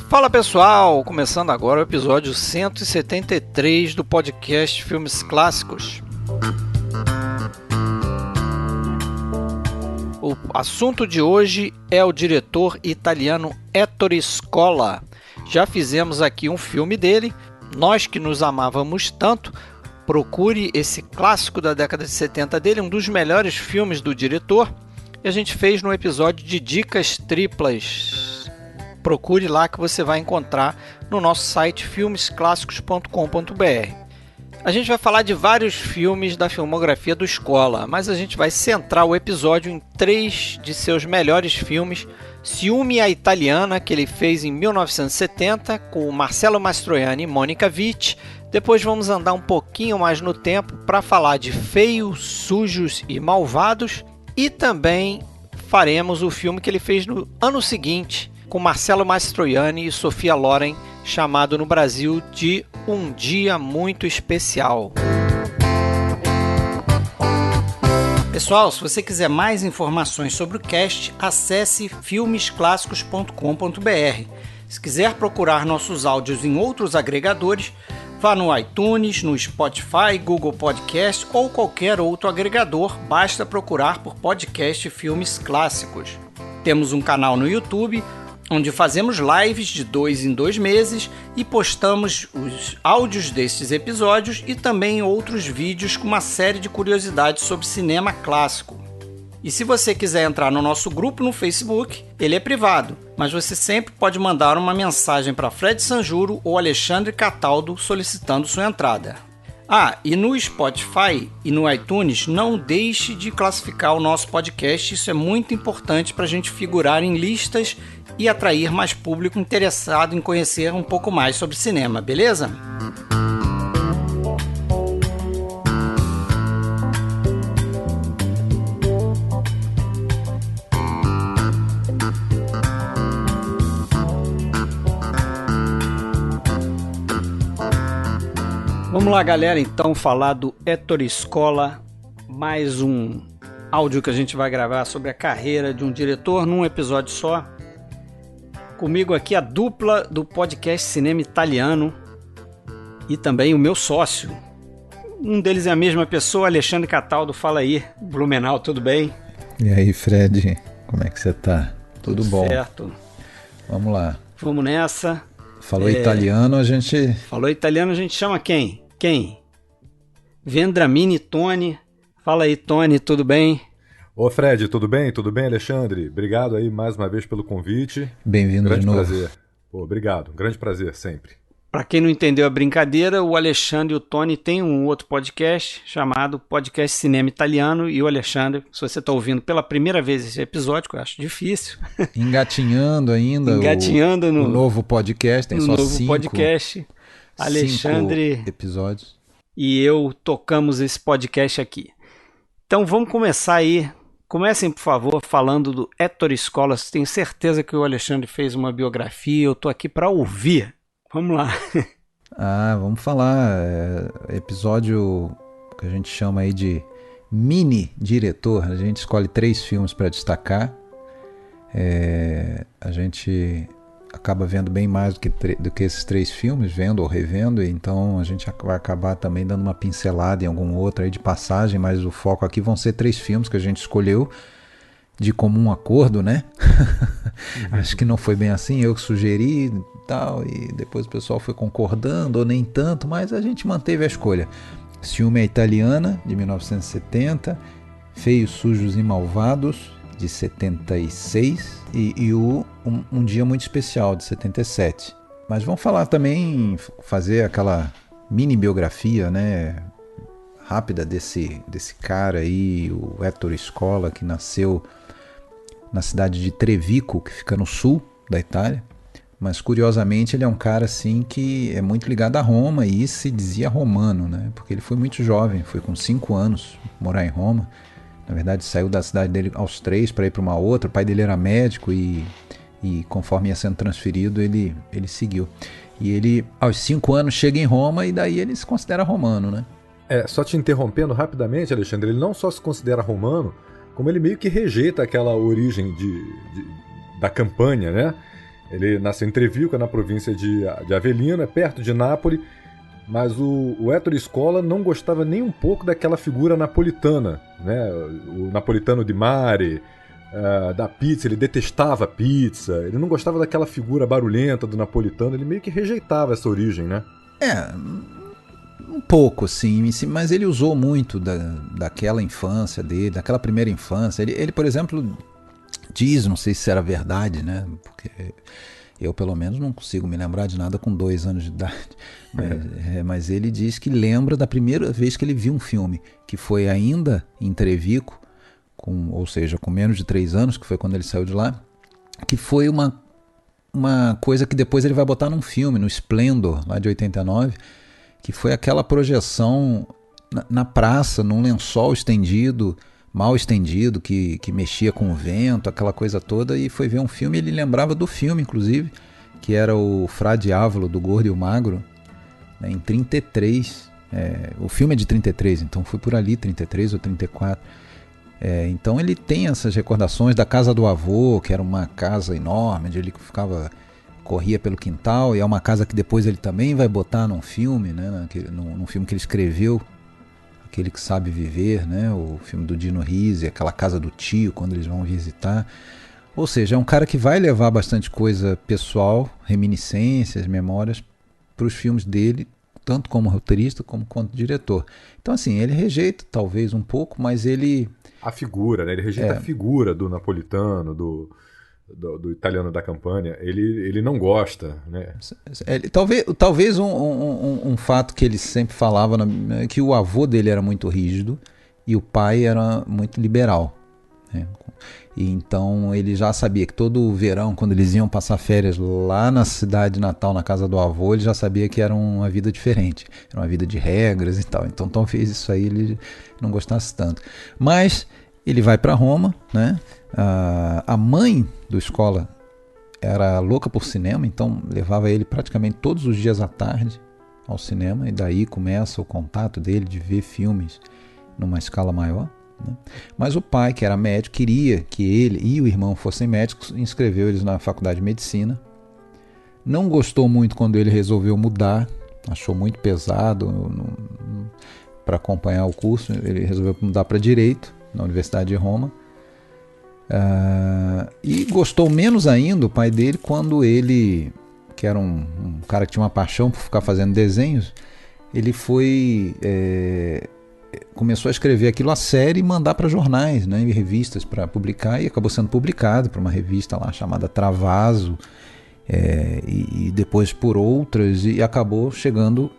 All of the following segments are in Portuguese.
Fala pessoal, começando agora o episódio 173 do podcast Filmes Clássicos. O assunto de hoje é o diretor italiano Ettore Scola. Já fizemos aqui um filme dele, Nós que nos amávamos tanto. Procure esse clássico da década de 70 dele, um dos melhores filmes do diretor. E a gente fez no episódio de Dicas Triplas. Procure lá que você vai encontrar no nosso site filmesclassicos.com.br. A gente vai falar de vários filmes da filmografia do Scola, mas a gente vai centrar o episódio em 3 de seus melhores filmes. Ciúme à Italiana, que ele fez em 1970, com Marcello Mastroianni e Monica Vitti. Depois vamos andar um pouquinho mais no tempo para falar de Feios, Sujos e Malvados. E também faremos o filme que ele fez no ano seguinte, com Marcello Mastroianni e Sophia Loren, chamado no Brasil de Um Dia Muito Especial. Pessoal, se você quiser mais informações sobre o cast, acesse filmesclassicos.com.br. Se quiser procurar nossos áudios em outros agregadores, vá no iTunes, no Spotify, Google Podcast ou qualquer outro agregador, basta procurar por podcast Filmes Clássicos. Temos um canal no YouTube, onde fazemos lives de 2 em 2 meses e postamos os áudios destes episódios e também outros vídeos com uma série de curiosidades sobre cinema clássico. E se você quiser entrar no nosso grupo no Facebook, ele é privado, mas você sempre pode mandar uma mensagem para Fred Sanjuro ou Alexandre Cataldo solicitando sua entrada. E no Spotify e no iTunes, não deixe de classificar o nosso podcast, isso é muito importante para a gente figurar em listas e atrair mais público interessado em conhecer um pouco mais sobre cinema, beleza? Vamos lá, galera, então falar do Ettore Scola, mais um áudio que a gente vai gravar sobre a carreira de um diretor num episódio só. Comigo aqui a dupla do podcast Cinema Italiano e também o meu sócio. Um deles é a mesma pessoa, Alexandre Cataldo. Fala aí, Blumenau, tudo bem? E aí, Fred, como é que você tá? Tudo bom? Certo. Vamos lá. Vamos nessa. Falou italiano, a gente... Falou italiano, a gente chama quem? Quem? Vendramini Tony. Fala aí, Tony, tudo bem? Ô Fred, tudo bem? Tudo bem, Alexandre? Obrigado aí mais uma vez pelo convite. Bem-vindo de novo. Grande prazer. Obrigado, grande prazer sempre. Para quem não entendeu a brincadeira, o Alexandre e o Tony têm um outro podcast chamado Podcast Cinema Italiano, e o Alexandre, se você está ouvindo pela primeira vez esse episódio, que eu acho difícil. Engatinhando ainda o novo podcast, tem só 5 podcast. Alexandre episódios. E eu tocamos esse podcast aqui. Então vamos começar aí. Comecem, por favor, falando do Ettore Scola. Tenho certeza que o Alexandre fez uma biografia. Eu estou aqui para ouvir. Vamos lá. Vamos falar. Episódio que a gente chama aí de mini diretor. A gente escolhe 3 filmes para destacar. A gente acaba vendo bem mais do que esses 3 filmes, vendo ou revendo, então a gente vai acabar também dando uma pincelada em algum outro aí de passagem, mas o foco aqui vão ser 3 filmes que a gente escolheu de comum acordo, né? Acho que não foi bem assim, eu que sugeri e tal, e depois o pessoal foi concordando, ou nem tanto, mas a gente manteve a escolha. Ciúme à Italiana, de 1970, Feios, Sujos e Malvados, de 76, e um Dia Muito Especial, de 77. Mas vamos falar também, fazer aquela mini biografia, né, rápida desse cara aí, o Ettore Scola, que nasceu na cidade de Trevico, que fica no sul da Itália. Mas curiosamente ele é um cara assim que é muito ligado a Roma e se dizia romano, né? Porque ele foi muito jovem, foi com 5 anos morar em Roma. Na verdade saiu da cidade dele aos 3 para ir para uma outra. O pai dele era médico e E conforme ia sendo transferido, ele seguiu. E ele, aos 5 anos, chega em Roma e daí ele se considera romano, né? Só te interrompendo rapidamente, Alexandre, ele não só se considera romano, como ele meio que rejeita aquela origem da Campânia, né? Ele nasceu em Trevico, na província de Avellino, perto de Nápoles, mas o Ettore Scola não gostava nem um pouco daquela figura napolitana, né? O napolitano di mare, da pizza, ele detestava pizza, ele não gostava daquela figura barulhenta do napolitano, ele meio que rejeitava essa origem, né? Um pouco, sim, mas ele usou muito daquela infância dele, daquela primeira infância. Ele, por exemplo, diz, não sei se era verdade, né? Porque eu, pelo menos, não consigo me lembrar de nada com 2 anos de idade. Mas ele diz que lembra da primeira vez que ele viu um filme, que foi ainda em Trevico, ou seja, com menos de 3 anos, que foi quando ele saiu de lá, que foi uma coisa que depois ele vai botar num filme, no Splendor, lá de 89, que foi aquela projeção na praça, num lençol estendido, mal estendido, que mexia com o vento, aquela coisa toda, e foi ver um filme, ele lembrava do filme, inclusive, que era o Fra Diavolo, do Gordo e o Magro, né, em 33, o filme é de 33, então foi por ali, 33 ou 34, então ele tem essas recordações da casa do avô, que era uma casa enorme, onde ele corria pelo quintal, e é uma casa que depois ele também vai botar num filme, né, num filme que ele escreveu, Aquele que Sabe Viver, né, o filme do Dino Risi, aquela casa do tio, quando eles vão visitar. Ou seja, é um cara que vai levar bastante coisa pessoal, reminiscências, memórias, para os filmes dele, tanto como roteirista como quanto diretor. Então, assim, ele rejeita talvez um pouco, mas ele... A figura, né? Ele rejeita a figura do napolitano, do italiano da Campânia. Ele não gosta, né? Talvez um fato que ele sempre falava é que o avô dele era muito rígido e o pai era muito liberal, né? E então ele já sabia que todo verão, quando eles iam passar férias lá na cidade natal, na casa do avô, ele já sabia que era uma vida diferente, era uma vida de regras e tal. Então talvez isso aí ele não gostasse tanto. Mas ele vai para Roma, né? A mãe do Scola era louca por cinema, então levava ele praticamente todos os dias à tarde ao cinema, e daí começa o contato dele de ver filmes numa escala maior, né? Mas o pai, que era médico, queria que ele e o irmão fossem médicos, inscreveu eles na faculdade de medicina. Não gostou muito quando ele resolveu mudar, achou muito pesado para acompanhar o curso, ele resolveu mudar para Direito na Universidade de Roma. E gostou menos ainda o pai dele quando ele, que era um cara que tinha uma paixão por ficar fazendo desenhos, ele começou a escrever aquilo a sério e mandar para jornais, né, e revistas para publicar, e acabou sendo publicado por uma revista lá chamada Travaso, e depois por outras, e acabou chegando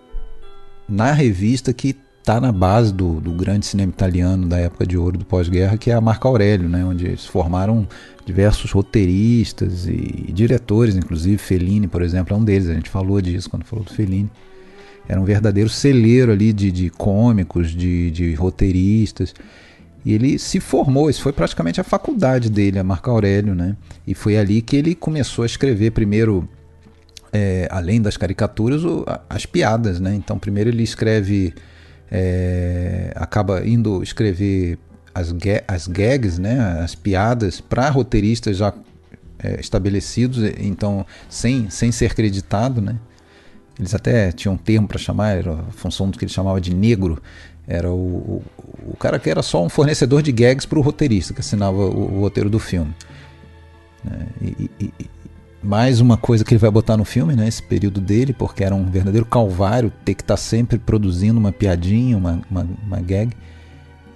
na revista que está na base do grande cinema italiano da época de ouro do pós-guerra, que é a Marco Aurélio, né, onde se formaram diversos roteiristas e diretores, inclusive Fellini, por exemplo, é um deles. A gente falou disso quando falou do Fellini. Era um verdadeiro celeiro ali de cômicos, de roteiristas. E ele se formou, isso foi praticamente a faculdade dele, a Marco Aurélio, né? E foi ali que ele começou a escrever primeiro, além das caricaturas, as piadas, né? Então primeiro ele escreve... acaba indo escrever as gags, né, as piadas para roteiristas já estabelecidos, então sem ser creditado, né? Eles até tinham um termo para chamar, era a função do que ele chamava de negro, era o cara que era só um fornecedor de gags para o roteirista que assinava o roteiro do filme, né? E mais uma coisa que ele vai botar no filme, né, esse período dele, porque era um verdadeiro calvário ter que estar sempre produzindo uma piadinha, uma gag.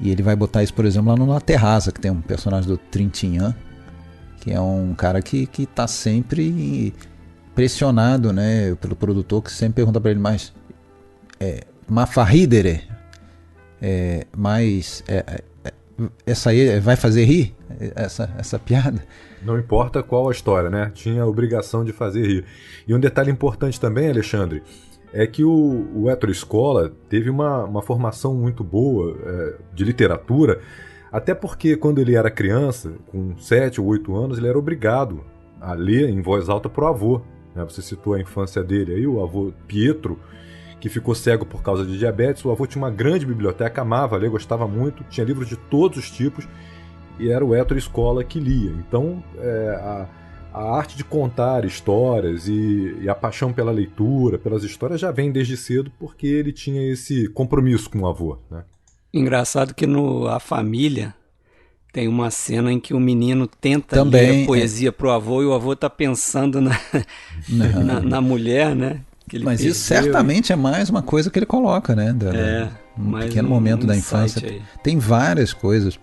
E ele vai botar isso, por exemplo, lá no La Terraza, que tem um personagem do Trintignant, que é um cara que está sempre pressionado, né, pelo produtor, que sempre pergunta para ele, mas ma fa ridere, mas essa aí vai fazer rir essa piada? Não importa qual a história, né? Tinha a obrigação de fazer rir. E um detalhe importante também, Alexandre, é que o Ettore Scola teve uma formação muito boa de literatura, até porque quando ele era criança, com 7 ou 8 anos, ele era obrigado, a ler em voz alta pro avô, né? Você citou a infância dele aí, o avô Pietro, que ficou cego por causa de diabetes. O avô tinha uma grande biblioteca, amava ler, gostava muito, tinha livros de todos os tipos, e era o Ettore Scola que lia. Então, a arte de contar histórias e a paixão pela leitura, pelas histórias, já vem desde cedo, porque ele tinha esse compromisso com o avô, né? Engraçado que no A Família tem uma cena em que o menino tenta Também, ler a poesia pro avô e o avô tá pensando na mulher, né? Que ele Mas isso perdeu. certamente é mais uma coisa que ele coloca, né? Um mais pequeno momento da infância. aí. Tem várias coisas.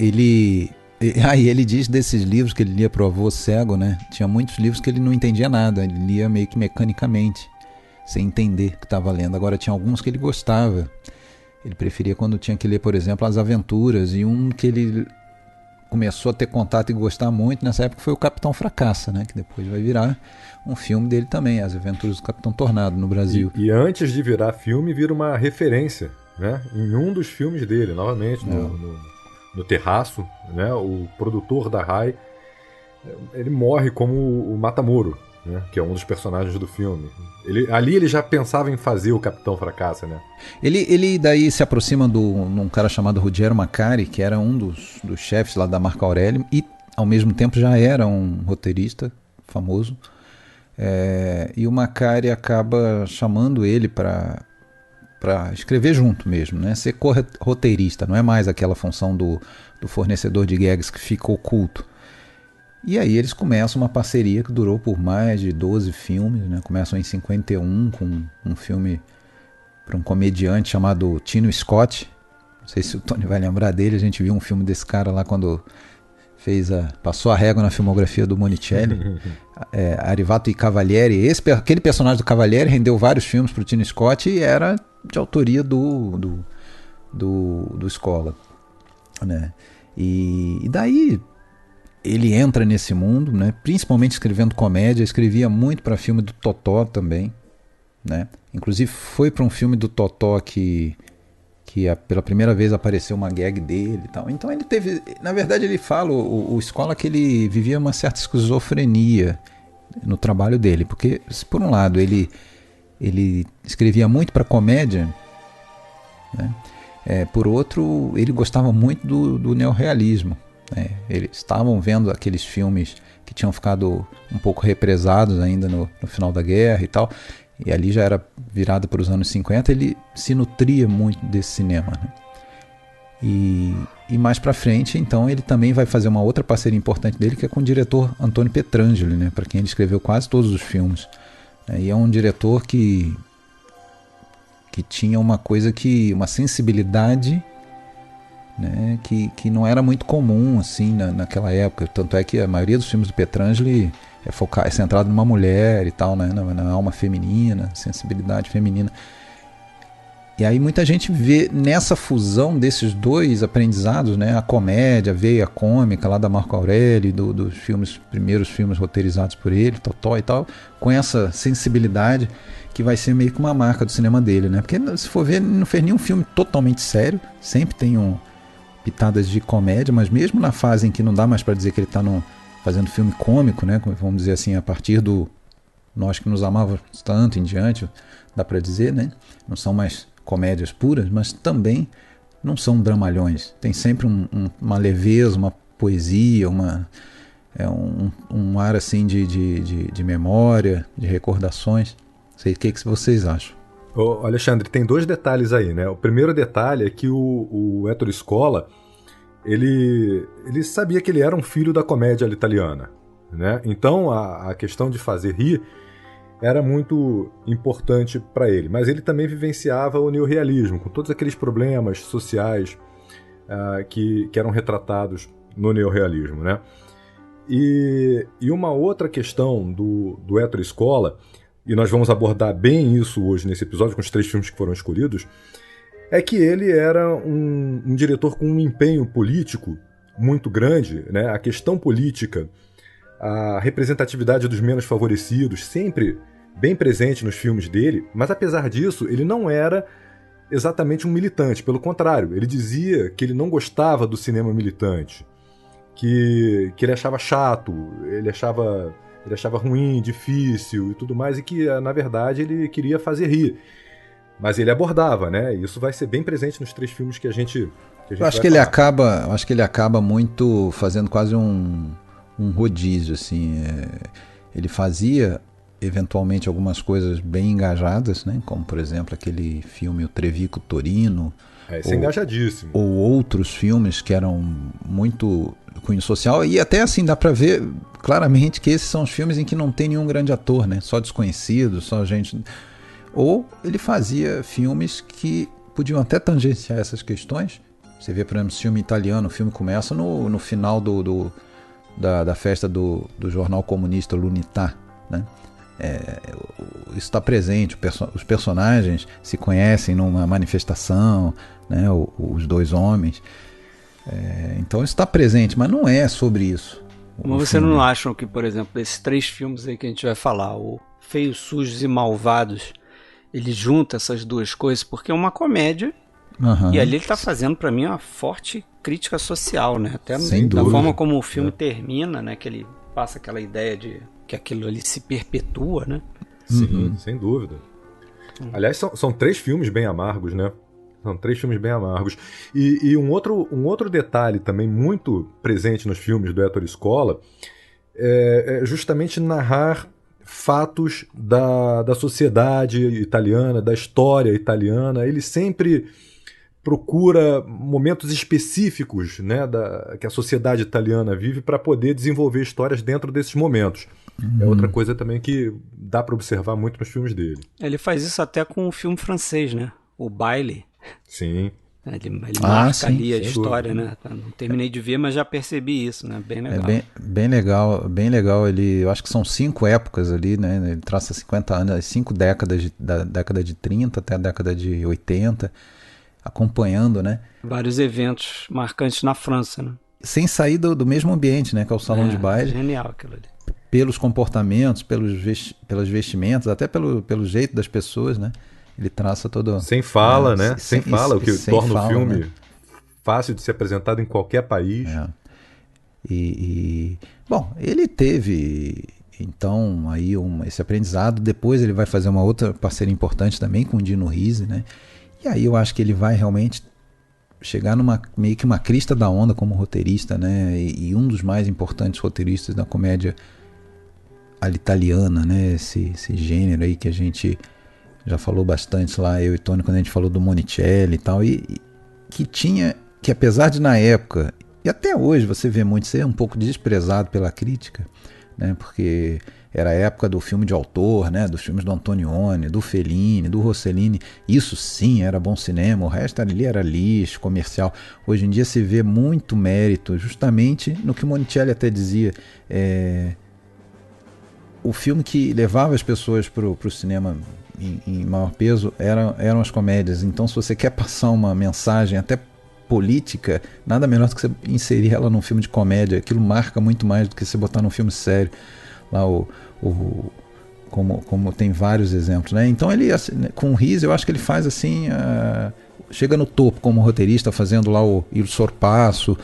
Ele diz desses livros que ele lia pro avô cego, né? Tinha muitos livros que ele não entendia nada, ele lia meio que mecanicamente, sem entender o que estava lendo. Agora tinha alguns que ele gostava. Ele preferia quando tinha que ler, por exemplo, As Aventuras, e um que ele começou a ter contato e gostar muito nessa época foi o Capitão Fracassa, né? Que depois vai virar um filme dele também, As Aventuras do Capitão Tornado, no Brasil. E antes de virar filme, vira uma referência, né? Em um dos filmes dele, novamente, no Terraço, né? O produtor da Rai, ele morre como o Matamoro, né? Que é um dos personagens do filme. Ali ele já pensava em fazer o Capitão Fracassa, né? Ele daí se aproxima de um cara chamado Ruggiero Macari, que era um dos chefes lá da Marco Aurélio, e ao mesmo tempo já era um roteirista famoso. E o Macari acaba chamando ele para escrever junto mesmo, né? Ser roteirista, não é mais aquela função do fornecedor de gags que fica oculto. E aí eles começam uma parceria que durou por mais de 12 filmes, né? Começam em 51 com um filme para um comediante chamado Tino Scott. Não sei se o Tony vai lembrar dele, a gente viu um filme desse cara lá quando passou a régua na filmografia do Monicelli. Arrivato e Cavalieri. Aquele personagem do Cavalieri rendeu vários filmes para o Tino Scott e era de autoria do Scola, né? E daí ele entra nesse mundo, né? Principalmente escrevendo comédia. Escrevia muito para filme do Totó também, né? Inclusive foi para um filme do Totó que pela primeira vez apareceu uma gag dele e tal. Então ele teve, na verdade ele fala, o Scola, que ele vivia uma certa esquizofrenia no trabalho dele, porque por um lado ele escrevia muito para comédia, né? Por outro, ele gostava muito do neorrealismo, né? Eles estavam vendo aqueles filmes que tinham ficado um pouco represados ainda no final da guerra e tal, e ali já era virado para os anos 50, ele se nutria muito desse cinema, né? E mais para frente, então, ele também vai fazer uma outra parceria importante dele, que é com o diretor Antônio Petrangeli, né? Para quem ele escreveu quase todos os filmes. E é um diretor que tinha uma sensibilidade, né? Que não era muito comum assim naquela época. Tanto é que a maioria dos filmes do Petrangeli é centrado numa mulher e tal, né? Na alma feminina, sensibilidade feminina. E aí muita gente vê nessa fusão desses dois aprendizados, né? A comédia, a veia cômica lá da Marco Aurélio, dos primeiros filmes roteirizados por ele, Totó e tal, com essa sensibilidade que vai ser meio que uma marca do cinema dele, né? Porque se for ver, ele não fez nenhum filme totalmente sério, sempre tem pitadas de comédia, mas mesmo na fase em que não dá mais para dizer que ele está fazendo filme cômico, né? Vamos dizer assim, a partir do Nós que Nos Amávamos Tanto em diante, dá para dizer, né? Não são mais comédias puras, mas também não são dramalhões. Tem sempre uma leveza, uma poesia, um ar assim de memória, de recordações. Não sei o que vocês acham. Ô, Alexandre, tem dois detalhes aí, né? O primeiro detalhe é que o Ettore Scola, ele sabia que ele era um filho da comédia italiana, né? Então a questão de fazer rir era muito importante para ele, mas ele também vivenciava o neorrealismo, com todos aqueles problemas sociais que eram retratados no neorrealismo, né? E uma outra questão do Ettore Scola, e nós vamos abordar bem isso hoje nesse episódio, com os 3 filmes que foram escolhidos, é que ele era um diretor com um empenho político muito grande, né? A questão política, a representatividade dos menos favorecidos, sempre bem presente nos filmes dele, mas apesar disso, ele não era exatamente um militante, pelo contrário, ele dizia que ele não gostava do cinema militante, que ele achava chato, ele achava ruim, difícil e tudo mais, e que, na verdade, ele queria fazer rir. Mas ele abordava, né? E isso vai ser bem presente nos 3 filmes que a gente eu acho que ele acaba muito fazendo quase um rodízio, assim. Ele fazia eventualmente algumas coisas bem engajadas, né? Como por exemplo aquele filme O Trevico Torino. Esse é engajadíssimo. Ou outros filmes que eram muito cunho social, e até assim dá pra ver claramente que esses são os filmes em que não tem nenhum grande ator, né? Só desconhecido, só gente. Ou ele fazia filmes que podiam até tangenciar essas questões. Você vê, por exemplo, esse filme italiano, o filme começa no final da festa do jornal comunista L'Unità, né? Isso está presente, os personagens se conhecem numa manifestação, né? Os 2 homens. Então isso está presente, mas não é sobre isso. Mas você não acham que, por exemplo, esses 3 filmes aí que a gente vai falar, o Feios, Sujos e Malvados, ele junta essas 2 coisas porque é uma comédia. E ali ele está fazendo para mim uma forte crítica social, né? Até da forma como o filme termina, né? Que ele passa aquela ideia de que aquilo ali se perpetua, né? Sim, sem dúvida. Aliás, são 3 filmes bem amargos, né? São 3 filmes bem amargos. E um outro detalhe também muito presente nos filmes do Ettore Scola é justamente narrar fatos da sociedade italiana, da história italiana. Ele sempre procura momentos específicos, né, que a sociedade italiana vive para poder desenvolver histórias dentro desses momentos. É outra coisa também que dá para observar muito nos filmes dele. Ele faz isso até com o filme francês, né? O Baile. Sim. Ele marca ali a história, dúvida, né? Não terminei de ver, mas já percebi isso, né? Bem legal. Bem legal. Eu acho que são 5 épocas ali, né? Ele traça 50 anos, 5 décadas, da década de 30 até a década de 80, acompanhando, né? Vários eventos marcantes na França, né? Sem sair do mesmo ambiente, né? Que é o salão de baile. Genial aquilo ali. Pelos comportamentos, pelas vestimentas, até pelo jeito das pessoas, né? Ele traça todo... Sem fala, né? Sem fala, o que torna o filme, né? Fácil de ser apresentado em qualquer país. Bom, ele teve, então, aí esse aprendizado. Depois ele vai fazer uma outra parceria importante também com o Dino Risi, né? E aí eu acho que ele vai realmente chegar meio que uma crista da onda como roteirista, né? E um dos mais importantes roteiristas da comédia italiana, né? Esse gênero aí que a gente já falou bastante lá, eu e Tony, quando a gente falou do Monicelli e tal, e que apesar de na época, e até hoje você vê muito ser um pouco desprezado pela crítica, né? Porque era a época do filme de autor, né? Dos filmes do Antonioni, do Fellini, do Rossellini. Isso sim era bom cinema, o resto ali era lixo, comercial. Hoje em dia se vê muito mérito justamente no que o Monicelli até dizia. O filme que levava as pessoas para o cinema em maior peso eram as comédias. Então, se você quer passar uma mensagem até política, nada melhor do que você inserir ela num filme de comédia. Aquilo marca muito mais do que você botar num filme sério. Lá como tem vários exemplos, né? Então ele, com o Risi, eu acho que ele faz assim, chega no topo como roteirista, fazendo lá o Il Sorpasso,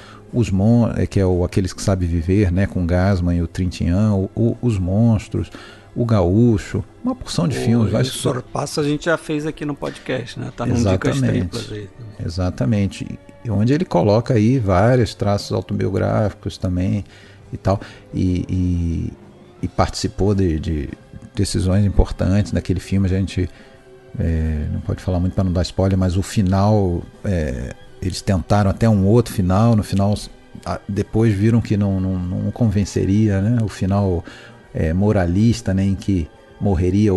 que é Aqueles que Sabem Viver, né? Com Gassman e o Trintignant, Os Monstros, O Gaúcho, uma porção de filmes. O Sorpasso a gente já fez aqui no podcast, né? Tá num Dicas Triplas aí. Exatamente. E onde ele coloca aí vários traços autobiográficos também e tal. E participou de decisões importantes naquele filme. A gente não pode falar muito para não dar spoiler, mas o final, eles tentaram até um outro final. No final, depois viram que não convenceria, né? O final moralista, né? Em que morreria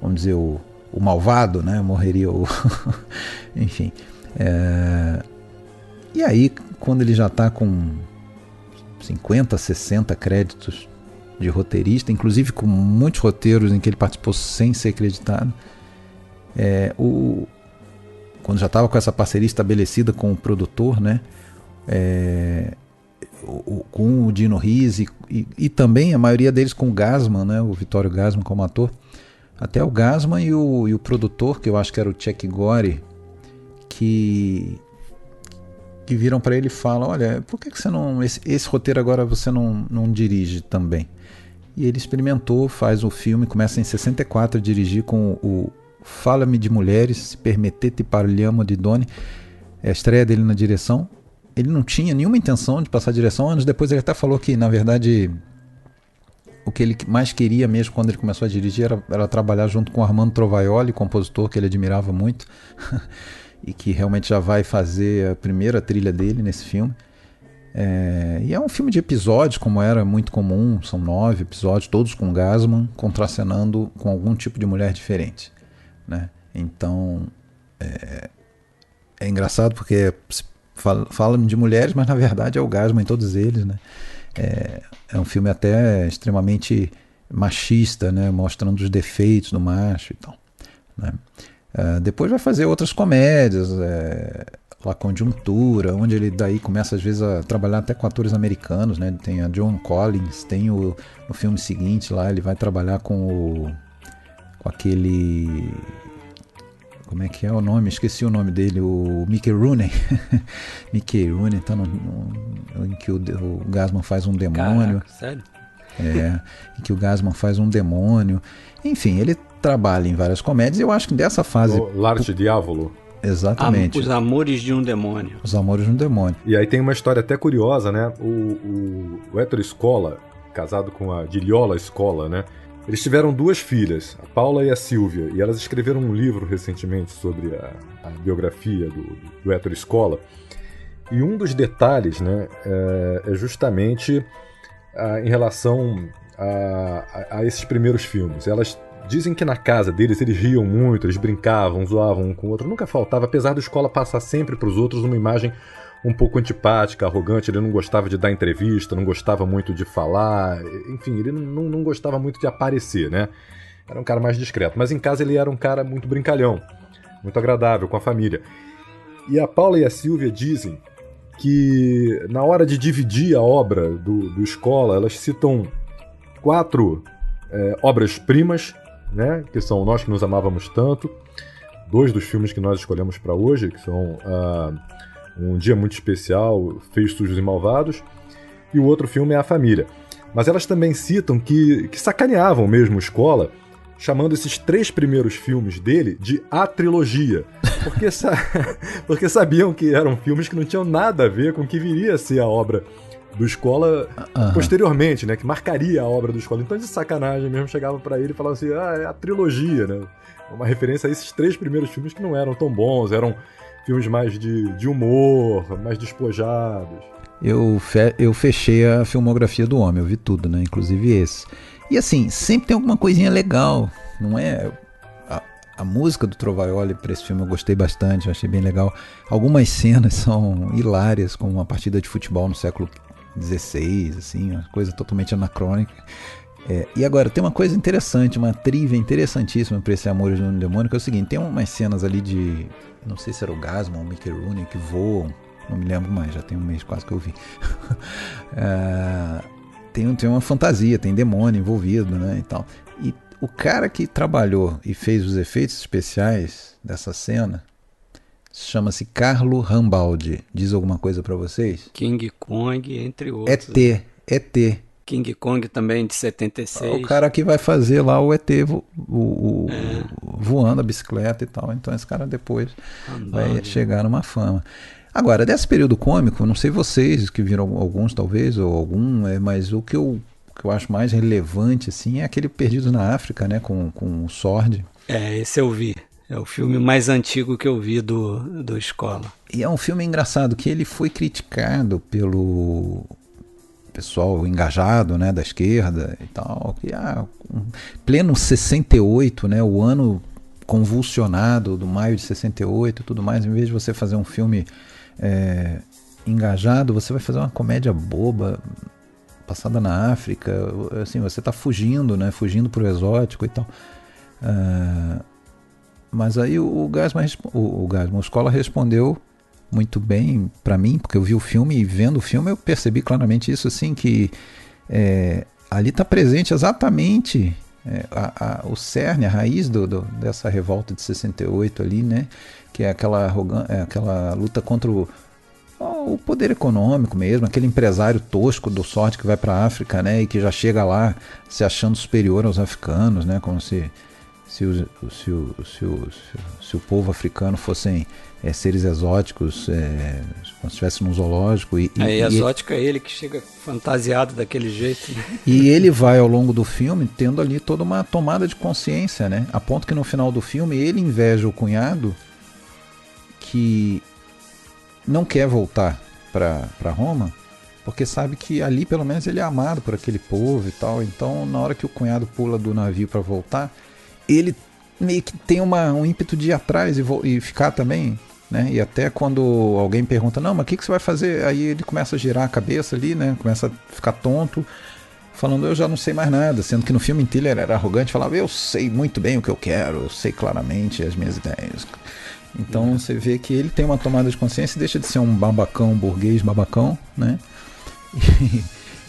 vamos dizer, o malvado, né? Morreria enfim. E aí, quando ele já está com 50, 60 créditos de roteirista, inclusive com muitos roteiros em que ele participou sem ser acreditado, quando já estava com essa parceria estabelecida com o produtor, né? Com o Dino Risi e também a maioria deles com o Gassman, né? O Vittorio Gassman como ator, até o Gassman e o produtor, que eu acho que era o Chuck Gore, que que viram para ele e falam, olha, por que você não... Esse roteiro agora você não dirige também? E ele experimentou, faz o filme, começa em 64 a dirigir com o Fala-me de Mulheres, Se Permettete Parliamo di Donne, é a estreia dele na direção. Ele não tinha nenhuma intenção de passar a direção, anos depois ele até falou que, na verdade, o que ele mais queria mesmo quando ele começou a dirigir era trabalhar junto com Armando Trovaioli, compositor que ele admirava muito, e que realmente já vai fazer a primeira trilha dele nesse filme. E é um filme de episódios, como era muito comum, são 9 episódios, todos com Gassman, contracenando com algum tipo de mulher diferente, né? Então, é engraçado porque fala de mulheres, mas na verdade é o Gassman em todos eles, né? É um filme até extremamente machista, né? Mostrando os defeitos do macho e tal, né? Depois vai fazer outras comédias, La Conjuntura, onde ele daí começa às vezes a trabalhar até com atores americanos, né? Tem a Joan Collins, tem no filme seguinte lá, ele vai trabalhar com aquele... Como é que é o nome? Esqueci o nome dele, o Mickey Rooney. Mickey Rooney, tá em que o Gassman faz um demônio. Caraca, sério? Em que o Gassman faz um demônio. Enfim, ele trabalha em várias comédias e eu acho que dessa fase... L'Arte Diavolo. Exatamente. Os Amores de um Demônio. Os Amores de um Demônio. E aí tem uma história até curiosa, né? O Ettore Scola, casado com a Giriola Scola, né? Eles tiveram 2 filhas, a Paula e a Silvia, e elas escreveram um livro recentemente sobre a biografia do Ettore Scola. E um dos detalhes, né, é justamente em relação a esses primeiros filmes. Elas dizem que na casa deles eles riam muito, eles brincavam, zoavam um com o outro, nunca faltava, apesar do Scola passar sempre para os outros uma imagem um pouco antipática, arrogante. Ele não gostava de dar entrevista, não gostava muito de falar, enfim, ele não gostava muito de aparecer, né? Era um cara mais discreto, mas em casa ele era um cara muito brincalhão, muito agradável com a família. E a Paula e a Silvia dizem que na hora de dividir a obra do Scola, elas citam 4 obras-primas, né, que são Nós que Nos Amávamos Tanto, 2 dos filmes que nós escolhemos para hoje, que são Um Dia Muito Especial, Feios, Sujos e Malvados, e o outro filme é A Família. Mas elas também citam que sacaneavam mesmo o Scola, chamando esses 3 primeiros filmes dele de A Trilogia, porque sabiam que eram filmes que não tinham nada a ver com o que viria a ser a obra do Scola posteriormente, né, que marcaria a obra do Scola. Então, de sacanagem mesmo, chegava pra ele e falava assim, é a trilogia, né? Uma referência a esses 3 primeiros filmes que não eram tão bons, eram filmes mais de humor, mais despojados. Eu fechei a filmografia do homem, eu vi tudo, né, inclusive esse. E assim, sempre tem alguma coisinha legal, não é? A música do Trovaioli para esse filme eu gostei bastante, eu achei bem legal. Algumas cenas são hilárias, como uma partida de futebol no século XVI, assim, uma coisa totalmente anacrônica. E agora, tem uma coisa interessante, uma trivia interessantíssima para esse Amores de um Demônio, que é o seguinte, tem umas cenas ali de, não sei se era o Gassman ou o Mickey Rooney, que voam, não me lembro mais, já tem um mês quase que eu vi. Tem uma fantasia, tem demônio envolvido, né, e tal. E o cara que trabalhou e fez os efeitos especiais dessa cena chama-se Carlo Rambaldi. Diz alguma coisa pra vocês? King Kong, entre outros. ET. King Kong também, de 76. O cara que vai fazer lá o ET voando a bicicleta e tal. Então esse cara depois vai chegar numa fama. Agora, desse período cômico, não sei vocês que viram alguns talvez, ou algum, mas o que eu acho mais relevante assim, é aquele Perdidos na África, né, com o Sword. Esse eu vi. É o filme mais antigo que eu vi do Scola. E é um filme engraçado, que ele foi criticado pelo pessoal engajado, né, da esquerda e tal, que pleno 68, né, o ano convulsionado do maio de 68 e tudo mais, em vez de você fazer um filme engajado, você vai fazer uma comédia boba, passada na África, assim, você está fugindo, né, fugindo pro exótico e tal. Mas aí o Scola respondeu muito bem para mim, porque eu vi o filme e vendo o filme eu percebi claramente isso, assim, que ali está presente exatamente o cerne, a raiz dessa revolta de 68 ali, né, que é aquela luta contra o poder econômico mesmo, aquele empresário tosco do sorte que vai para a África, né, e que já chega lá se achando superior aos africanos, né, como se o povo africano fossem seres exóticos, como se estivesse num zoológico. Exótico é ele que chega fantasiado daquele jeito. Né? E ele vai ao longo do filme tendo ali toda uma tomada de consciência, né? A ponto que no final do filme ele inveja o cunhado que não quer voltar para Roma, porque sabe que ali pelo menos ele é amado por aquele povo e tal. Então na hora que o cunhado pula do navio para voltar, ele meio que tem um ímpeto de ir atrás e ficar também, né? E até quando alguém pergunta, não, mas o que você vai fazer? Aí ele começa a girar a cabeça ali, né? Começa a ficar tonto, falando, eu já não sei mais nada, sendo que no filme inteiro ele era arrogante, falava, eu sei muito bem o que eu quero, eu sei claramente as minhas ideias. Então você vê que ele tem uma tomada de consciência e deixa de ser um babacão, burguês babacão, né?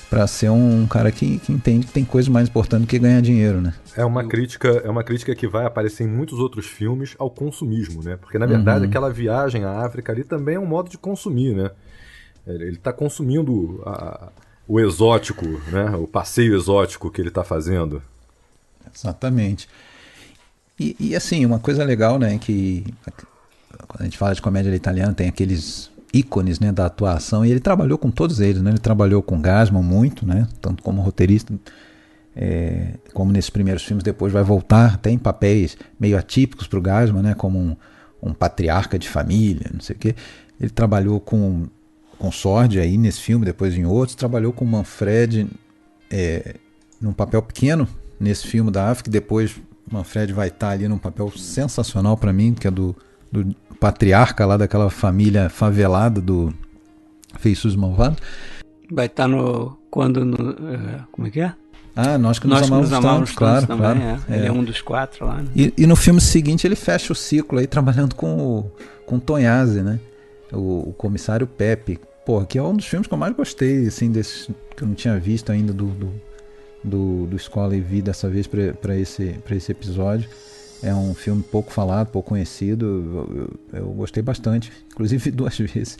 Para ser um cara que entende que tem coisa mais importante do que ganhar dinheiro, né? É uma crítica que vai aparecer em muitos outros filmes ao consumismo, né? Porque, na verdade, aquela viagem à África ali também é um modo de consumir, né? Ele está consumindo o exótico, né? O passeio exótico que ele está fazendo. Exatamente. E assim, uma coisa legal, né? Que quando a gente fala de comédia italiana, tem aqueles ícones, né, da atuação, e ele trabalhou com todos eles, né? Ele trabalhou com Gassman muito, né, tanto como roteirista, como nesses primeiros filmes. Depois vai voltar até em papéis meio atípicos para o Gassman, né, como um patriarca de família, não sei o quê. Ele trabalhou com Sordi aí nesse filme, depois em outros, trabalhou com Manfred num papel pequeno nesse filme da África. Depois Manfred vai estar ali num papel sensacional para mim, que é do patriarca lá daquela família favelada do Feições Malvados. Vai estar como é que é? Nós que nos amamos tanto, claro. Também, claro. Ele é um dos 4 lá. Né? E no filme seguinte ele fecha o ciclo aí trabalhando com o Tognazzi, né? O comissário Pepe. Pô, que é um dos filmes que eu mais gostei, assim, desse, que eu não tinha visto ainda do Escola e Vi dessa vez para esse episódio. É um filme pouco falado, pouco conhecido. Eu gostei bastante, inclusive 2 vezes.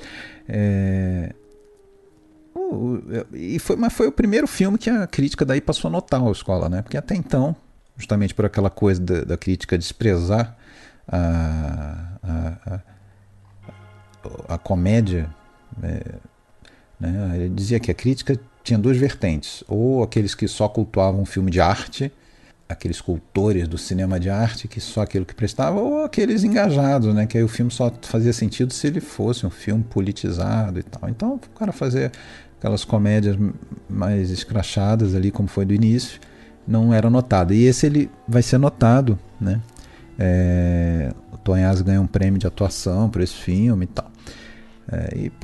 Mas foi o primeiro filme que a crítica daí passou a notar a Escola, né? Porque até então, justamente por aquela coisa da crítica desprezar a comédia, né? Ele dizia que a crítica tinha 2 vertentes: ou aqueles que só cultuavam um filme de arte, aqueles cultores do cinema de arte, que só aquilo que prestava, ou aqueles engajados, né? Que aí o filme só fazia sentido se ele fosse um filme politizado e tal. Então o cara fazia aquelas comédias mais escrachadas ali, como foi do início, não era notado. E esse ele vai ser notado, né? O Tognazzi ganha um prêmio de atuação por esse filme e tal.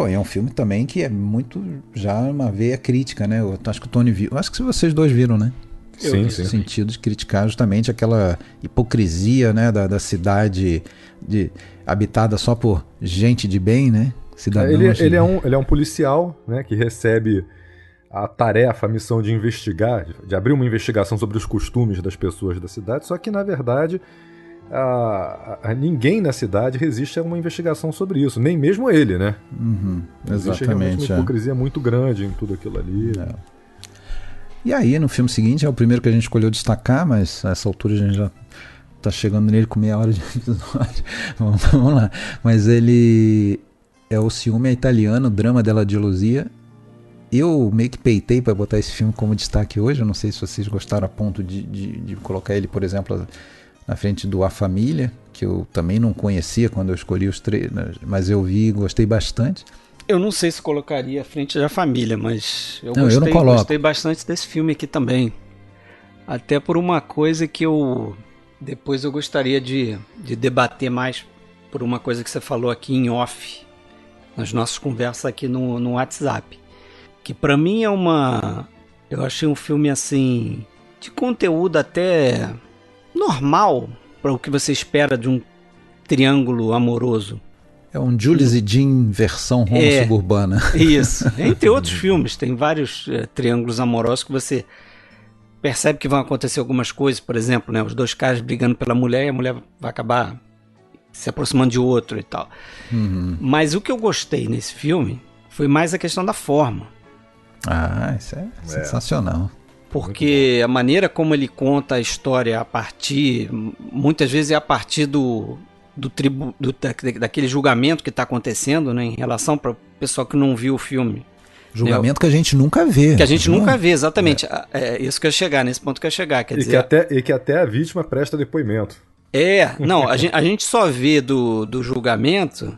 É um filme também que é muito já uma veia crítica, né? Eu acho que o Tony viu. Eu acho que vocês 2 viram, né? Sim. No sentido de criticar justamente aquela hipocrisia, né, da cidade habitada só por gente de bem, né? Ele é um policial, né, que recebe a tarefa, a missão de investigar, de abrir uma investigação sobre os costumes das pessoas da cidade, só que na verdade ninguém na cidade resiste a uma investigação sobre isso, nem mesmo ele, né? Existe realmente uma hipocrisia muito grande em tudo aquilo ali. E aí, no filme seguinte, é o primeiro que a gente escolheu destacar, mas a essa altura a gente já tá chegando nele com meia hora de episódio. Vamos lá. Mas ele é O Ciúme Italiano, Drama della Gelosia. Eu meio que peitei para botar esse filme como destaque hoje. Eu não sei se vocês gostaram a ponto de colocar ele, por exemplo, na frente do A Família, que eu também não conhecia quando eu escolhi os 3, mas eu vi e gostei bastante. Eu não sei se colocaria à frente da Família, mas eu gostei bastante desse filme aqui também. Até por uma coisa que depois eu gostaria de debater mais, por uma coisa que você falou aqui em off, nas nossas conversas aqui no WhatsApp. Que pra mim eu achei um filme assim, de conteúdo até normal para o que você espera de um triângulo amoroso. É um Jules e Jean versão suburbana. Isso. Entre outros filmes, tem vários triângulos amorosos que você percebe que vão acontecer algumas coisas. Por exemplo, né, os 2 caras brigando pela mulher e a mulher vai acabar se aproximando de outro e tal. Mas o que eu gostei nesse filme foi mais a questão da forma. Ah, isso é sensacional. Porque a maneira como ele conta a história a partir, muitas vezes é a partir daquele julgamento que está acontecendo, né, em relação para o pessoal que não viu o filme. Julgamento que a gente nunca vê. Que a gente nunca vê, exatamente. É isso que eu ia chegar, nesse ponto que eu ia chegar. Quer dizer, que até a vítima presta depoimento. Não, a gente só vê do julgamento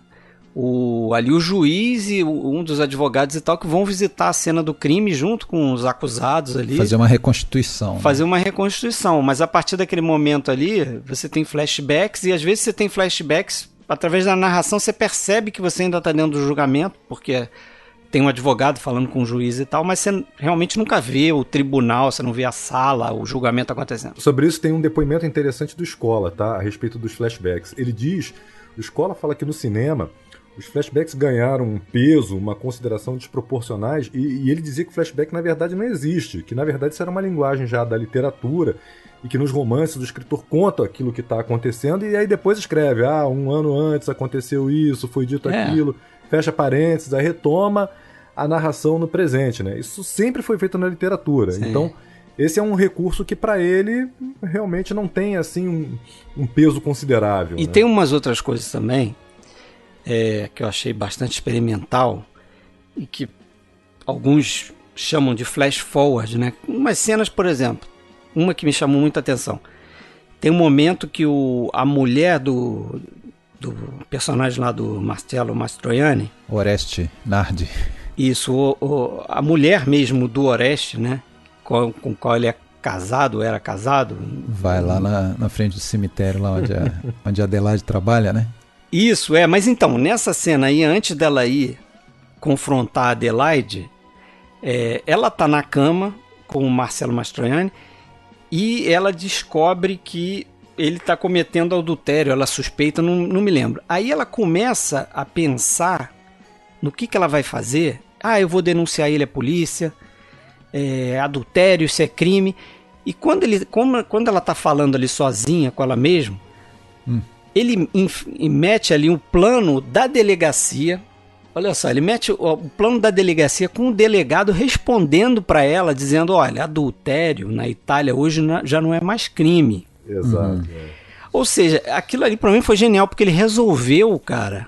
ali o juiz e um dos advogados e tal que vão visitar a cena do crime junto com os acusados ali. Fazer uma reconstituição. Uma reconstituição, mas a partir daquele momento ali, você tem flashbacks e às vezes você tem flashbacks, através da narração você percebe que você ainda está dentro do julgamento, porque tem um advogado falando com o juiz e tal, mas você realmente nunca vê o tribunal, você não vê a sala, o julgamento acontecendo. Sobre isso tem um depoimento interessante do Scola, tá? A respeito dos flashbacks. Ele diz, o Scola fala que no cinema os flashbacks ganharam um peso, uma consideração desproporcionais, e ele dizia que o flashback na verdade não existe, que na verdade isso era uma linguagem já da literatura, e que nos romances o escritor conta aquilo que está acontecendo, e aí depois escreve, um ano antes aconteceu isso, foi dito aquilo, fecha parênteses, aí retoma a narração no presente, né? Isso sempre foi feito na literatura. Sim. Então, esse é um recurso que para ele realmente não tem assim um peso considerável. E tem umas outras coisas também que eu achei bastante experimental e que alguns chamam de flash forward, né? Umas cenas, por exemplo, uma que me chamou muita atenção. Tem um momento que a mulher do personagem lá do Marcello Mastroianni, Oreste Nardi. Isso, a mulher mesmo do Oreste, né? Com qual ele é casado, era casado. Vai lá na frente do cemitério, lá onde a Adelaide trabalha, né? Isso, mas então, nessa cena aí, antes dela ir confrontar a Adelaide, ela tá na cama com o Marcello Mastroianni e ela descobre que ele tá cometendo adultério, ela suspeita, não me lembro. Aí ela começa a pensar no que ela vai fazer. Eu vou denunciar ele à polícia, adultério, isso é crime. E quando ela tá falando ali sozinha com ela mesma, ele mete ali um plano da delegacia. Olha só, ele mete o plano da delegacia com o delegado respondendo para ela, dizendo, olha, adultério na Itália hoje já não é mais crime. Exato. Ou seja, aquilo ali para mim foi genial, porque ele resolveu, cara,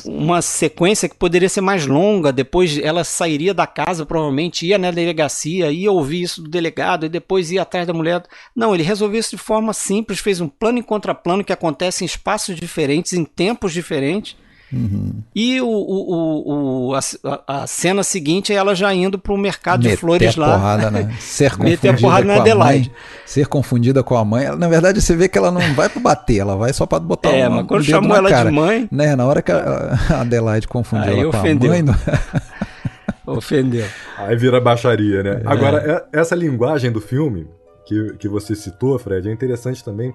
uma sequência que poderia ser mais longa. Depois ela sairia da casa, provavelmente ia na delegacia, ia ouvir isso do delegado e depois ia atrás da mulher. Não, ele resolveu isso de forma simples, fez um plano em contraplano que acontece em espaços diferentes, em tempos diferentes. E a cena seguinte é ela já indo pro mercado de flores lá. Porrada, né? Meter a porrada na Adelaide. Ser confundida com a mãe. Na verdade, você vê que ela não vai pra bater, ela vai só pra botar mas quando chamou ela cara. de mãe... Né? Na hora que a Adelaide confundiu ela ofendeu. Com a mãe... Ofendeu. Aí vira baixaria, né? Agora, essa linguagem do filme que você citou, Fred, é interessante também,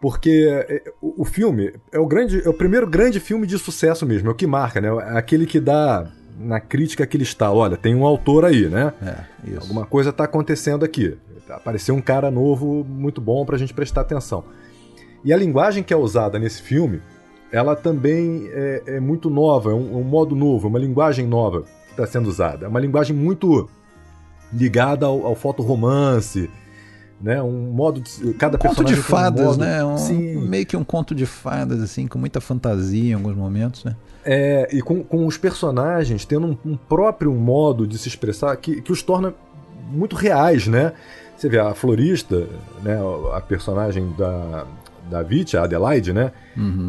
porque o filme é o primeiro grande filme de sucesso mesmo, é o que marca, né? É aquele que dá na crítica aquele estalo, olha, tem um autor aí, né? Isso. Alguma coisa está acontecendo aqui. Apareceu um cara novo muito bom pra gente prestar atenção. E a linguagem que é usada nesse filme, ela também é muito nova, é um modo novo, uma linguagem nova que está sendo usada. É uma linguagem muito ligada ao fotoromance, né? Um modo de cada personagem conto de fadas, né? Sim. Meio que um conto de fadas, assim, com muita fantasia em alguns momentos, né? E com os personagens tendo um próprio modo de se expressar que os torna muito reais, né? Você vê a florista, né? A personagem da Viti, a Adelaide, né?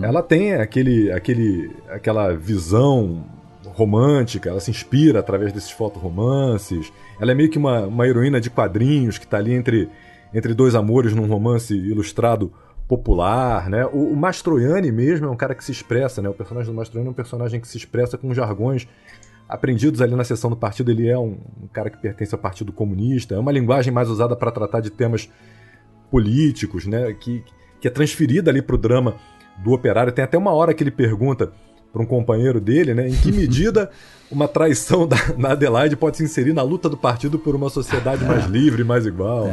Ela tem aquela visão romântica, ela se inspira através desses fotoromances. Ela é meio que uma heroína de quadrinhos que está ali entre dois amores num romance ilustrado popular, né? O Mastroianni mesmo é um cara que se expressa, né? O personagem do Mastroianni é um personagem que se expressa com jargões aprendidos ali na seção do partido. Ele é um cara que pertence ao Partido Comunista. É uma linguagem mais usada para tratar de temas políticos, né? Que é transferida ali para o drama do operário. Tem até uma hora que ele pergunta para um companheiro dele, né? Em que medida uma traição na Adelaide pode se inserir na luta do partido por uma sociedade mais livre, mais igual.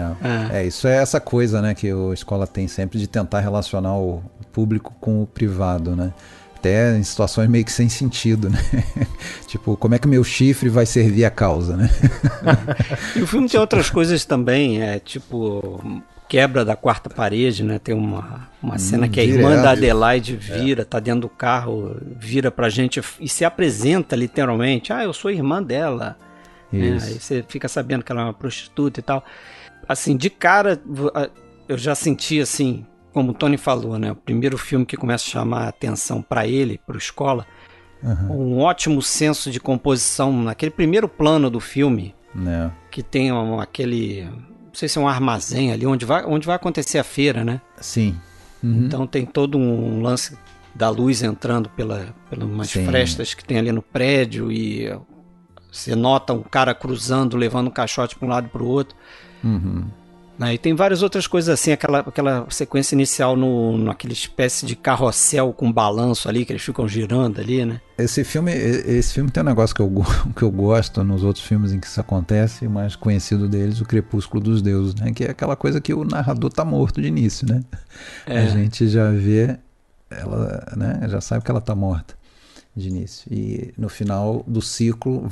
Isso é essa coisa, né, que o Scola tem sempre de tentar relacionar o público com o privado, né? Até em situações meio que sem sentido, né? Tipo, como é que meu chifre vai servir a causa, né? E o filme tem outras coisas também, tipo quebra da quarta parede, né? Tem uma cena que a irmã da Adelaide vira, tá dentro do carro, vira pra gente e se apresenta literalmente. Eu sou irmã dela. Né? Aí você fica sabendo que ela é uma prostituta e tal. Assim, de cara, eu já senti assim, como o Tony falou, né? O primeiro filme que começa a chamar a atenção para ele, para a escola, um ótimo senso de composição naquele primeiro plano do filme, que tem aquele, não sei se é um armazém ali, onde vai acontecer a feira, né? Sim. Então tem todo um lance da luz entrando pelas umas frestas que tem ali no prédio e você nota um cara cruzando, levando um caixote para um lado e para o outro. E tem várias outras coisas assim, aquela sequência inicial naquela espécie de carrossel com balanço ali, que eles ficam girando ali, né? Esse filme tem um negócio que eu gosto nos outros filmes em que isso acontece, o mais conhecido deles, o Crepúsculo dos Deuses, né? Que é aquela coisa que o narrador tá morto de início, né? A gente já vê ela, né? Já sabe que ela tá morta de início. E no final do ciclo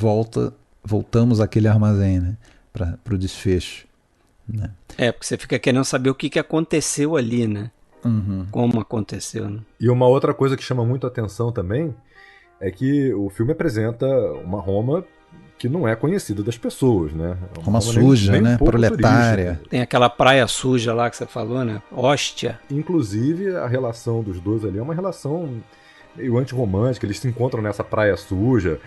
voltamos àquele armazém, né? Para o desfecho. Né? Porque você fica querendo saber o que aconteceu ali, né? Como aconteceu, né? E uma outra coisa que chama muito a atenção também é que o filme apresenta uma Roma que não é conhecida das pessoas, né? Roma suja, nem né? Proletária. Turística. Tem aquela praia suja lá que você falou, né? Hóstia. Inclusive, a relação dos dois ali é uma relação meio antirromântica. Eles se encontram nessa praia suja.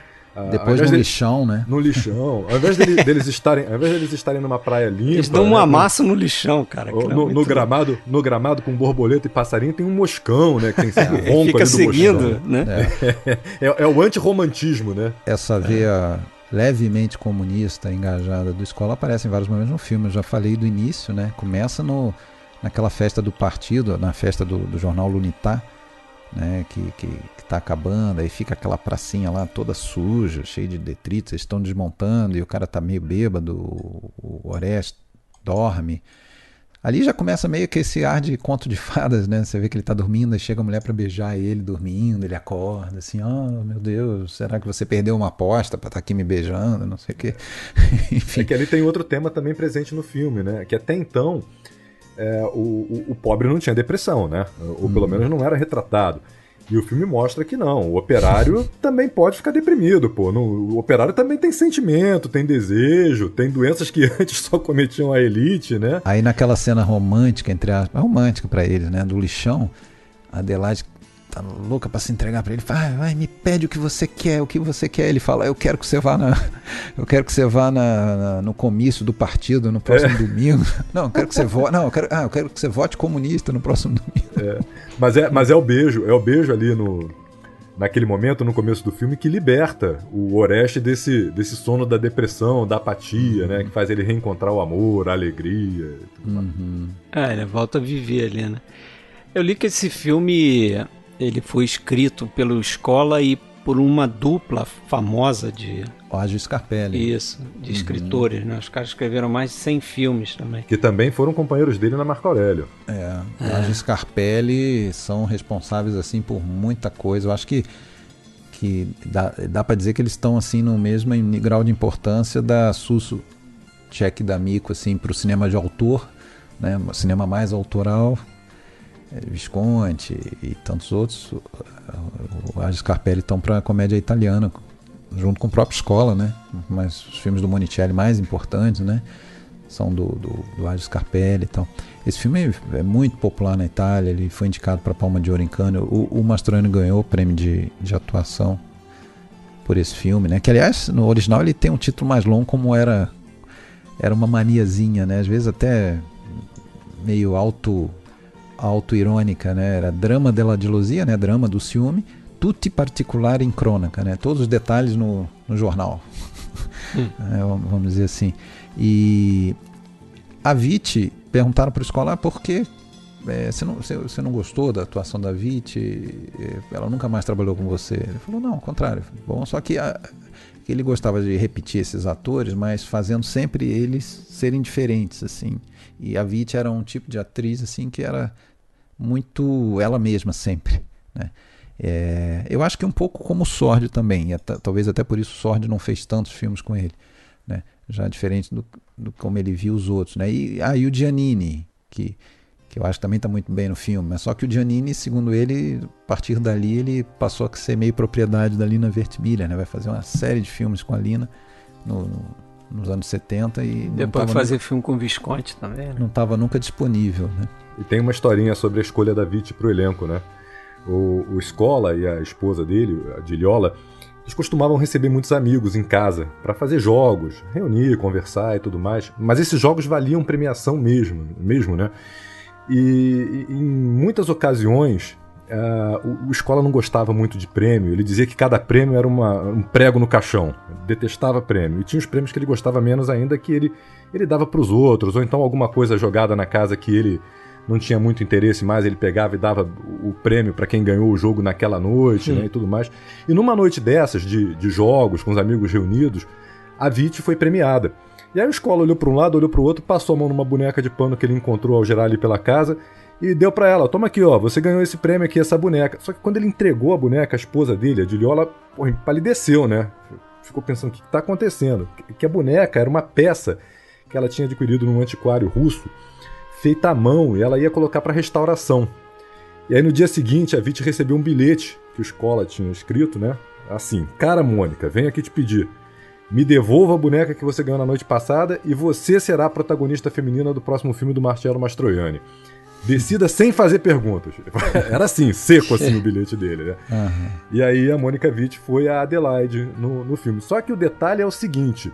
Depois no lixão, né? No lixão. Ao invés deles estarem numa praia limpa... Eles dão uma massa no lixão, cara. No gramado com borboleta e passarinho tem um moscão, né? Que tem sempre o ronco fica ali do seguindo, moscão. Né? É o antirromantismo, né? Essa veia levemente comunista, engajada do Escola aparece em vários momentos no filme. Eu já falei do início, né? Começa naquela festa do partido, na festa do jornal L'Unità, né, que tá acabando, aí fica aquela pracinha lá toda suja, cheia de detritos, eles estão desmontando e o cara tá meio bêbado, o Oreste dorme. Ali já começa meio que esse ar de conto de fadas, né? Você vê que ele tá dormindo, aí chega a mulher para beijar ele dormindo, ele acorda assim, meu Deus, será que você perdeu uma aposta para estar aqui me beijando, não sei o quê. Enfim. É que ali tem outro tema também presente no filme, né? Que até então o pobre não tinha depressão, né? Ou pelo menos não era retratado. E o filme mostra que não, o operário também pode ficar deprimido, pô. O operário também tem sentimento, tem desejo, tem doenças que antes só cometiam a elite, né? Aí naquela cena romântica, entre aspas, romântica pra eles, né? Do lixão, a Adelaide tá louca pra se entregar pra ele, vai, me pede o que você quer, Ele fala, eu quero que você vá no comício do partido no próximo domingo. Não, eu quero que você vote. Não, eu quero que você vote comunista no próximo domingo. Mas é o beijo ali naquele momento, no começo do filme, que liberta o Oreste desse sono da depressão, da apatia, né? Que faz ele reencontrar o amor, a alegria. Ele volta a viver ali, né? Eu li que esse filme ele foi escrito pelo Escola e por uma dupla famosa de... Ágio Scarpelli. Isso, de escritores, né? Os caras escreveram mais de 100 filmes também. Que também foram companheiros dele na Marco Aurélio. Ágio Scarpelli são responsáveis assim por muita coisa. Eu acho que dá para dizer que eles estão assim no mesmo grau de importância da Suso Tchek D'Amico assim, para o cinema de autor, né? O cinema mais autoral. Visconti e tantos outros, o Ágio Scarpelli estão para a comédia italiana, junto com o próprio Escola, né? Mas os filmes do Monicelli mais importantes, né? São do Ágio Scarpelli e tal. Esse filme é muito popular na Itália, ele foi indicado para a Palma de Ouro em Cannes. O Mastroianni ganhou o prêmio de atuação por esse filme, né? Que aliás, no original ele tem um título mais longo, como era uma maniazinha, né? Às vezes até meio auto-irônica, né? Era Drama della gelosia, né? Drama do ciúme, tutti particolari in cronaca, né? Todos os detalhes no jornal. Vamos dizer assim. E a Vitti perguntaram para a Escola por que você não gostou da atuação da Vitti? Ela nunca mais trabalhou com você? Ele falou, não, ao contrário. Bom, só que ele gostava de repetir esses atores, mas fazendo sempre eles serem diferentes, assim. E a Vitti era um tipo de atriz assim que era muito ela mesma sempre, né? Eu acho que um pouco como o Sordi também, talvez até por isso o Sordi não fez tantos filmes com ele, né? Já diferente do como ele viu os outros, né? E o Giannini, que eu acho que também está muito bem no filme, mas só que o Giannini, segundo ele, a partir dali ele passou a ser meio propriedade da Lina Wertmüller, né? Vai fazer uma série de filmes com a Lina nos anos 70 e depois fazer filme com o Visconti também, né? Não estava nunca disponível, né? E tem uma historinha sobre a escolha da Viti para o elenco, né? O Scola e a esposa dele, a Diliola, eles costumavam receber muitos amigos em casa para fazer jogos, reunir, conversar e tudo mais. Mas esses jogos valiam premiação mesmo, né? E em muitas ocasiões o Scola não gostava muito de prêmio. Ele dizia que cada prêmio era um prego no caixão. Ele detestava prêmio. E tinha os prêmios que ele gostava menos ainda, que ele dava para os outros, ou então alguma coisa jogada na casa que ele não tinha muito interesse mais, ele pegava e dava o prêmio para quem ganhou o jogo naquela noite, né, e tudo mais. E numa noite dessas, de jogos, com os amigos reunidos, a Viti foi premiada. E aí o Scola olhou para um lado, olhou para o outro, passou a mão numa boneca de pano que ele encontrou ao girar ali pela casa e deu para ela: toma aqui, ó, você ganhou esse prêmio aqui, essa boneca. Só que quando ele entregou a boneca, a esposa dele, a Diliola, empalideceu, né? Ficou pensando, o que está acontecendo? Que a boneca era uma peça que ela tinha adquirido num antiquário russo, feita à mão, e ela ia colocar para restauração. E aí no dia seguinte a Viti recebeu um bilhete que o Scola tinha escrito, né? Assim: cara Mônica, venho aqui te pedir, me devolva a boneca que você ganhou na noite passada e você será a protagonista feminina do próximo filme do Marcello Mastroianni. Decida sem fazer perguntas. Era assim, seco assim o bilhete dele, né? Uhum. E aí a Mônica Vitti foi a Adelaide no filme. Só que o detalhe é o seguinte: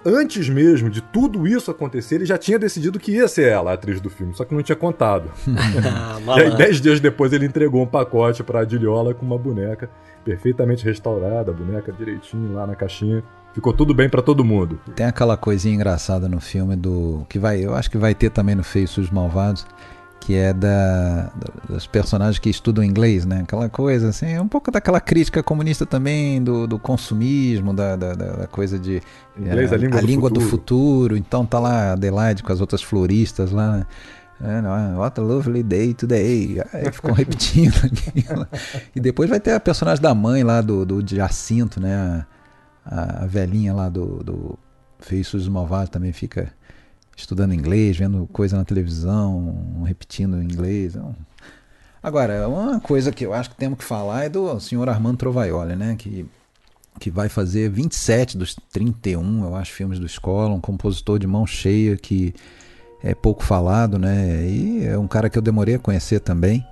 antes mesmo de tudo isso acontecer, ele já tinha decidido que ia ser ela a atriz do filme, só que não tinha contado. E aí 10 dias depois ele entregou um pacote pra Adiliola com uma boneca perfeitamente restaurada, a boneca direitinho lá na caixinha. Ficou tudo bem pra todo mundo. Tem aquela coisinha engraçada no filme eu acho que vai ter também no Feios Sujos Malvados, que é dos personagens que estudam inglês, né? Aquela coisa assim, um pouco daquela crítica comunista também, do consumismo, da coisa de inglês, a língua do futuro. Então tá lá a Adelaide com as outras floristas lá, né? What a lovely day today. Aí ficam repetindo aquilo. E depois vai ter a personagem da mãe lá do Jacinto, né? A velhinha lá do Feios Sujos Malvados também fica estudando inglês, vendo coisa na televisão, repetindo inglês. Agora, uma coisa que eu acho que temos que falar é do senhor Armando Trovaioli, né? Que vai fazer 27 dos 31, eu acho, filmes do Scola, um compositor de mão cheia que é pouco falado, né? E é um cara que eu demorei a conhecer também.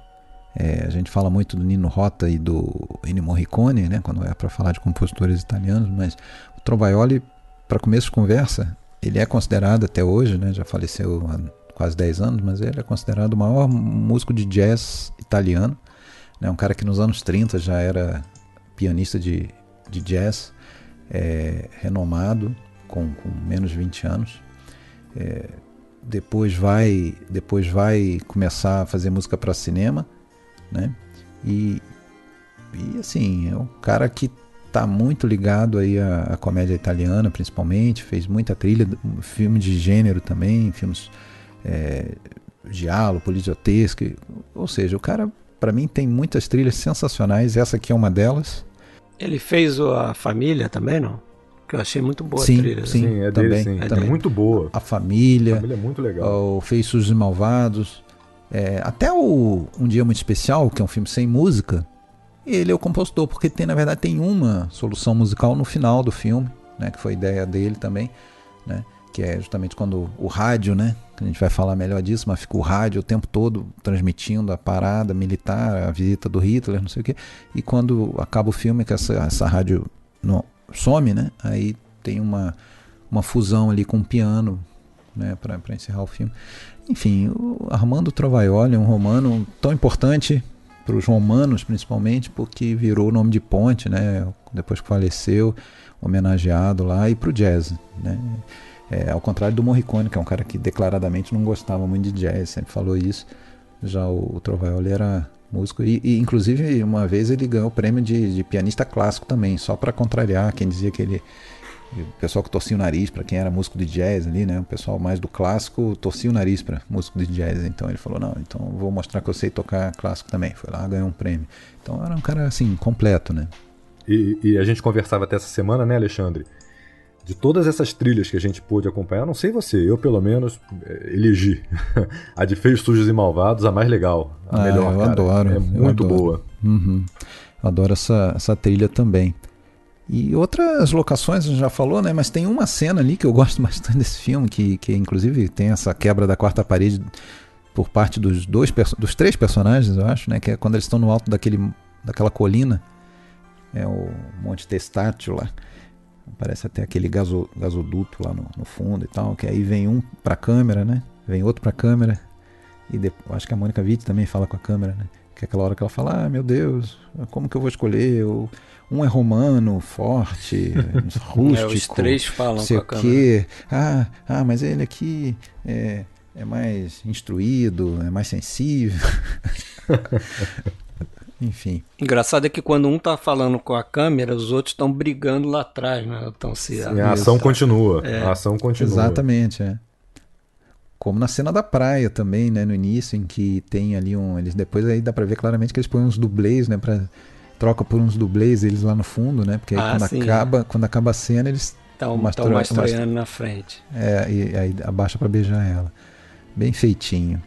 A gente fala muito do Nino Rota e do Ennio Morricone, né? Quando é para falar de compositores italianos, mas o Trovaioli, para começo de conversa, ele é considerado até hoje, né, já faleceu há quase 10 anos, mas ele é considerado o maior músico de jazz italiano, né, um cara que nos anos 30 já era pianista de jazz, renomado, com menos de 20 anos. Depois vai começar a fazer música para cinema, né, e assim, é um cara que está muito ligado aí à comédia italiana, principalmente, fez muita trilha, filme de gênero também, filmes giallo, poliziotesco, ou seja, o cara, para mim, tem muitas trilhas sensacionais, essa aqui é uma delas. Ele fez a Família também, não? Que eu achei muito boa a trilha. Sim, é também, dele, sim. Também. É muito boa. A Família é muito legal. O Feios Sujos e Malvados, até Um Dia Muito Especial, que é um filme sem música, ele é o compositor, porque na verdade tem uma solução musical no final do filme, né, que foi ideia dele também, né, que é justamente quando o rádio, né, que a gente vai falar melhor disso, mas fica o rádio o tempo todo transmitindo a parada militar, a visita do Hitler, não sei o quê, e quando acaba o filme, que essa rádio some, né, aí tem uma fusão ali com o piano, né, para encerrar o filme. Enfim, o Armando Trovaioli é um romano tão importante para os romanos, principalmente, porque virou o nome de ponte, né? Depois que faleceu, homenageado lá, e para o jazz, né? Ao contrário do Morricone, que é um cara que declaradamente não gostava muito de jazz, sempre falou isso. Já o Trovaioli era músico, e inclusive uma vez ele ganhou o prêmio de pianista clássico também, só para contrariar quem dizia que ele E o pessoal que torcia o nariz para quem era músico de jazz ali, né? O pessoal mais do clássico torcia o nariz para músico de jazz. Então ele falou, não, então vou mostrar que eu sei tocar clássico também. Foi lá, ganhou um prêmio. Então era um cara, assim, completo, né? E a gente conversava até essa semana, né, Alexandre? De todas essas trilhas que a gente pôde acompanhar, não sei você, eu pelo menos elegi a de Feios, Sujos e Malvados, a mais legal, a melhor, eu cara. Adoro. É muito boa. Uhum. Eu adoro essa trilha também. E outras locações, a gente já falou, né? Mas tem uma cena ali que eu gosto bastante desse filme, que inclusive tem essa quebra da quarta parede por parte dos três personagens, eu acho, né? Que é quando eles estão no alto daquela colina, é o Monte Testátil lá. Parece até aquele gasoduto lá no fundo e tal, que aí vem um pra câmera, né? Vem outro pra câmera. E depois, acho que a Mônica Witt também fala com a câmera, né? Que é aquela hora que ela fala, meu Deus, como que eu vou escolher? Um é romano, forte, rústico. Os três falam sei com a câmera. Mas ele aqui é mais instruído, é mais sensível. Enfim. Engraçado é que quando um tá falando com a câmera, os outros estão brigando lá atrás, né? A ação continua. A ação continua. Exatamente, é. Como na cena da praia também, né? No início, em que tem ali eles depois aí dá pra ver claramente que eles põem uns dublês, né? Troca por uns dublês eles lá no fundo, né? Porque aí quando acaba a cena, eles estão Mastroianni na frente. E aí abaixa pra beijar ela. Bem feitinho.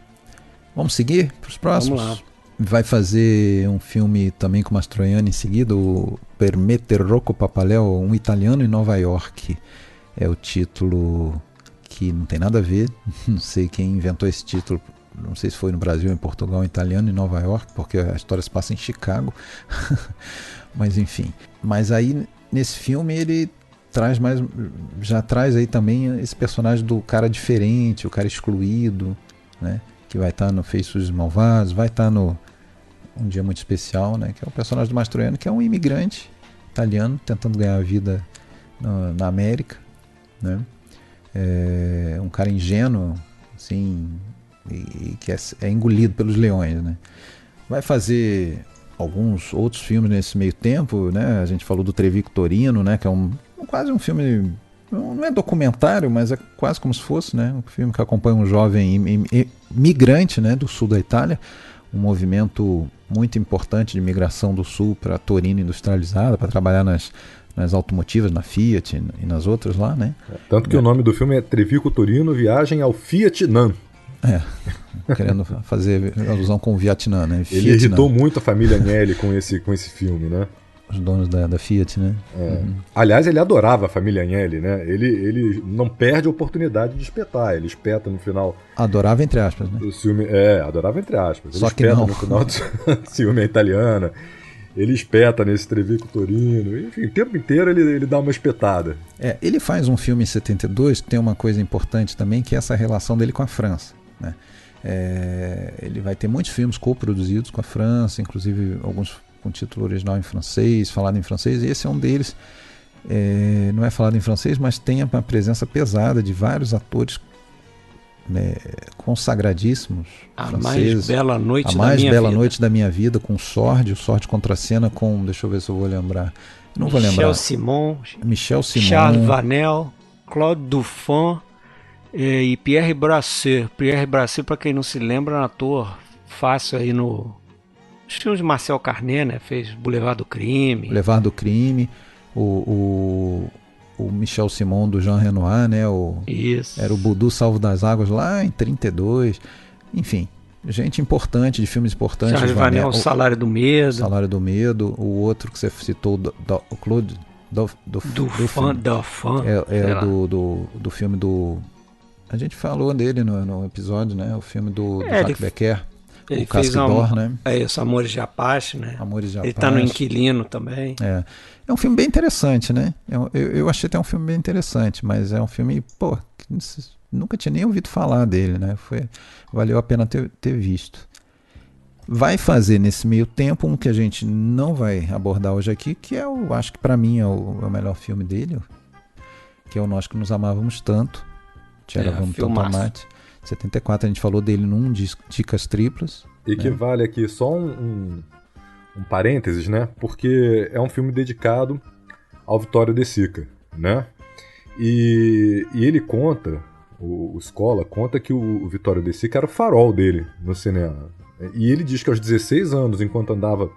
Vamos seguir pros próximos? Vamos lá. Vai fazer um filme também com Mastroianni em seguida, o Per mettere Rocco Papaleo, um italiano em Nova York. É o título que não tem nada a ver, não sei quem inventou esse título, não sei se foi no Brasil, em Portugal, italiano em Nova York, porque a história se passa em Chicago. Mas enfim. Mas aí nesse filme ele já traz aí também esse personagem do cara diferente, o cara excluído, né? Que vai estar no Feios, Sujos e Malvados, vai estar no Um Dia Muito Especial, né? Que é o personagem do Mastroianni, que é um imigrante italiano tentando ganhar a vida na América, né? É um cara ingênuo, assim, e que é engolido pelos leões, né? Vai fazer alguns outros filmes nesse meio tempo, né? A gente falou do Trevico Torino, né? Que é quase um filme, não é documentário, mas é quase como se fosse, né? Um filme que acompanha um jovem migrante, né? Do sul da Itália, um movimento muito importante de migração do sul para Torino industrializada, para trabalhar nas automotivas, na Fiat e nas outras lá, né? Tanto que o nome do filme é Trevico Torino, Viagem ao Fietnam. Querendo fazer alusão com o Vietnã, né? Ele irritou muito a família Agnelli com esse filme, né? Os donos da Fiat, né? Aliás, ele adorava a família Agnelli, né? Ele não perde a oportunidade de espetar. Ele espeta no final... Adorava entre aspas, né? Do filme, adorava entre aspas. Ele Só que espeta não. no final do filme italiana. Ele espeta nesse Trevico Torino. Enfim, o tempo inteiro ele dá uma espetada. Ele faz um filme em 72 que tem uma coisa importante também, que é essa relação dele com a França, né? Ele vai ter muitos filmes coproduzidos com a França, inclusive alguns com título original em francês, falado em francês, e esse é um deles. Não é falado em francês, mas tem a presença pesada de vários atores consagradíssimos franceses. A Mais Bela Noite da Minha Vida, com o Sordi Contracena com, deixa eu ver se eu vou lembrar. Não vou lembrar. Michel Simon, Charles Vanel, Claude Dufan e Pierre Brasseur. Pierre Brasseur, para quem não se lembra, é um ator fácil aí nos filmes de Marcel Carné, né? Fez Boulevard do Crime. Boulevard do Crime, o Michel Simon do Jean Renoir, né? Isso. Era o Budu Salvo das Águas lá em 32. Enfim, gente importante, de filmes importantes. Charles Vanel, o Salário do Medo. Salário do Medo. O outro que você citou, o Claude Dufan. Do filme do... A gente falou dele no episódio, né? O filme do Jacques Becker. Ele o Casque d'Or, né? Isso, Amores de Apache, né? Amores de Apache. Ele tá no Inquilino também. É um filme bem interessante, né? Eu achei até um filme bem interessante, mas é um filme, que nunca tinha nem ouvido falar dele, né? Valeu a pena ter visto. Vai fazer nesse meio tempo um que a gente não vai abordar hoje aqui, que acho que pra mim é o melhor filme dele, que é o Nós que Nos Amávamos Tanto. Tcharam Tomate. 74, a gente falou dele num Dicas Triplas. E que vale aqui só um parênteses, né? Porque é um filme dedicado ao Vittorio De Sica, né? E ele conta, o Scola conta que o Vittorio De Sica era o farol dele no cinema. E ele diz que aos 16 anos, enquanto andava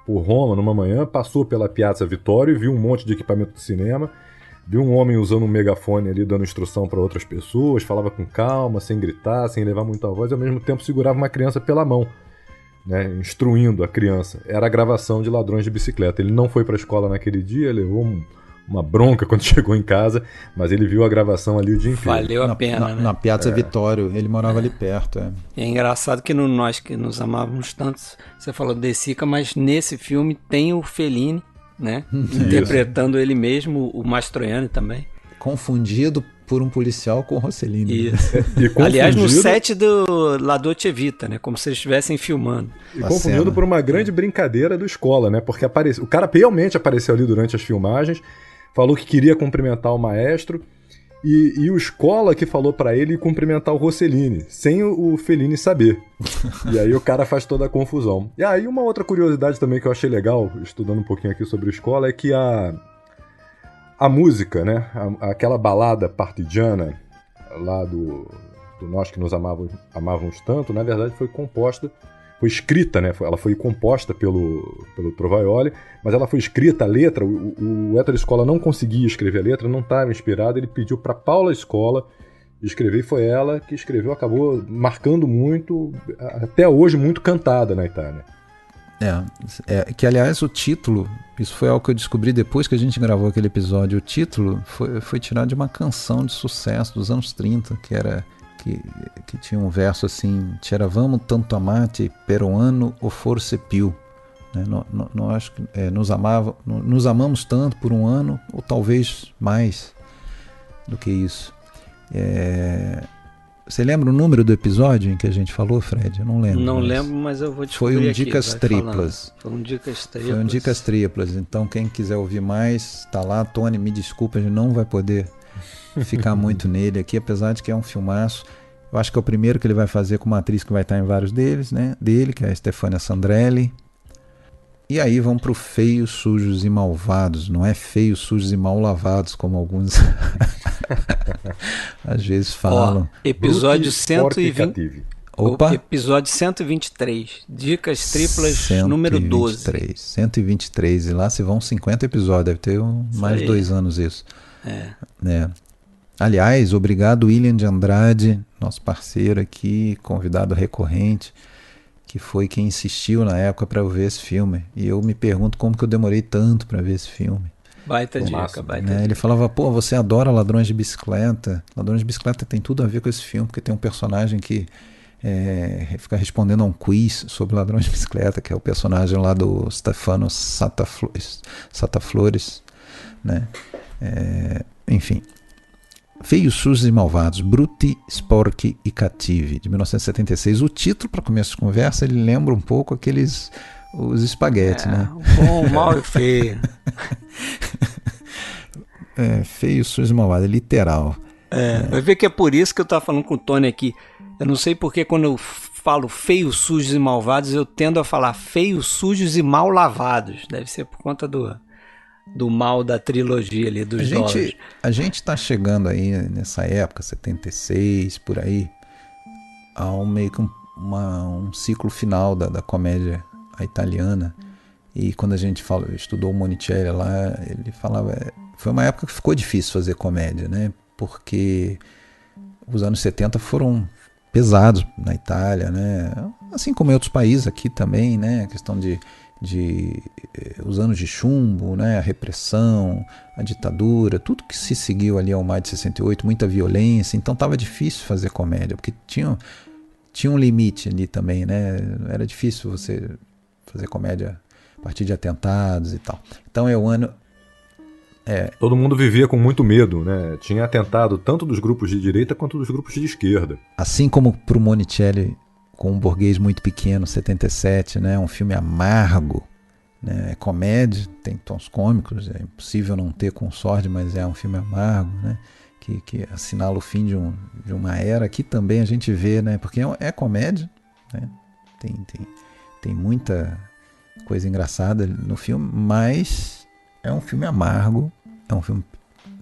por Roma numa manhã, passou pela Piazza Vittorio e viu um monte de equipamento de cinema, viu um homem usando um megafone ali dando instrução para outras pessoas, falava com calma, sem gritar, sem levar muita voz, e ao mesmo tempo segurava uma criança pela mão, né, instruindo a criança. Era a gravação de Ladrões de Bicicleta. Ele não foi para a escola naquele dia, levou uma bronca quando chegou em casa, mas ele viu a gravação ali o dia inteiro. Valeu a pena, né? Na Piazza Vittorio, ele morava ali perto. É engraçado que nós que nos amávamos tanto, você falou de Sica, mas nesse filme tem o Fellini, né? Interpretando ele mesmo, o Mastroianni também. Confundido por um policial com o Rossellini. Isso. Aliás, no set do La Dolce Vita, né? Como se eles estivessem filmando. E confundido por uma grande brincadeira do Scola, né? Porque o cara realmente apareceu ali durante as filmagens, falou que queria cumprimentar o maestro, e o Scola que falou pra ele cumprimentar o Rossellini, sem o Fellini saber. E aí o cara faz toda a confusão. E aí uma outra curiosidade também que eu achei legal, estudando um pouquinho aqui sobre o Scola, é que a música, né? Aquela balada partigiana lá do Nós que nos amávamos tanto, na verdade foi escrita, né? Ela foi composta pelo Trovaioli, mas ela foi escrita, a letra, o Ettore Scola não conseguia escrever a letra, não estava inspirado, ele pediu para Paula Scola escrever, e foi ela que escreveu, acabou marcando muito, até hoje muito cantada na Itália. Que aliás o título, isso foi algo que eu descobri depois que a gente gravou aquele episódio, o título foi tirado de uma canção de sucesso dos anos 30, que tinha um verso assim: C'eravamo tanto amati per un anno o forse più, né? Nós nos amamos tanto por um ano, ou talvez mais do que isso. Você lembra o número do episódio em que a gente falou, Fred? Eu não lembro. Não lembro, mas eu vou descobrir. Foi um Dicas Triplas. Foi um Dicas Triplas. Foi um Dicas Triplas. Então quem quiser ouvir mais, tá lá. Tony, me desculpa, a gente não vai poder ficar muito nele aqui, apesar de que é um filmaço. Eu acho que é o primeiro que ele vai fazer com uma atriz que vai estar em vários deles, né? Dele, que é a Stefania Sandrelli. E aí vão pro Feios, Sujos e Malvados. Não é Feios, Sujos e Mal Lavados, como alguns às vezes falam. Episódio 120. Opa! Episódio 123. Dicas Triplas, número 12. 123. E lá se vão 50 episódios. Deve ter mais de 2 anos isso. Aliás, obrigado William de Andrade, nosso parceiro aqui, convidado recorrente, que foi quem insistiu na época para eu ver esse filme. E eu me pergunto como que eu demorei tanto para ver esse filme. Baita dica. Ele falava, pô, você adora Ladrões de Bicicleta. Ladrões de Bicicleta tem tudo a ver com esse filme, porque tem um personagem que fica respondendo a um quiz sobre Ladrões de Bicicleta, que é o personagem lá do Stefano Sataflores, né? Enfim. Feios, Sujos e Malvados, Brutti, Sporchi e Cattivi, de 1976. O título, para começo de conversa, ele lembra um pouco os espaguetes, né? Bom, mal e feio. Feios, Sujos e Malvados, é literal. Vai ver que é por isso que eu estava falando com o Tony aqui. Eu não sei porque quando eu falo feios, sujos e malvados, eu tendo a falar feios, sujos e mal lavados. Deve ser por conta do mal da trilogia ali, dos dólares. A gente está chegando aí nessa época, 76, por aí, a meio que um ciclo final da comédia italiana. E quando a gente estudou o Monicelli lá, ele falava... Foi uma época que ficou difícil fazer comédia, né? Porque os anos 70 foram pesados na Itália, né? Assim como em outros países aqui também, né? A questão de os anos de chumbo, né? A repressão, a ditadura, tudo que se seguiu ali ao maio de 68, muita violência, então estava difícil fazer comédia, porque tinha um limite ali também, né? Era difícil você fazer comédia a partir de atentados e tal. Então é o ano... Todo mundo vivia com muito medo, né? Tinha atentado tanto dos grupos de direita quanto dos grupos de esquerda. Assim como pro Monicelli, com Um Burguês Muito Pequeno, 77, né? Um filme amargo, né? É comédia, tem tons cômicos, é impossível não ter com sorte, mas é um filme amargo, né? Que assinala o fim de uma era. Aqui também a gente vê, né? Porque é comédia, né? Tem muita coisa engraçada no filme, mas é um filme amargo, é um filme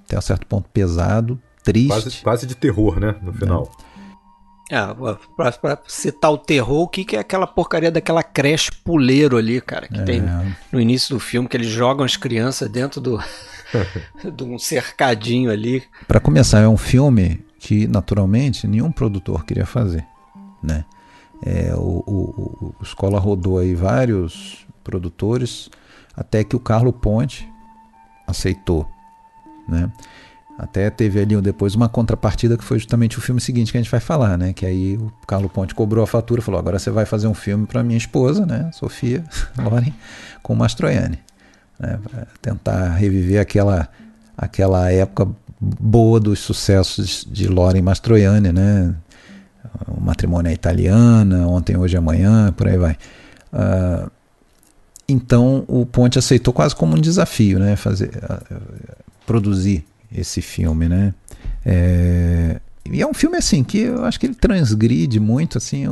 até um certo ponto pesado, triste. Quase de terror, né? No final. Pra citar o terror, o que é aquela porcaria daquela creche puleiro ali, cara, que tem no início do filme, que eles jogam as crianças dentro de um cercadinho ali. Para começar, é um filme que, naturalmente, nenhum produtor queria fazer, né? O Escola rodou aí vários produtores, até que o Carlo Ponti aceitou, né? Até teve ali depois uma contrapartida que foi justamente o filme seguinte que a gente vai falar, né? Que aí o Carlo Ponti cobrou a fatura e falou: agora você vai fazer um filme para minha esposa, né? Sofia Loren, com Mastroianni, né? Pra tentar reviver aquela época boa dos sucessos de Loren e Mastroianni, né? O Matrimônio é Italiana, Ontem, Hoje e Amanhã, por aí vai. Então o Ponti aceitou quase como um desafio, né? Produzir esse filme, né? E é um filme assim que eu acho que ele transgride muito assim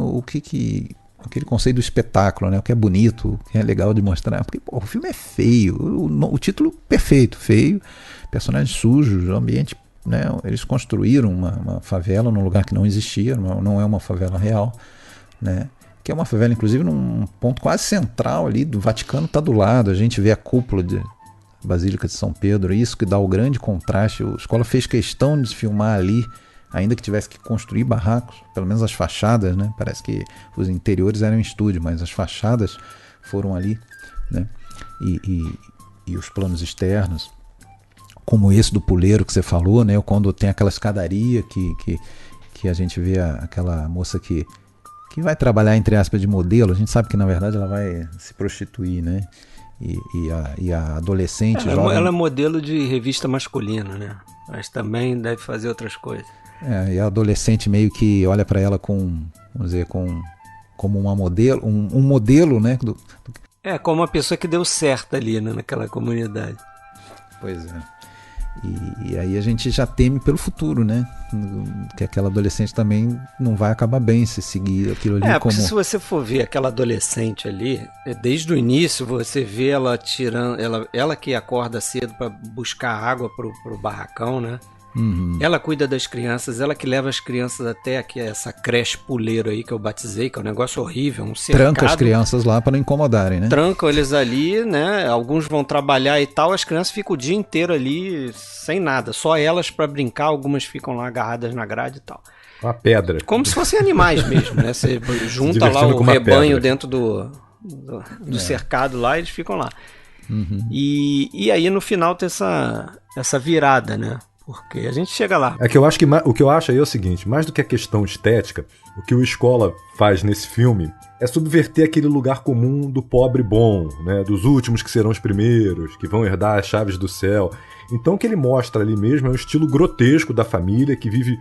aquele conceito do espetáculo, né? O que é bonito, o que é legal de mostrar, porque o filme é feio, o título perfeito, feio, personagens sujos, o ambiente, né? Eles construíram uma favela num lugar que não existia, não é uma favela real, né? Que é uma favela inclusive num ponto quase central ali do Vaticano, está do lado, a gente vê a cúpula de Basílica de São Pedro, isso que dá o grande contraste. A escola fez questão de filmar ali, ainda que tivesse que construir barracos, pelo menos as fachadas, né? Parece que os interiores eram em estúdio, mas as fachadas foram ali, né? E os planos externos, como esse do puleiro que você falou, né? Quando tem aquela escadaria que a gente vê aquela moça que vai trabalhar, entre aspas, de modelo, a gente sabe que na verdade ela vai se prostituir, né? E a adolescente ela é modelo de revista masculina, né? Mas também deve fazer outras coisas. E a adolescente meio que olha para ela como uma modelo, um modelo, né? Como uma pessoa que deu certo ali, né, naquela comunidade. Pois é. E aí a gente já teme pelo futuro, né? Que aquela adolescente também não vai acabar bem se seguir aquilo ali porque se você for ver aquela adolescente ali, desde o início você vê ela tirando, ela que acorda cedo para buscar água pro barracão, né? Uhum. Ela cuida das crianças, ela que leva as crianças até aqui, essa creche puleiro aí que eu batizei, que é um negócio horrível, um cercado. Tranca as crianças lá para não incomodarem, né? Trancam eles ali, né? Alguns vão trabalhar e tal, as crianças ficam o dia inteiro ali sem nada, só elas para brincar, algumas ficam lá agarradas na grade e tal. Uma pedra. Como se fossem animais mesmo, né? Você junta lá o rebanho dentro do cercado lá e eles ficam lá. Uhum. E aí no final tem essa virada, né? Porque a gente chega lá. É que eu acho que o que eu acho aí é o seguinte: mais do que a questão estética, o que o Escola faz nesse filme é subverter aquele lugar comum do pobre bom, né? Dos últimos que serão os primeiros, que vão herdar as chaves do céu. Então o que ele mostra ali mesmo é um estilo grotesco da família que vive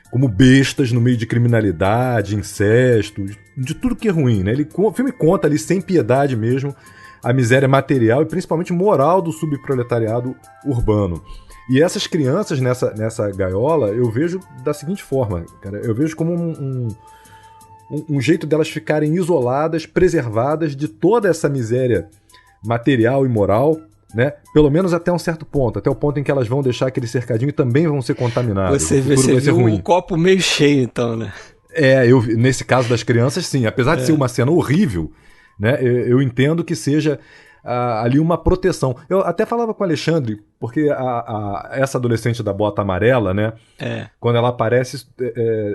como bestas no meio de criminalidade, incesto, de tudo que é ruim, né? O filme conta ali sem piedade mesmo a miséria material e principalmente moral do subproletariado urbano. E essas crianças nessa gaiola, eu vejo da seguinte forma, cara, eu vejo como um jeito delas ficarem isoladas, preservadas de toda essa miséria material e moral, né? Pelo menos até um certo ponto, até o ponto em que elas vão deixar aquele cercadinho e também vão ser contaminadas. Você viu o copo meio cheio, então, né? Nesse caso das crianças, sim. Apesar de ser uma cena horrível, né? Eu entendo que seja ali uma proteção. Eu até falava com o Alexandre, porque essa adolescente da bota amarela, né? Quando ela aparece,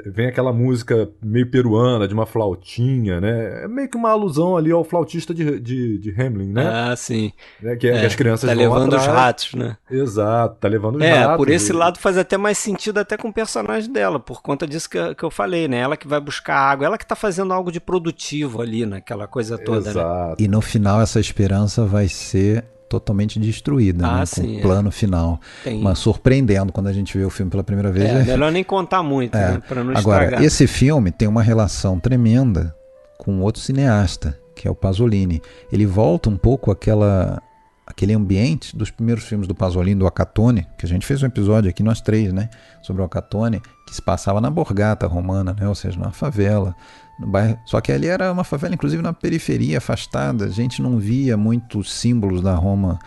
vem aquela música meio peruana, de uma flautinha, né? É meio que uma alusão ali ao flautista de Hamelin, né? Ah, sim. Que as crianças tá vão levando atrás. os ratos, né? Exato, tá levando os ratos. Por esse lado faz até mais sentido até com o personagem dela, por conta disso que eu falei, né? Ela que vai buscar água, ela que tá fazendo algo de produtivo ali, naquela coisa toda, Exato. né? E no final essa esperança vai ser totalmente destruída, né? Sim, com o plano final. Mas surpreendendo quando a gente vê o filme pela primeira vez. Melhor nem contar muito, né? Pra não Agora, estragar. esse filme tem uma relação tremenda com outro cineasta, que é o Pasolini. Ele volta um pouco aquele ambiente dos primeiros filmes do Pasolini, do Acatone, que a gente fez um episódio aqui, nós três, né? Sobre o Acatone, que se passava na Borgata Romana, né? Ou seja, na favela, no bairro. Só que ali era uma favela, inclusive na periferia, afastada. A gente não via muitos símbolos da Roma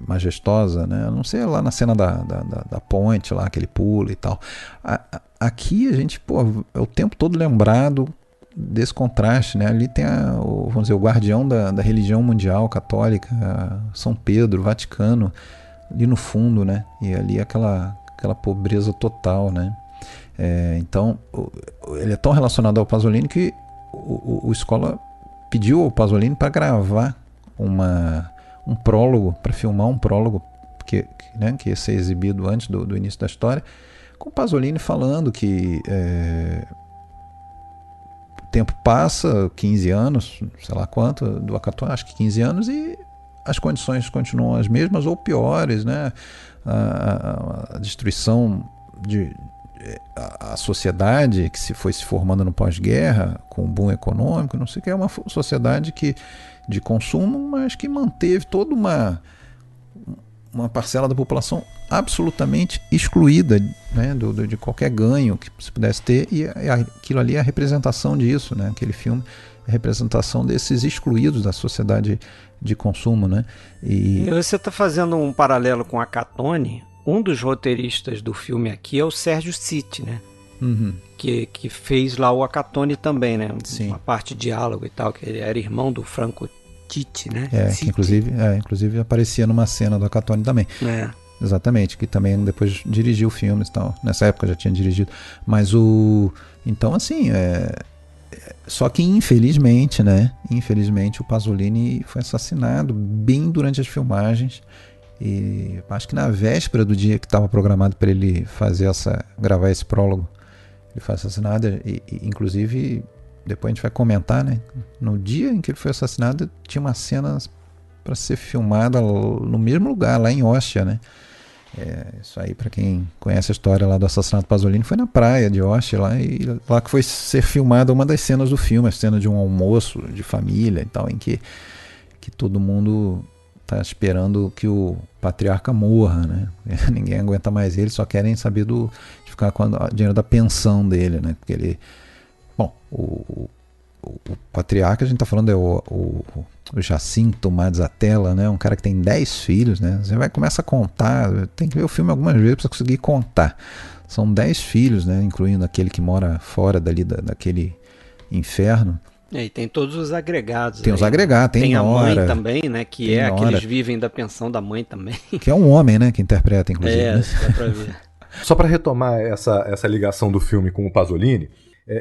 majestosa, né? A não ser lá na cena da ponte, lá, aquele pulo e tal. Aqui a gente, é o tempo todo lembrado desse contraste, né? Ali tem vamos dizer, o guardião da religião mundial católica, São Pedro, Vaticano, ali no fundo, né? E ali aquela pobreza total, né? Então, ele é tão relacionado ao Pasolini que o Scola pediu ao Pasolini para gravar um prólogo, para filmar um prólogo que ia ser exibido antes do início da história, com o Pasolini falando que o tempo passa, 15 anos, sei lá quanto, do Acatone, acho que 15 anos, e as condições continuam as mesmas ou piores, né? A destruição a sociedade que foi se formando no pós-guerra, com um boom econômico, não sei o que, é uma sociedade de consumo, mas que manteve toda uma parcela da população absolutamente excluída, né, de qualquer ganho que se pudesse ter, e aquilo ali é a representação disso, né? Aquele filme é a representação desses excluídos da sociedade de consumo, né? E você está fazendo um paralelo com a Acatone. Um dos roteiristas do filme aqui é o Sérgio Citti, né? Uhum. Que fez lá o Acatone também, né? Sim. Uma parte de diálogo e tal, que ele era irmão do Franco Citti, né? Que inclusive aparecia numa cena do Acatone também. Exatamente, que também depois dirigiu filmes e tal. Nessa época já tinha dirigido. Mas então, assim, só que infelizmente, né? Infelizmente o Pasolini foi assassinado bem durante as filmagens. E acho que na véspera do dia que estava programado para ele gravar esse prólogo, ele foi assassinado. E inclusive, depois a gente vai comentar, né? No dia em que ele foi assassinado, tinha uma cena para ser filmada no mesmo lugar, lá em Ostia, né? Isso aí, para quem conhece a história lá do assassinato do Pasolini, foi na praia de Ostia, e lá que foi ser filmada uma das cenas do filme, a cena de um almoço de família e tal, em que todo mundo tá esperando que o patriarca morra, né? Ninguém aguenta mais ele, só querem saber de ficar com o dinheiro da pensão dele, né? Porque ele... Bom, o patriarca, a gente tá falando, é o Jacinto Mazzatella, né? Um cara que tem 10 filhos, né? Você começa a contar, tem que ver o filme algumas vezes para conseguir contar. São 10 filhos, né? Incluindo aquele que mora fora daquele inferno. E tem todos os agregados. Tem os agregados, tem nora, a mãe também, né? Que é nora, aqueles vivem da pensão da mãe também. Que é um homem, né? Que interpreta, inclusive. Né? Dá pra ver. Só para retomar essa ligação do filme com o Pasolini,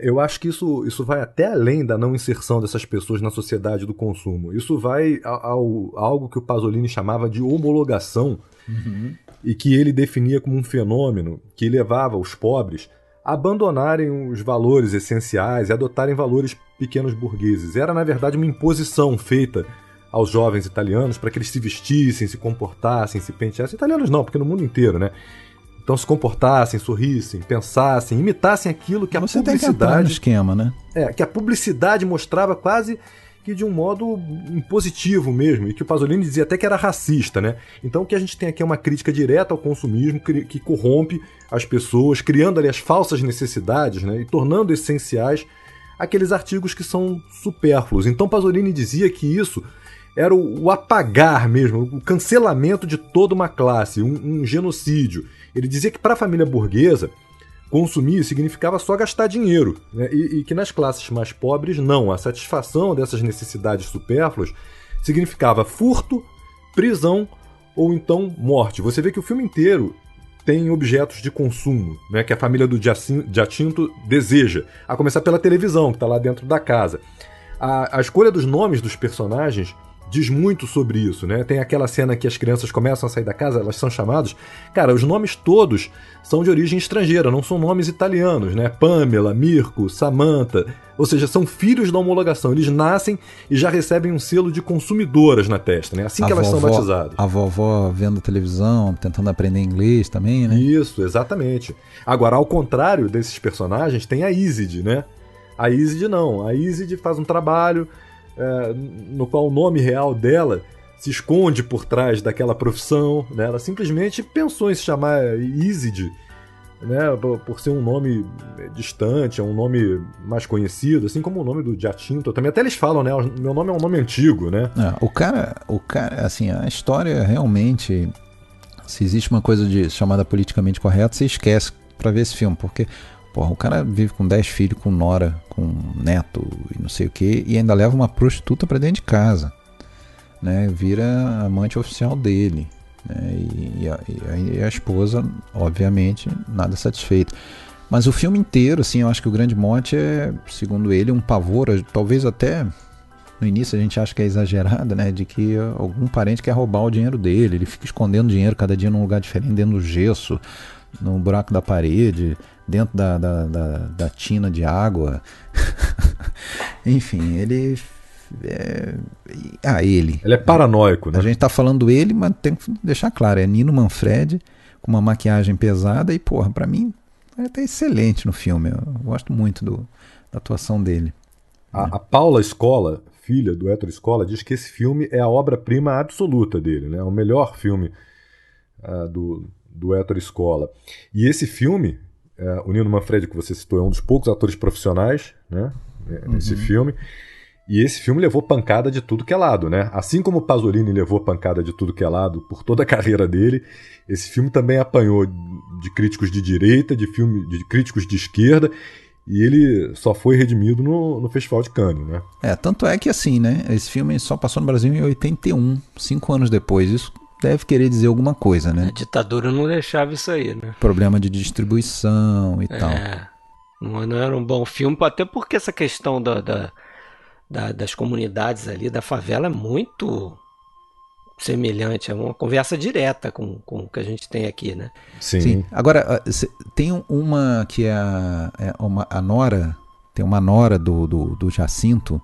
eu acho que isso vai até além da não inserção dessas pessoas na sociedade do consumo. Isso vai a algo que o Pasolini chamava de homologação, e que ele definia como um fenômeno que levava os pobres a abandonarem os valores essenciais e adotarem valores pequenos burgueses. Era, na verdade, uma imposição feita aos jovens italianos para que eles se vestissem, se comportassem, se penteassem. Italianos não, porque no mundo inteiro, né? Então se comportassem, sorrissem, pensassem, imitassem aquilo que a publicidade... Tem que entrar no esquema, né? Que a publicidade mostrava quase que de um modo impositivo mesmo, e que o Pasolini dizia até que era racista, né? Então o que a gente tem aqui é uma crítica direta ao consumismo que corrompe as pessoas, criando ali as falsas necessidades, né? E tornando essenciais aqueles artigos que são supérfluos. Então Pasolini dizia que isso era o apagar mesmo, o cancelamento de toda uma classe, um genocídio. Ele dizia que para a família burguesa, consumir significava só gastar dinheiro, né? E que nas classes mais pobres, não. A satisfação dessas necessidades supérfluas significava furto, prisão ou então morte. Você vê que o filme inteiro tem objetos de consumo, né, que a família do Giacinto deseja, a começar pela televisão, que está lá dentro da casa. A escolha dos nomes dos personagens diz muito sobre isso, né? Tem aquela cena que as crianças começam a sair da casa, elas são chamadas... Cara, os nomes todos são de origem estrangeira, não são nomes italianos, né? Pamela, Mirko, Samantha... Ou seja, são filhos da homologação. Eles nascem e já recebem um selo de consumidoras na testa, né? Assim que elas são batizadas. A vovó vendo televisão, tentando aprender inglês também, né? Isso, exatamente. Agora, ao contrário desses personagens, tem a Iside, né? A Iside não. A Iside faz um trabalho... no qual o nome real dela se esconde por trás daquela profissão, né? Ela simplesmente pensou em se chamar Iside né, por ser um nome distante, é um nome mais conhecido, assim como o nome do Giacinto também. Até eles falam, né? Meu nome é um nome antigo, né? O cara, assim, a história realmente, se existe uma coisa chamada politicamente correta, você esquece pra ver esse filme, porque, porra, o cara vive com 10 filhos, com nora, com neto e não sei o que, e ainda leva uma prostituta pra dentro de casa, né? Vira amante oficial dele. E a esposa, obviamente, nada satisfeita. Mas o filme inteiro, assim, eu acho que o grande mote é, segundo ele, um pavor, talvez até no início a gente acha que é exagerado, né, de que algum parente quer roubar o dinheiro dele. Ele fica escondendo dinheiro cada dia num lugar diferente, dentro do gesso, no buraco da parede, dentro da tina de água. Enfim, ele... Ele é paranoico, né? A gente tá falando ele, mas tem que deixar claro, é Nino Manfredi com uma maquiagem pesada e, porra, pra mim é até excelente no filme. Eu gosto muito da atuação dele. A Paula Scola, filha do Ettore Scola, diz que esse filme é a obra-prima absoluta dele, né? O melhor filme do Ettore Scola. E esse filme, o Nino Manfredi, que você citou, é um dos poucos atores profissionais, né? Nesse filme. E esse filme levou pancada de tudo que é lado, né? Assim como o Pasolini levou pancada de tudo que é lado por toda a carreira dele, esse filme também apanhou de críticos de direita, de críticos de esquerda, e ele só foi redimido no Festival de Cannes, né? Tanto é que assim, né? Esse filme só passou no Brasil em 81, 5 anos depois. Isso deve querer dizer alguma coisa, né? A ditadura não deixava isso aí, né? Problema de distribuição e tal. Não era um bom filme, até porque essa questão das comunidades ali, da favela, é muito semelhante, é uma conversa direta com o que a gente tem aqui, né? Sim. Agora, tem uma que é a nora, tem uma nora do Giacinto,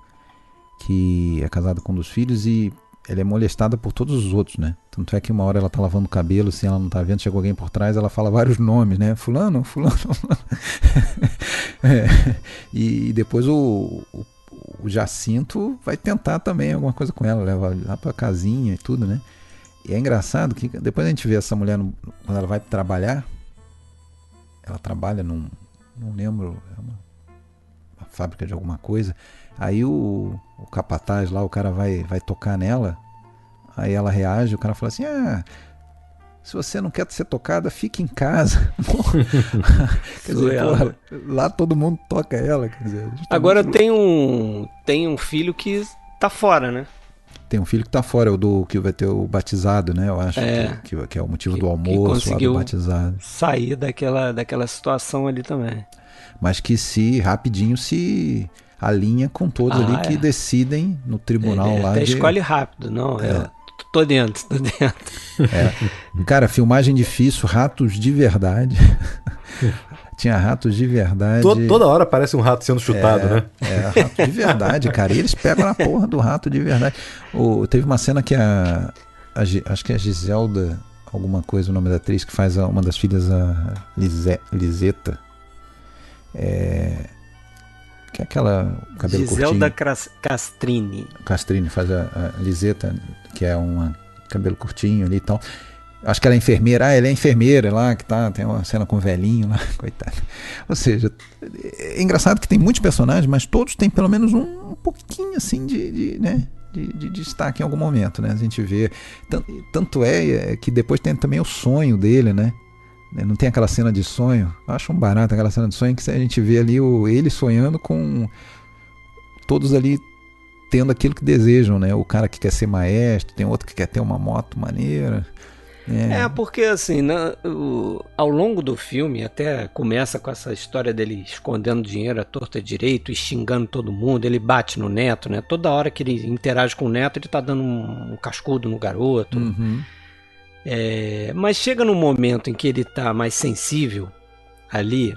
que é casada com um dos filhos e ela é molestada por todos os outros, né? Tanto é que uma hora ela tá lavando o cabelo, assim, ela não tá vendo, chega alguém por trás, ela fala vários nomes, né? Fulano. E depois o Giacinto vai tentar também alguma coisa com ela, leva lá pra casinha e tudo, né? E é engraçado que depois a gente vê essa mulher quando ela vai trabalhar, ela trabalha não lembro, é uma fábrica de alguma coisa, aí o capataz lá, o cara vai tocar nela, aí ela reage, o cara fala assim, se você não quer ser tocada, fique em casa. Quer dizer, porra, lá todo mundo toca ela. Quer dizer, agora tem um filho que tá fora, né? Tem um filho que tá fora, o que vai ter o batizado, né? Eu acho que é o motivo do almoço lá do batizado. Sair daquela situação ali também. Mas que rapidinho se alinha com todos ali que decidem no tribunal lá. Até escolhe rápido, não? Tô dentro. Cara, filmagem difícil, ratos de verdade. Tinha ratos de verdade. Toda hora parece um rato sendo chutado, né? Rato de verdade, cara. E eles pegam na porra do rato de verdade. Teve uma cena que acho que é a Giselda, alguma coisa, o nome da atriz, que faz uma das filhas, a Liseta. Que é aquela cabelo Giselda curtinho. Castrini faz a Liseta, que é um cabelo curtinho ali e tal. Acho que ela é enfermeira. Ela é enfermeira lá, que tem uma cena com o velhinho lá, coitado. Ou seja, é engraçado que tem muitos personagens, mas todos têm pelo menos um pouquinho assim de destaque em algum momento, né? A gente vê. Tanto é que depois tem também o sonho dele, né? Não tem aquela cena de sonho? Eu acho um barato aquela cena de sonho que a gente vê ali ele sonhando com todos ali tendo aquilo que desejam, né? O cara que quer ser maestro, tem outro que quer ter uma moto maneira. Porque assim, ao longo do filme, até começa com essa história dele escondendo dinheiro à torta direito e xingando todo mundo, ele bate no neto, né? Toda hora que ele interage com o neto, ele tá dando um cascudo no garoto. Uhum. Mas chega num momento em que ele tá mais sensível ali,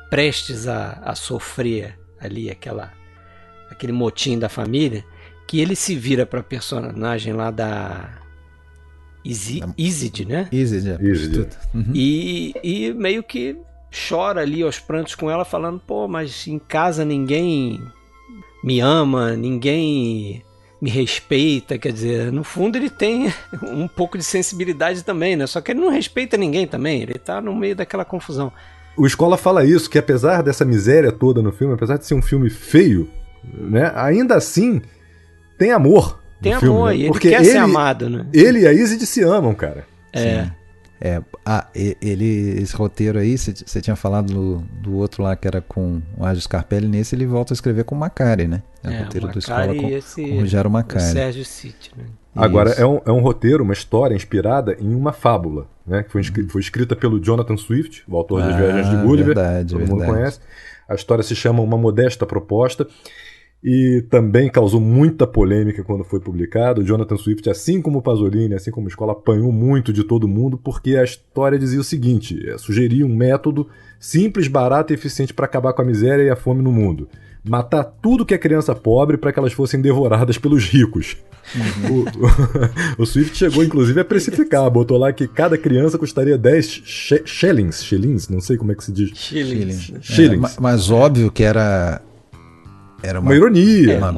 prestes a sofrer ali aquele motim da família, que ele se vira pra personagem lá da Isid, né? Isid. Uhum. E meio que chora ali aos prantos com ela, falando, pô, mas em casa ninguém me ama, ninguém me respeita, quer dizer, no fundo ele tem um pouco de sensibilidade também, né? Só que ele não respeita ninguém também, ele tá no meio daquela confusão. O Escola fala isso, que apesar dessa miséria toda no filme, apesar de ser um filme feio, né, ainda assim tem amor. Tem amor, filme, né? E ele porque quer ser amado, né? Ele e a Isid se amam, cara. Esse roteiro aí, você tinha falado do outro lá que era com o Age Scarpelli, nesse ele volta a escrever com o Macari, né? O roteiro do Escola com o Rogério Macari. O Sérgio City, né? Agora, é um roteiro, uma história inspirada em uma fábula, né? Que foi escrita pelo Jonathan Swift, o autor das Viagens de Gulliver, todo mundo conhece. A história se chama Uma Modesta Proposta e também causou muita polêmica quando foi publicado. O Jonathan Swift, assim como o Pasolini, assim como a Escola, apanhou muito de todo mundo porque a história dizia o seguinte, sugeria um método simples, barato e eficiente para acabar com a miséria e a fome no mundo. Matar tudo que é criança pobre para que elas fossem devoradas pelos ricos. O Swift chegou inclusive a precificar, botou lá que cada criança custaria 10 shillings, não sei como é que se diz. Shillings. Mas óbvio que era uma ironia. Uma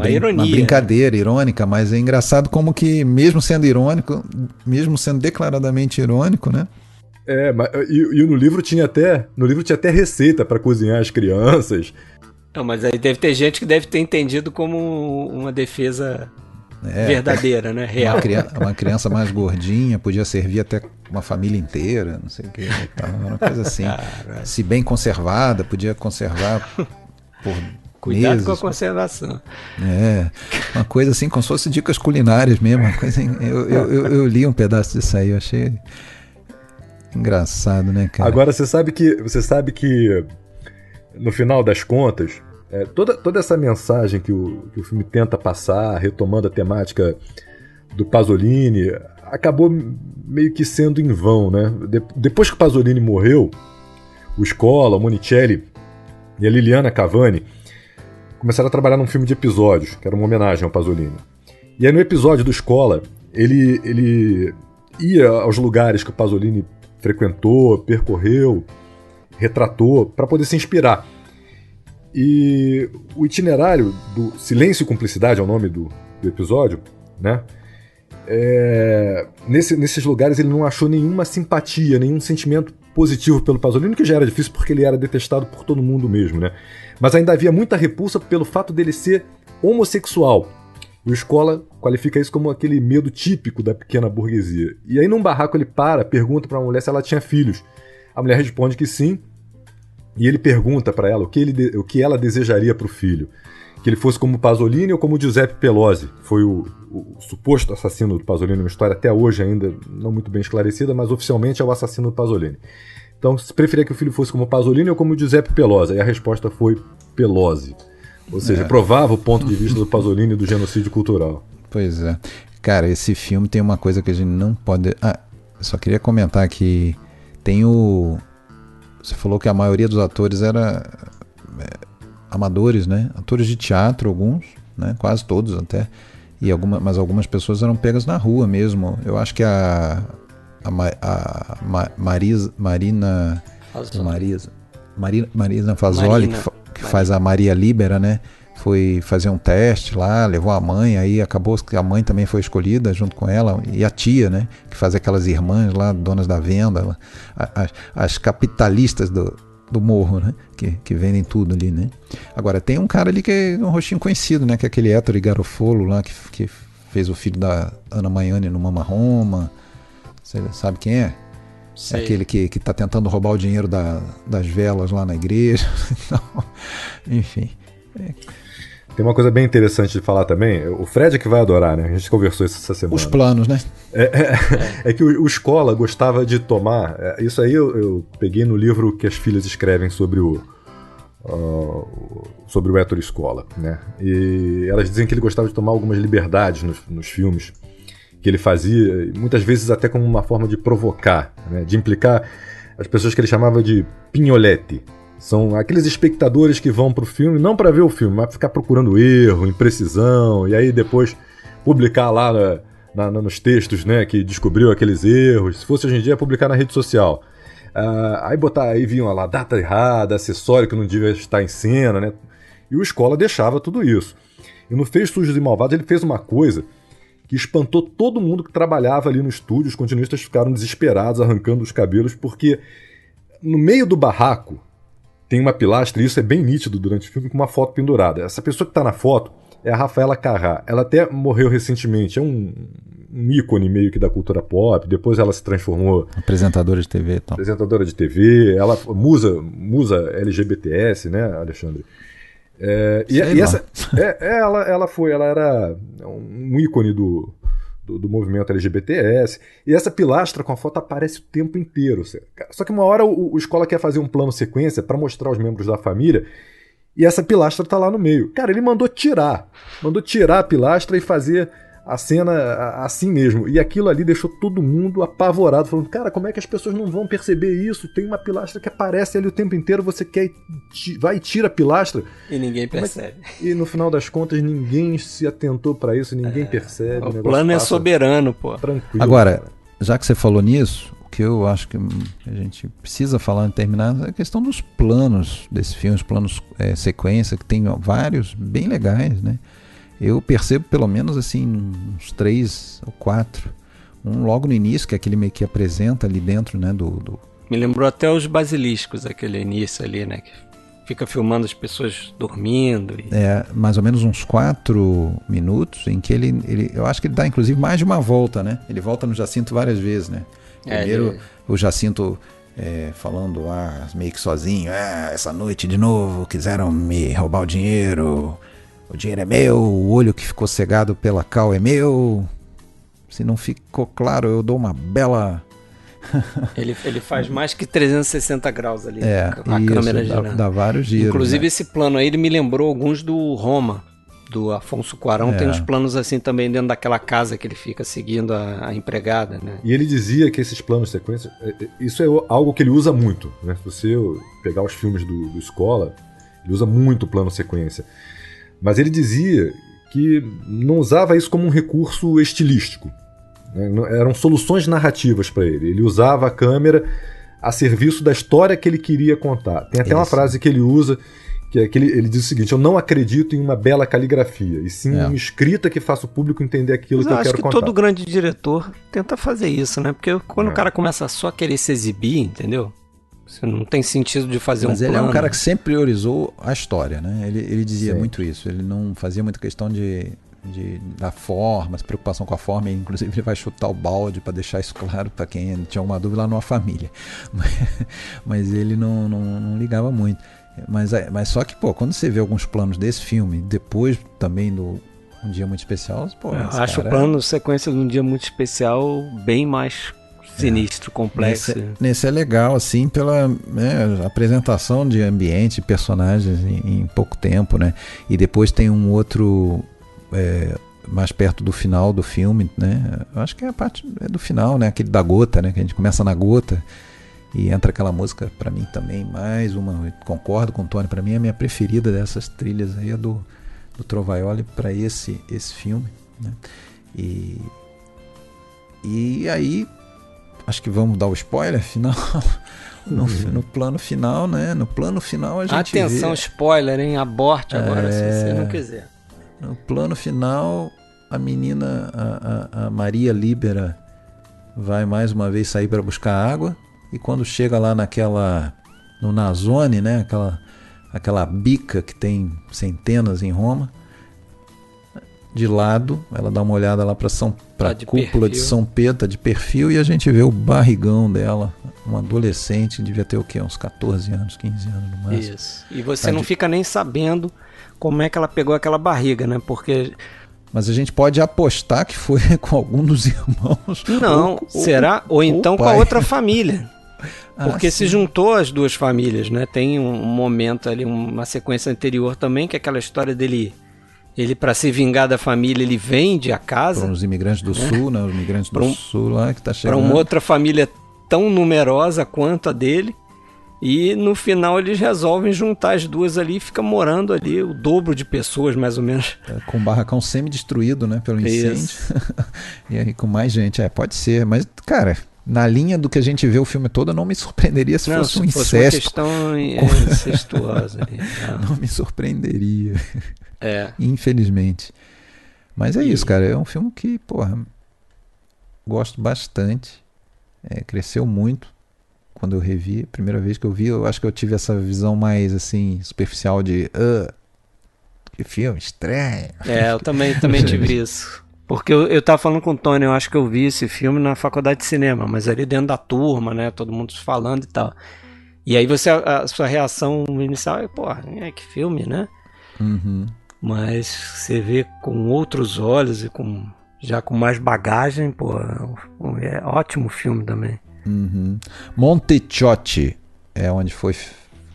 brincadeira irônica, mas é engraçado como que, mesmo sendo irônico, mesmo sendo declaradamente irônico, né? E no livro tinha até receita para cozinhar as crianças. Não, mas aí deve ter gente que deve ter entendido como uma defesa verdadeira, né? Real. Uma criança mais gordinha podia servir até uma família inteira, não sei o que. Uma coisa assim. Caraca. Se bem conservada, podia conservar por Cuidado meses. Com a conservação. Uma coisa assim, como se fosse dicas culinárias mesmo. Uma coisa, eu li um pedaço disso aí, eu achei engraçado, né, cara? Agora, você sabe que no final das contas, toda essa mensagem que o filme tenta passar, retomando a temática do Pasolini, acabou meio que sendo em vão, né? Depois que o Pasolini morreu, o Scola, o Monicelli e a Liliana Cavani começaram a trabalhar num filme de episódios, que era uma homenagem ao Pasolini. E aí no episódio do Scola, ele ia aos lugares que o Pasolini frequentou, percorreu, retratou, para poder se inspirar. E o itinerário do Silêncio e Cumplicidade, é o nome do episódio, né? Nesses lugares ele não achou nenhuma simpatia, nenhum sentimento positivo pelo Pasolini, que já era difícil porque ele era detestado por todo mundo mesmo, né? Mas ainda havia muita repulsa pelo fato dele ser homossexual. E o Scola qualifica isso como aquele medo típico da pequena burguesia. E aí num barraco ele pergunta para uma mulher se ela tinha filhos. A mulher responde que sim, e ele pergunta para ela o que ela desejaria para o filho. Que ele fosse como Pasolini ou como Giuseppe Pelosi. Foi o suposto assassino do Pasolini, uma história até hoje ainda não muito bem esclarecida, mas oficialmente é o assassino do Pasolini. Então, se preferia que o filho fosse como Pasolini ou como Giuseppe Pelosi. E a resposta foi Pelosi. Ou seja, provava o ponto de vista do Pasolini do genocídio cultural. Pois é. Cara, esse filme tem uma coisa que a gente não pode... eu só queria comentar que tem o... Você falou que a maioria dos atores era amadores, né? Atores de teatro, alguns, né? Quase todos até. Mas algumas pessoas eram pegas na rua mesmo. Eu acho que Marina Fazzoli, que faz a Maria Libera, né? Foi fazer um teste lá, levou a mãe, aí acabou que a mãe também foi escolhida junto com ela, e a tia, né? Que faz aquelas irmãs lá, donas da venda, as capitalistas do morro, né? Que vendem tudo ali, né? Agora, tem um cara ali que é um rostinho conhecido, né? Que é aquele Ettore Garofalo lá, que fez o filho da Ana Maiani no Mama Roma. Você sabe quem é? Sei. É aquele que tá tentando roubar o dinheiro das velas lá na igreja. Então, enfim. Tem uma coisa bem interessante de falar também. O Fred é que vai adorar, né? A gente conversou isso essa semana. Os planos, né? É que o Scola gostava de tomar... Isso aí eu peguei no livro que as filhas escrevem sobre o Ettore Scola, né? E elas dizem que ele gostava de tomar algumas liberdades nos filmes que ele fazia, muitas vezes até como uma forma de provocar, né? De implicar as pessoas que ele chamava de pignoletti. São aqueles espectadores que vão pro filme, não para ver o filme, mas ficar procurando erro, imprecisão, e aí depois publicar lá nos textos, né, que descobriu aqueles erros. Se fosse hoje em dia, publicar na rede social. Aí vinham lá data errada, acessório que não devia estar em cena, né? E o Scola deixava tudo isso. E no Feios, Sujos e Malvados ele fez uma coisa que espantou todo mundo que trabalhava ali no estúdio. Os continuistas ficaram desesperados, arrancando os cabelos, porque no meio do barraco tem uma pilastra, e isso é bem nítido durante o filme, com uma foto pendurada. Essa pessoa que está na foto é a Rafaela Carrà. Ela até morreu recentemente, é um ícone meio que da cultura pop. Depois ela se transformou... Apresentadora de TV. Então. Apresentadora de TV, ela musa LGBTS, né, Alexandre? Ela era um ícone do movimento LGBTS, e essa pilastra com a foto aparece o tempo inteiro. Só que uma hora o Escola quer fazer um plano sequência para mostrar os membros da família, e essa pilastra tá lá no meio. Cara, ele mandou tirar a pilastra e fazer a cena assim mesmo. E aquilo ali deixou todo mundo apavorado, falando, cara, como é que as pessoas não vão perceber isso? Tem uma pilastra que aparece ali o tempo inteiro, você vai e tira a pilastra. E ninguém percebe. E no final das contas, ninguém se atentou pra isso, ninguém percebe. O plano é soberano, pô. Tranquilo. Agora, cara, já que você falou nisso, o que eu acho que a gente precisa falar em terminar é a questão dos planos desse filme, os planos sequência, que tem vários bem legais, né? Eu percebo pelo menos assim uns 3 ou 4. Um logo no início, que é aquele meio que apresenta ali dentro, né, Me lembrou até os Basiliscos, aquele início ali, né, que fica filmando as pessoas dormindo. Mais ou menos uns 4 minutos, em que eu acho que ele dá inclusive mais de uma volta, né? Ele volta no Jacinto várias vezes, né? Primeiro o Jacinto falando meio que sozinho, essa noite de novo quiseram me roubar o dinheiro é meu, o olho que ficou cegado pela cal é meu, se não ficou claro eu dou uma bela... ele faz mais que 360 graus ali, a câmera girando. Dá vários giros. Inclusive, né? Esse plano aí ele me lembrou alguns do Roma, do Afonso Cuarón. Tem uns planos assim também dentro daquela casa que ele fica seguindo a empregada, né? E ele dizia que esses planos de sequência, isso é algo que ele usa muito, né? Se você pegar os filmes do Escola, ele usa muito plano sequência. Mas ele dizia que não usava isso como um recurso estilístico. Eram soluções narrativas para ele. Ele usava a câmera a serviço da história que ele queria contar. Tem até uma frase que ele usa, que é que ele diz o seguinte: eu não acredito em uma bela caligrafia, e sim uma escrita que faça o público entender aquilo que eu quero contar. Acho que todo grande diretor tenta fazer isso, né? Porque quando o cara começa só a querer se exibir, entendeu? Você não tem sentido de fazer Mas um plano. Mas ele é um cara que sempre priorizou a história, né? Ele dizia muito isso. Ele não fazia muita questão da forma, essa preocupação com a forma. Inclusive ele vai chutar o balde para deixar isso claro para quem tinha alguma dúvida lá numa família. Mas ele não ligava muito. Mas só que, quando você vê alguns planos desse filme, depois também do Um Dia Muito Especial, eu acho o plano sequência de Um Dia Muito Especial bem mais sinistro, complexo. Nesse é legal, assim, pela apresentação de ambiente, personagens em pouco tempo, né? E depois tem um outro mais perto do final do filme, né? Eu acho que é a parte do final, né? Aquele da gota, né? Que a gente começa na gota e entra aquela música, pra mim também, mais uma, eu concordo com o Tony, pra mim é a minha preferida dessas trilhas aí, é do Trovaioli pra esse filme, né? E aí acho que vamos dar o spoiler final. No plano final, né? No plano final a gente Atenção, spoiler, hein? Aborte agora se você não quiser. No plano final, a menina, a Maria Líbera, vai mais uma vez sair para buscar água, e quando chega lá no Nazone, né? Aquela bica que tem centenas em Roma, de lado, ela dá uma olhada lá para a cúpula de São Pedro, tá de perfil, e a gente vê o barrigão dela, uma adolescente, devia ter o quê? Uns 14 anos, 15 anos no máximo. Isso. E você não fica nem sabendo como é que ela pegou aquela barriga, né? Porque... Mas a gente pode apostar que foi com algum dos irmãos. Não, será? Ou então com a outra família. Porque se juntou as duas famílias, né? Tem um momento ali, uma sequência anterior também, que é aquela história dele... Ele, para se vingar da família, ele vende a casa. Para os imigrantes do sul, né? Os imigrantes do sul lá que tá chegando. Para uma outra família tão numerosa quanto a dele. E no final eles resolvem juntar as duas ali e fica morando ali o dobro de pessoas, mais ou menos. Com o barracão semi-destruído, né? Pelo incêndio. E aí com mais gente. Pode ser. Mas, cara, na linha do que a gente vê o filme todo, eu não me surpreenderia se fosse um incesto. Fosse uma questão incestuosa ali. Não me surpreenderia. Infelizmente. Mas é isso, cara. É um filme que, porra, gosto bastante. Cresceu muito quando eu revi. Primeira vez que eu vi, eu acho que eu tive essa visão mais, assim, superficial de... que filme estranho. Eu também tive isso. Porque eu tava falando com o Tony, eu acho que eu vi esse filme na faculdade de cinema, mas ali dentro da turma, né? Todo mundo falando e tal. E aí a sua reação inicial é, porra, que filme, né? Uhum. Mas você vê com outros olhos e já com mais bagagem, pô, é ótimo filme também. Uhum. Monteciotti é onde foi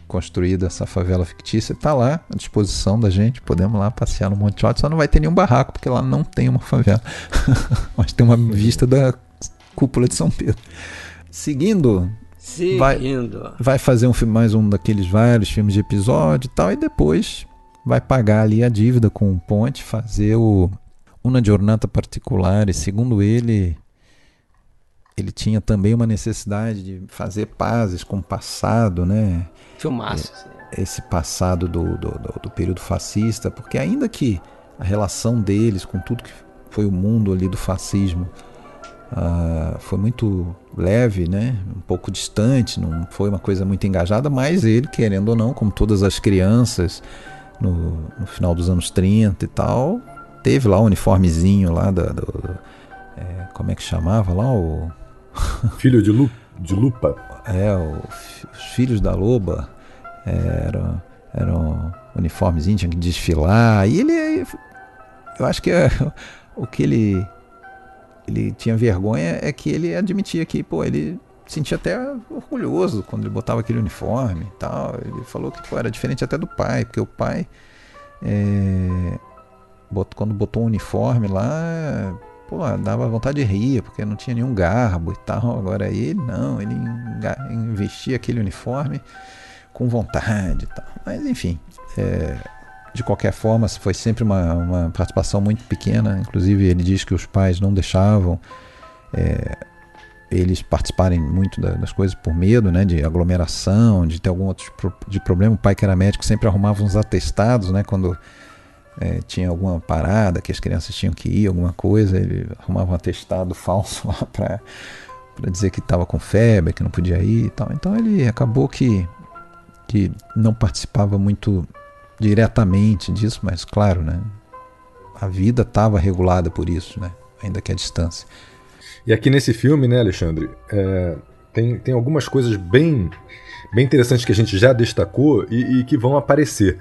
construída essa favela fictícia, tá lá à disposição da gente, podemos lá passear no Monteciotti, só não vai ter nenhum barraco, porque lá não tem uma favela, mas tem uma vista da cúpula de São Pedro. Seguindo. Vai fazer mais um daqueles vários filmes de episódio e tal, e depois vai pagar ali a dívida com o Ponte, fazer Una Giornata Particolare. Segundo ele tinha também uma necessidade de fazer pazes com o passado, né? Filmaço. Esse passado do período fascista, porque ainda que a relação deles com tudo que foi o mundo ali do fascismo foi muito leve, né? Um pouco distante, não foi uma coisa muito engajada, mas ele, querendo ou não, como todas as crianças no final dos anos 30 e tal, teve lá o uniformezinho lá como é que chamava lá? O Filho de Lupa. Os Filhos da Loba. Eram uniformezinho, tinha que desfilar. E eu acho que o que ele tinha vergonha é que ele admitia que, pô, ele sentia até orgulhoso quando ele botava aquele uniforme e tal. Ele falou que, pô, era diferente até do pai, porque o pai, quando botou um uniforme lá, pô, dava vontade de rir, porque não tinha nenhum garbo e tal. Agora ele não, ele investia aquele uniforme com vontade e tal. Mas enfim, de qualquer forma, foi sempre uma participação muito pequena. Inclusive ele diz que os pais não deixavam eles participarem muito das coisas por medo, né, de aglomeração, de ter algum outro de problema. O pai, que era médico, sempre arrumava uns atestados, né, quando tinha alguma parada que as crianças tinham que ir, alguma coisa, ele arrumava um atestado falso lá para dizer que estava com febre, que não podia ir e tal. Então ele acabou que não participava muito diretamente disso, mas claro, né, a vida estava regulada por isso, né, ainda que à distância. E aqui nesse filme, né, Alexandre, tem algumas coisas bem interessantes que a gente já destacou e que vão aparecer.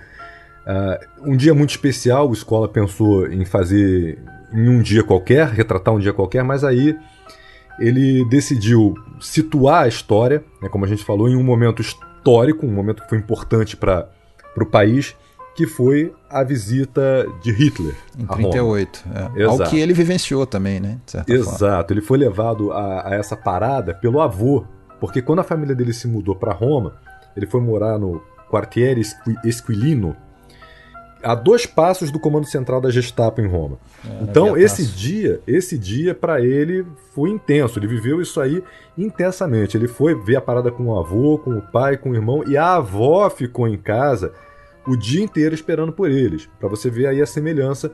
Um dia muito especial, o Scola pensou em fazer em um dia qualquer, retratar um dia qualquer, mas aí ele decidiu situar a história, né, como a gente falou, em um momento histórico, um momento que foi importante para o país, que foi a visita de Hitler em 38. Algo que ele vivenciou também, né? De certa Exato. forma. Ele foi levado a essa parada pelo avô, porque quando a família dele se mudou para Roma, ele foi morar no Quartiere Esquilino, a 2 passos do comando central da Gestapo em Roma. Então esse dia para ele foi intenso, ele viveu isso aí intensamente. Ele foi ver a parada com o avô, com o pai, com o irmão, e a avó ficou em casa o dia inteiro esperando por eles, para você ver aí a semelhança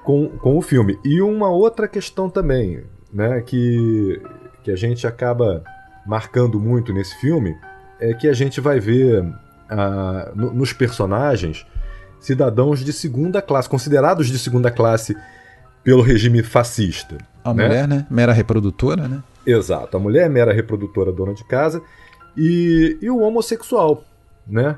com o filme. E uma outra questão também, né, que a gente acaba marcando muito nesse filme, é que a gente vai ver nos personagens cidadãos de segunda classe, considerados de segunda classe pelo regime fascista. A mulher, né? Mera reprodutora, né? Exato, a mulher é mera reprodutora, dona de casa, e o homossexual, né?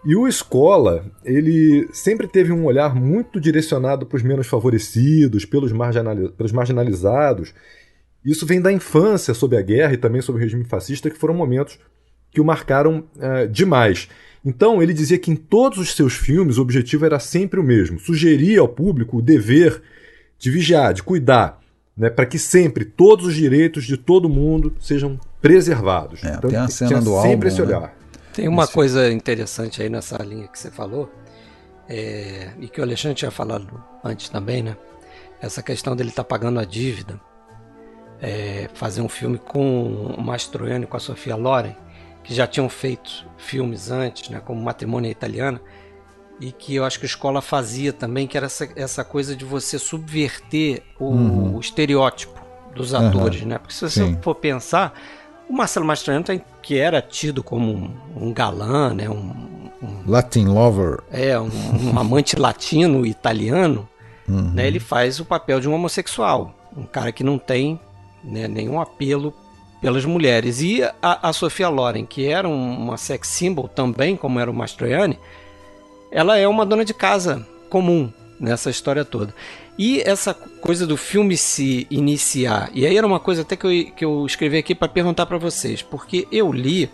E o Scola, ele sempre teve um olhar muito direcionado para os menos favorecidos, pelos marginalizados. Isso vem da infância sob a guerra e também sob o regime fascista, que foram momentos que o marcaram demais. Então, ele dizia que em todos os seus filmes o objetivo era sempre o mesmo: sugerir ao público o dever de vigiar, de cuidar, né, para que sempre todos os direitos de todo mundo sejam preservados. Então, tem a cena do álbum, sempre esse olhar. Né? Tem uma coisa interessante aí nessa linha que você falou, e que o Alexandre tinha falado antes também, né? Essa questão dele estar pagando a dívida, fazer um filme com o Mastroianni e com a Sofia Loren, que já tinham feito filmes antes, né, como Matrimônia Italiana, e que eu acho que a escola fazia também, que era essa coisa de você subverter o estereótipo dos atores, né? Porque se você for pensar, o Marcelo Mastroianni, que era tido como um galã, né? Um Latin lover. Um amante latino italiano, né? Ele faz o papel de um homossexual, um cara que não tem, né, nenhum apelo pelas mulheres. E a Sophia Loren, que era uma sex symbol também, como era o Mastroianni, ela é uma dona de casa comum nessa história toda. E essa coisa do filme se iniciar, e aí era uma coisa até que eu escrevi aqui para perguntar para vocês, porque eu li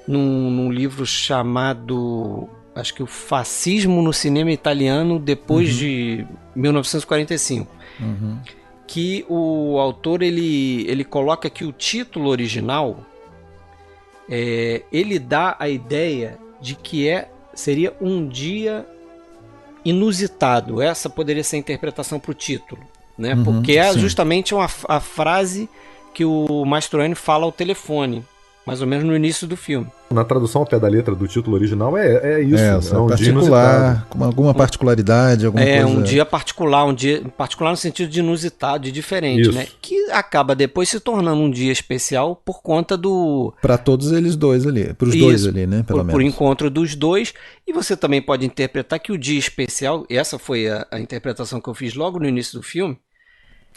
num livro chamado, acho que o Fascismo no Cinema Italiano depois de 1945, que o autor ele coloca que o título original ele dá a ideia de que seria um dia inusitado. Essa poderia ser a interpretação para o título, né? Porque é justamente a frase que o Mastroianni fala ao telefone, mais ou menos no início do filme. Na tradução ao pé da letra do título original é isso. É um dia particular, com alguma particularidade, alguma coisa. Um dia particular no sentido de inusitado, de diferente, isso, né? Que acaba depois se tornando um dia especial por conta do... Para todos eles dois ali, para os dois ali, né? Pelo menos. Por encontro dos dois. E você também pode interpretar que o dia especial, essa foi a interpretação que eu fiz logo no início do filme.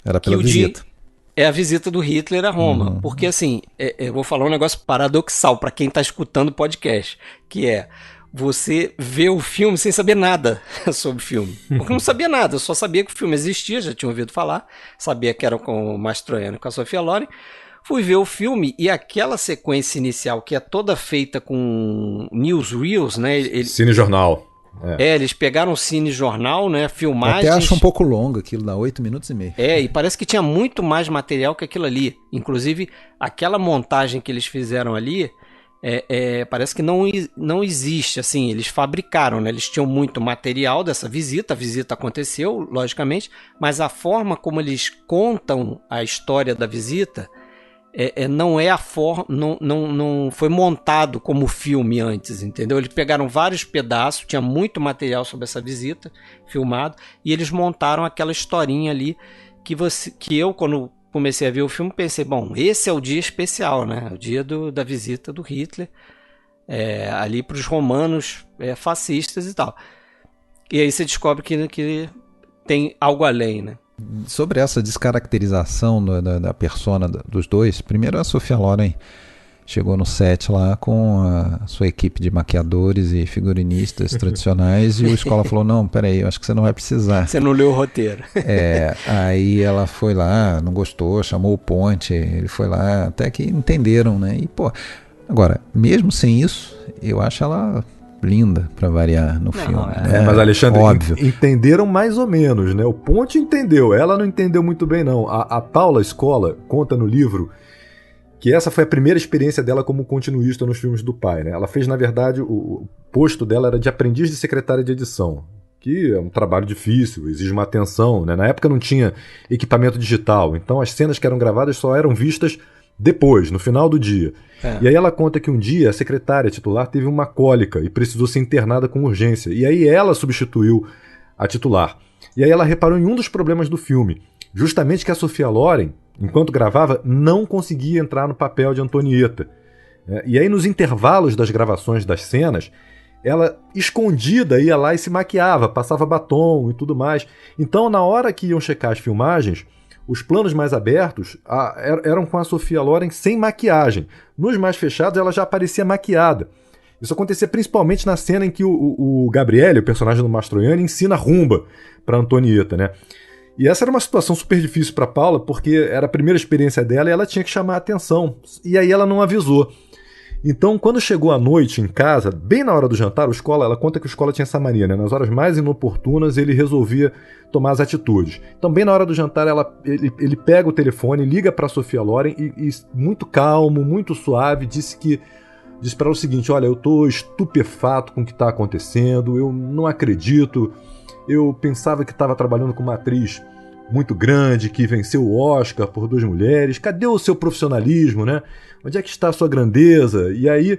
Era pela visita. É a visita do Hitler a Roma. Porque, assim, eu vou falar um negócio paradoxal para quem está escutando o podcast, que é você vê o filme sem saber nada sobre o filme. Porque eu não sabia nada, eu só sabia que o filme existia, já tinha ouvido falar, sabia que era com o Mastroianni e com a Sophia Loren. Fui ver o filme e aquela sequência inicial, que é toda feita com newsreels, né? Cinejornal. Eles pegaram o cinejornal, né? Filmagens. Até acho um pouco longo aquilo, dá 8 minutos e meio. E parece que tinha muito mais material que aquilo ali. Inclusive, aquela montagem que eles fizeram ali, parece que não existe, assim, eles fabricaram, né? Eles tinham muito material dessa visita, a visita aconteceu, logicamente, mas a forma como eles contam a história da visita não é a forma, não foi montado como filme antes, entendeu? Eles pegaram vários pedaços, tinha muito material sobre essa visita filmado, e eles montaram aquela historinha ali que eu, quando comecei a ver o filme, pensei, bom, esse é o dia especial, né? O dia da visita do Hitler ali para os romanos fascistas e tal. E aí você descobre que tem algo além, né? Sobre essa descaracterização da persona dos dois, primeiro a Sophia Loren chegou no set lá com a sua equipe de maquiadores e figurinistas tradicionais e o Escola falou, não, peraí, eu acho que você não vai precisar. Você não leu o roteiro. Aí ela foi lá, não gostou, chamou o Ponte, ele foi lá, até que entenderam, né? E, agora, mesmo sem isso, eu acho ela linda pra variar no filme. Mas, Alexandre, óbvio. Entenderam mais ou menos, né? O Ponte entendeu, ela não entendeu muito bem, não. A Paula Scola conta no livro que essa foi a primeira experiência dela como continuista nos filmes do pai, né? Ela fez, na verdade, o posto dela era de aprendiz de secretária de edição, que é um trabalho difícil, exige uma atenção, né? Na época não tinha equipamento digital, então as cenas que eram gravadas só eram vistas depois, no final do dia. E aí ela conta que um dia a secretária titular teve uma cólica e precisou ser internada com urgência. E aí ela substituiu a titular. E aí ela reparou em um dos problemas do filme. Justamente que a Sophia Loren, enquanto gravava, não conseguia entrar no papel de Antonieta. E aí nos intervalos das gravações das cenas, ela escondida ia lá e se maquiava, passava batom e tudo mais. Então na hora que iam checar as filmagens, os planos mais abertos eram com a Sophia Loren sem maquiagem. Nos mais fechados, ela já aparecia maquiada. Isso acontecia principalmente na cena em que o Gabriele, o personagem do Mastroianni, ensina rumba para Antonieta, né? E essa era uma situação super difícil para Paula, porque era a primeira experiência dela e ela tinha que chamar a atenção. E aí ela não avisou. Então, quando chegou à noite em casa, bem na hora do jantar, ela conta que o Escola tinha essa mania, né? Nas horas mais inoportunas, ele resolvia tomar as atitudes. Então, bem na hora do jantar, ele pega o telefone, liga para a Sophia Loren e muito calmo, muito suave, disse para ela o seguinte: olha, eu estou estupefato com o que está acontecendo, eu não acredito, eu pensava que estava trabalhando com uma atriz muito grande, que venceu o Oscar por 2 mulheres, cadê o seu profissionalismo, né? Onde é que está a sua grandeza? E aí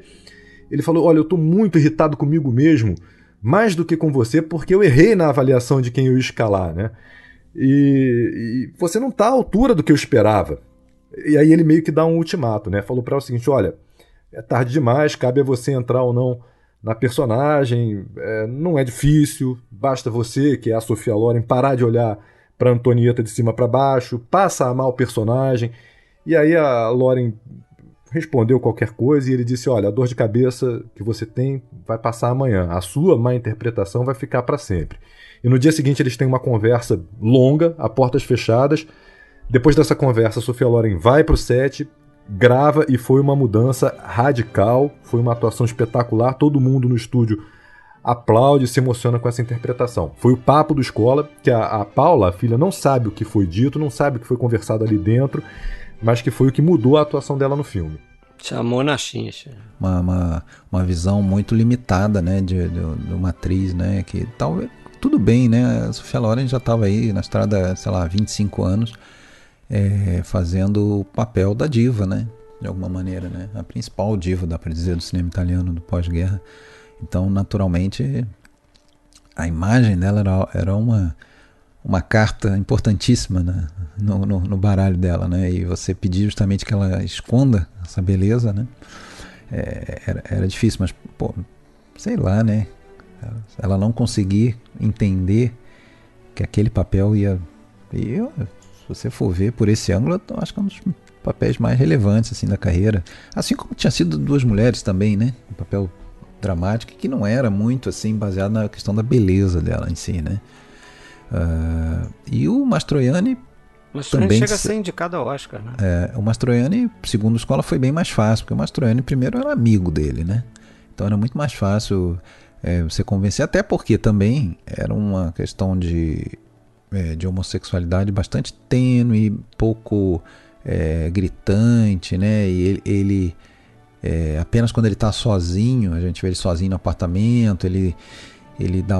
ele falou, olha, eu estou muito irritado comigo mesmo, mais do que com você, porque eu errei na avaliação de quem eu ia escalar, né? E você não tá à altura do que eu esperava. E aí ele meio que dá um ultimato, né? Falou para ela o seguinte, olha, é tarde demais, cabe a você entrar ou não na personagem, não é difícil, basta você, que é a Sophia Loren, parar de olhar para Antonieta de cima para baixo, passa a amar o personagem. E aí a Loren respondeu qualquer coisa e ele disse, olha, a dor de cabeça que você tem vai passar amanhã, a sua má interpretação vai ficar para sempre. E no dia seguinte eles têm uma conversa longa, a portas fechadas. Depois dessa conversa, a Sophia Loren vai pro set, grava e foi uma mudança radical, foi uma atuação espetacular, todo mundo no estúdio aplaude, se emociona com essa interpretação. Foi o papo do Escola, que a Paula, a filha, não sabe o que foi dito, não sabe o que foi conversado ali dentro, mas que foi o que mudou a atuação dela no filme. Chamou na chincha. Uma visão muito limitada, né, de uma atriz, né, que talvez, tudo bem, né, a Sophia Loren já estava aí na estrada, sei lá, 25 anos, fazendo o papel da diva, né, de alguma maneira, né, a principal diva, dá para dizer, do cinema italiano do pós-guerra. Então, naturalmente, a imagem dela era uma carta importantíssima, né, no baralho dela, né? E você pedir justamente que ela esconda essa beleza, né? Era difícil, mas, pô, sei lá, né? Ela não conseguir entender que aquele papel ia... se você for ver por esse ângulo, eu acho que é um dos papéis mais relevantes assim, da carreira. Assim como tinha sido Duas Mulheres também, né? Um papel dramático que não era muito assim baseado na questão da beleza dela em si, né? E o Mastroianni também chega a ser indicado ao Oscar, né? O Mastroianni, segundo a Escola, foi bem mais fácil, porque o Mastroianni primeiro era amigo dele, né? Então era muito mais fácil você convencer, até porque também era uma questão de homossexualidade bastante tênue, pouco gritante, né? E ele apenas quando ele está sozinho, a gente vê ele sozinho no apartamento, ele dá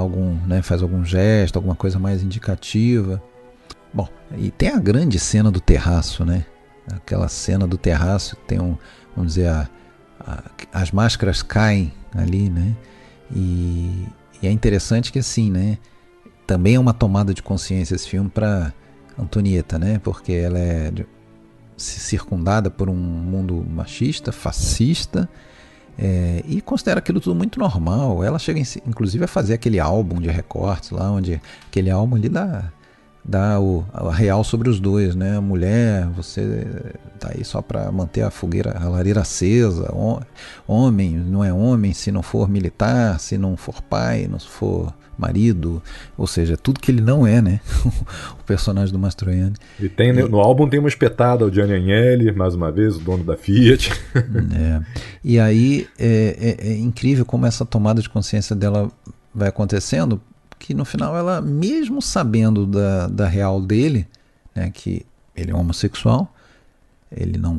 faz algum gesto, alguma coisa mais indicativa. Bom, e tem a grande cena do terraço, né? Aquela cena do terraço tem vamos dizer, as máscaras caem ali, né? E é interessante que assim, né? Também é uma tomada de consciência esse filme para Antonieta, né? Porque ela é circundada por um mundo machista, fascista, e considera aquilo tudo muito normal. Ela chega inclusive a fazer aquele álbum de recortes lá, onde aquele álbum ali dá a real sobre os dois, né? A mulher, você tá aí só para manter a lareira acesa. Homem não é homem se não for militar, se não for pai, não for marido, ou seja, tudo que ele não é, né? O personagem do Mastroianni. No álbum tem uma espetada ao Gianni Agnelli, mais uma vez, o dono da Fiat. E aí é incrível como essa tomada de consciência dela vai acontecendo, que no final ela, mesmo sabendo da real dele, né, que ele é homossexual, ele não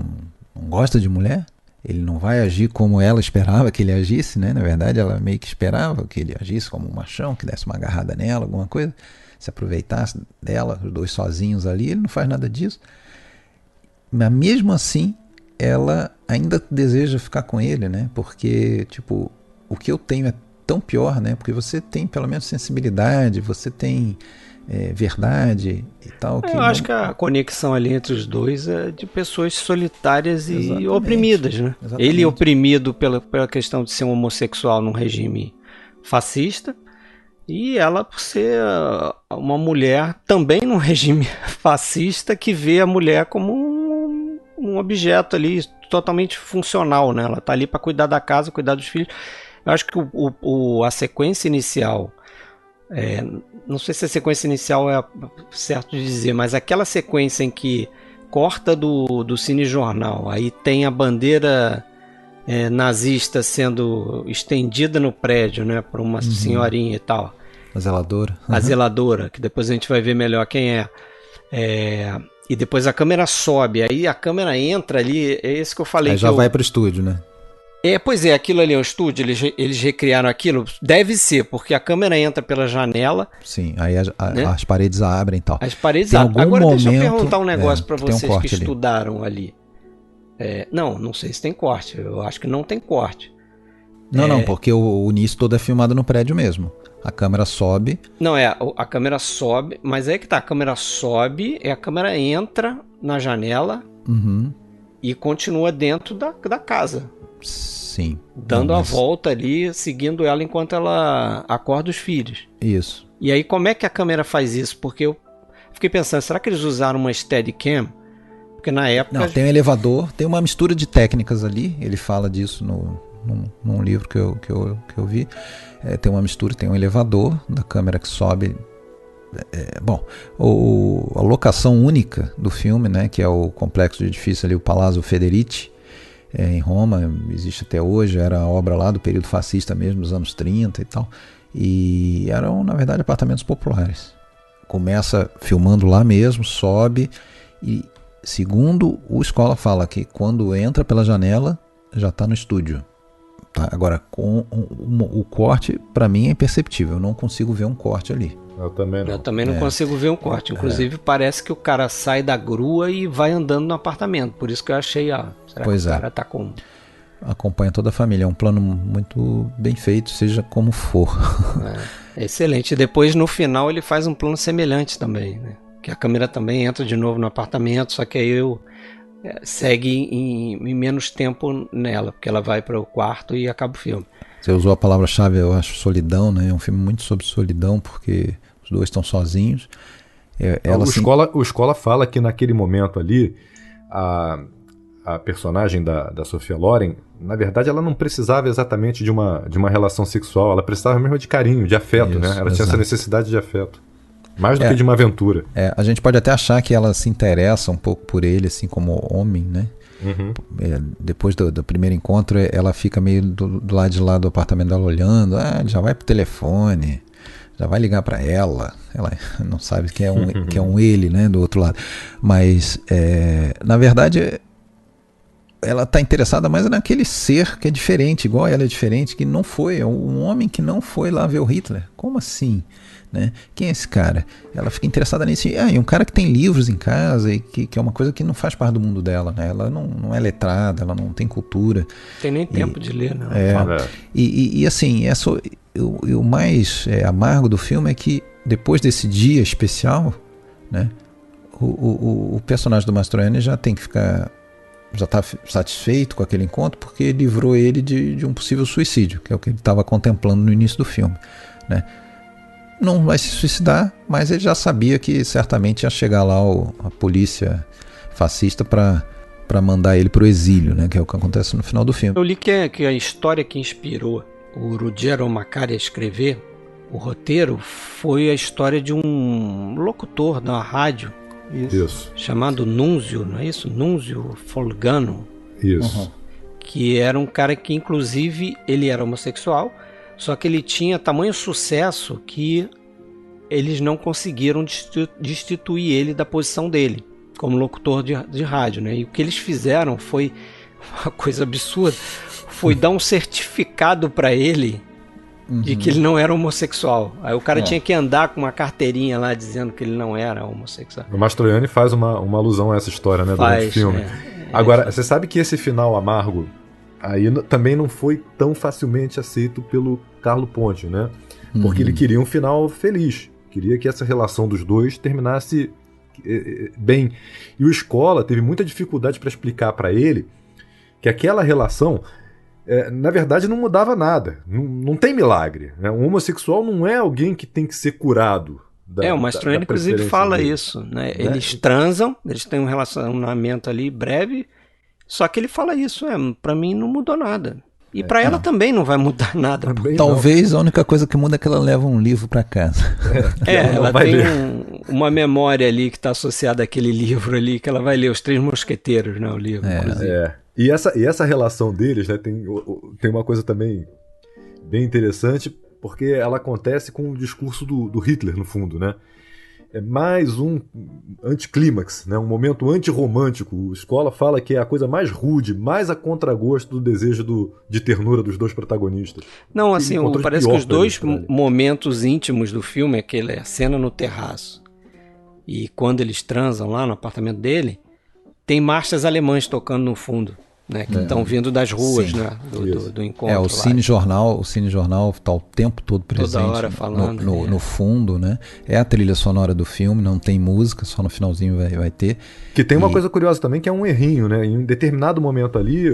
gosta de mulher, ele não vai agir como ela esperava que ele agisse, né? Na verdade, ela meio que esperava que ele agisse como um machão, que desse uma agarrada nela, alguma coisa, se aproveitasse dela, os dois sozinhos ali. Ele não faz nada disso. Mas mesmo assim, ela ainda deseja ficar com ele, né? Porque, tipo, o que eu tenho é tão pior, né? Porque você tem pelo menos sensibilidade, você tem verdade e tal. Eu acho que a conexão ali entre os dois é de pessoas solitárias e oprimidas, né? Exatamente. Ele oprimido pela questão de ser um homossexual num regime fascista, e ela por ser uma mulher também num regime fascista que vê a mulher como um objeto ali totalmente funcional, né? Ela está ali para cuidar da casa, cuidar dos filhos. Eu acho que a sequência inicial, não sei se a sequência inicial é certo de dizer, mas aquela sequência em que corta do cinejornal, aí tem a bandeira nazista sendo estendida no prédio, né, por uma senhorinha e tal. A zeladora. A zeladora, que depois a gente vai ver melhor quem é. E depois a câmera sobe, aí a câmera entra ali, é isso que eu falei. Aí já vai para o estúdio, né? Pois é, aquilo ali é o estúdio, eles recriaram aquilo, deve ser, porque a câmera entra pela janela. Sim, aí as paredes abrem e tal. As paredes abrem. Agora deixa eu perguntar um negócio para vocês que estudaram ali. Não sei se tem corte, eu acho que não tem corte. Não, porque o início todo é filmado no prédio mesmo. A câmera sobe. Não, a câmera sobe, mas aí que tá, a câmera sobe, a câmera entra na janela e continua dentro da casa. Sim. Dando a volta ali, seguindo ela enquanto ela acorda os filhos. Isso. E aí como é que a câmera faz isso? Porque eu fiquei pensando, será que eles usaram uma Steadicam? Porque na época... Não, tem um elevador, tem uma mistura de técnicas ali, ele fala disso num livro que eu vi. Tem uma mistura, tem um elevador da câmera que sobe. A locação única do filme, né, que é o complexo de edifício ali, o Palazzo Federici, em Roma, existe até hoje, era a obra lá do período fascista mesmo, dos anos 30 e tal. E eram, na verdade, apartamentos populares. Começa filmando lá mesmo, sobe e, segundo o Scola fala que quando entra pela janela já está no estúdio. Tá? Agora, com o corte, para mim é imperceptível. Eu não consigo ver um corte ali. Eu também não. Eu também não consigo ver um corte. Inclusive, parece que o cara sai da grua e vai andando no apartamento. Por isso que eu achei, será que o cara tá com... Acompanha toda a família. É um plano muito bem feito, seja como for. É excelente. E depois, no final, ele faz um plano semelhante também, né? Que a câmera também entra de novo no apartamento, só que aí segue em menos tempo nela, porque ela vai para o quarto e acaba o filme. Você usou a palavra-chave, eu acho, solidão, né? É um filme muito sobre solidão, porque os dois estão sozinhos. O Scola fala que naquele momento ali, a personagem da Sophia Loren, na verdade, ela não precisava exatamente de uma relação sexual, ela precisava mesmo de carinho, de afeto, né? Ela tinha essa necessidade de afeto. Mais do que de uma aventura. A gente pode até achar que ela se interessa um pouco por ele, assim, como homem, né? Depois do primeiro encontro, ela fica meio do lado de lá do apartamento dela olhando, ele já vai pro telefone, já vai ligar para ela não sabe que é um ele, né, do outro lado. Mas, na verdade, ela está interessada mais naquele ser que é diferente, igual ela é diferente, que não foi, é um homem que não foi lá ver o Hitler. Como assim? Né? Quem é esse cara? Ela fica interessada nisso. E um cara que tem livros em casa e que é uma coisa que não faz parte do mundo dela, né? Ela não é letrada, ela não tem cultura. Tem nem tempo de ler, não. E assim, o mais amargo do filme é que depois desse dia especial, né, o personagem do Mastroianni já tem que ficar, já está satisfeito com aquele encontro porque livrou ele de um possível suicídio, que é o que ele estava contemplando no início do filme, né? Não vai se suicidar, mas ele já sabia que certamente ia chegar lá a polícia fascista para mandar ele para o exílio, né? Que é o que acontece no final do filme. Eu li que a história que inspirou o Ruggero Macari a escrever o roteiro foi a história de um locutor da rádio chamado Nunzio, não é isso? Nunzio Folgano. Isso. Que era um cara que, inclusive, ele era homossexual, só que ele tinha tamanho sucesso que eles não conseguiram destituir ele da posição dele como locutor de rádio, né? E o que eles fizeram foi uma coisa absurda, foi dar um certificado para ele de que ele não era homossexual. Aí o cara tinha que andar com uma carteirinha lá dizendo que ele não era homossexual. O Mastroianni faz uma alusão a essa história, né, durante o filme. Agora, você sabe que esse final amargo aí também não foi tão facilmente aceito pelo Carlo Ponti, né? Porque ele queria um final feliz. Queria que essa relação dos dois terminasse bem. E o Scola teve muita dificuldade para explicar para ele que aquela relação, na verdade, não mudava nada. Não tem milagre, né? Um homossexual não é alguém que tem que ser curado. O Mastroianni, inclusive, fala isso, né? Eles transam, eles têm um relacionamento ali breve, só que ele fala isso, pra mim não mudou nada. E pra ela também não vai mudar nada. Talvez a única coisa que muda é que ela leva um livro pra casa. Ela tem uma memória ali que está associada àquele livro ali, que ela vai ler, Os Três Mosqueteiros, né? O livro, inclusive. E essa relação deles, né, tem uma coisa também bem interessante, porque ela acontece com o discurso do Hitler, no fundo, né? É mais um anticlímax, né? Um momento antirromântico. O Scola fala que é a coisa mais rude, mais a contragosto do desejo de ternura dos dois protagonistas. Não, assim, parece que os dois momentos íntimos do filme é a cena no terraço. E quando eles transam lá no apartamento dele, tem marchas alemãs tocando no fundo. né, que estão vindo das ruas, né, do encontro. O cinejornal está o tempo todo presente. Toda hora falando. No fundo, né? É a trilha sonora do filme, não tem música, só no finalzinho vai ter. Que tem uma coisa curiosa também, que é um errinho, né? Em determinado momento ali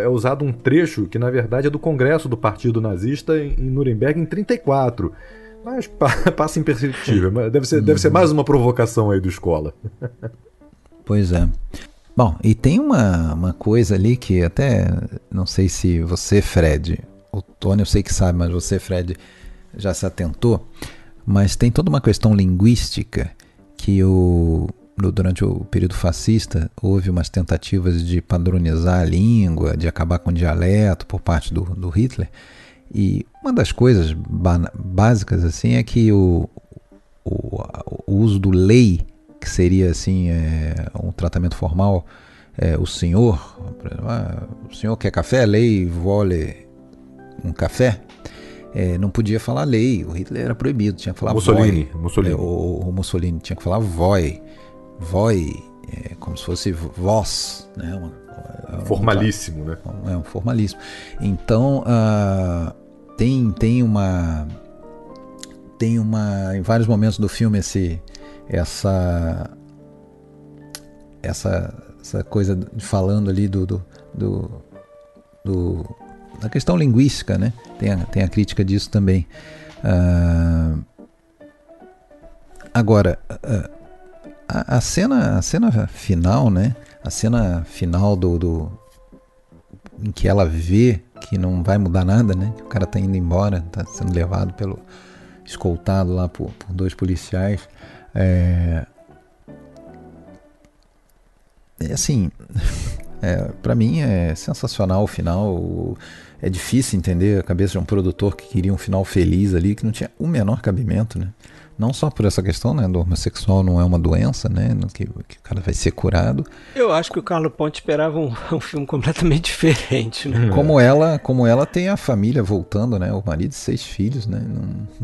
é usado um trecho que na verdade é do Congresso do Partido Nazista em Nuremberg em 1934. Mas passa imperceptível. Deve ser mais uma provocação aí do Escola. Pois é. Bom, e tem uma coisa ali que até, não sei se você, Fred, o Tony eu sei que sabe, mas você, Fred, já se atentou, mas tem toda uma questão linguística que durante o período fascista houve umas tentativas de padronizar a língua, de acabar com o dialeto por parte do Hitler, e uma das coisas básicas assim é que o uso do lei, que seria assim um tratamento formal, o senhor quer café? Lei vole um café? Não podia falar lei, o Hitler era proibido, tinha que falar Mussolini. O Mussolini tinha que falar voi, como se fosse voz, né? Formalíssimo, né? É um formalíssimo. Então tem uma em vários momentos do filme essa coisa de falando ali da questão linguística, né? Tem a crítica disso também. Agora, a cena final, né? A cena final em que ela vê que não vai mudar nada, né? Que o cara tá indo embora, tá sendo levado escoltado lá por dois policiais. Assim, para mim é sensacional o final. É difícil entender a cabeça de um produtor que queria um final feliz ali, que não tinha o menor cabimento, né? Não só por essa questão, né, do homossexual não é uma doença, né, que o cara vai ser curado. Eu acho que o Carlo Ponti esperava um filme completamente diferente, né? Como ela tem a família voltando, né, o marido e 6 filhos, né,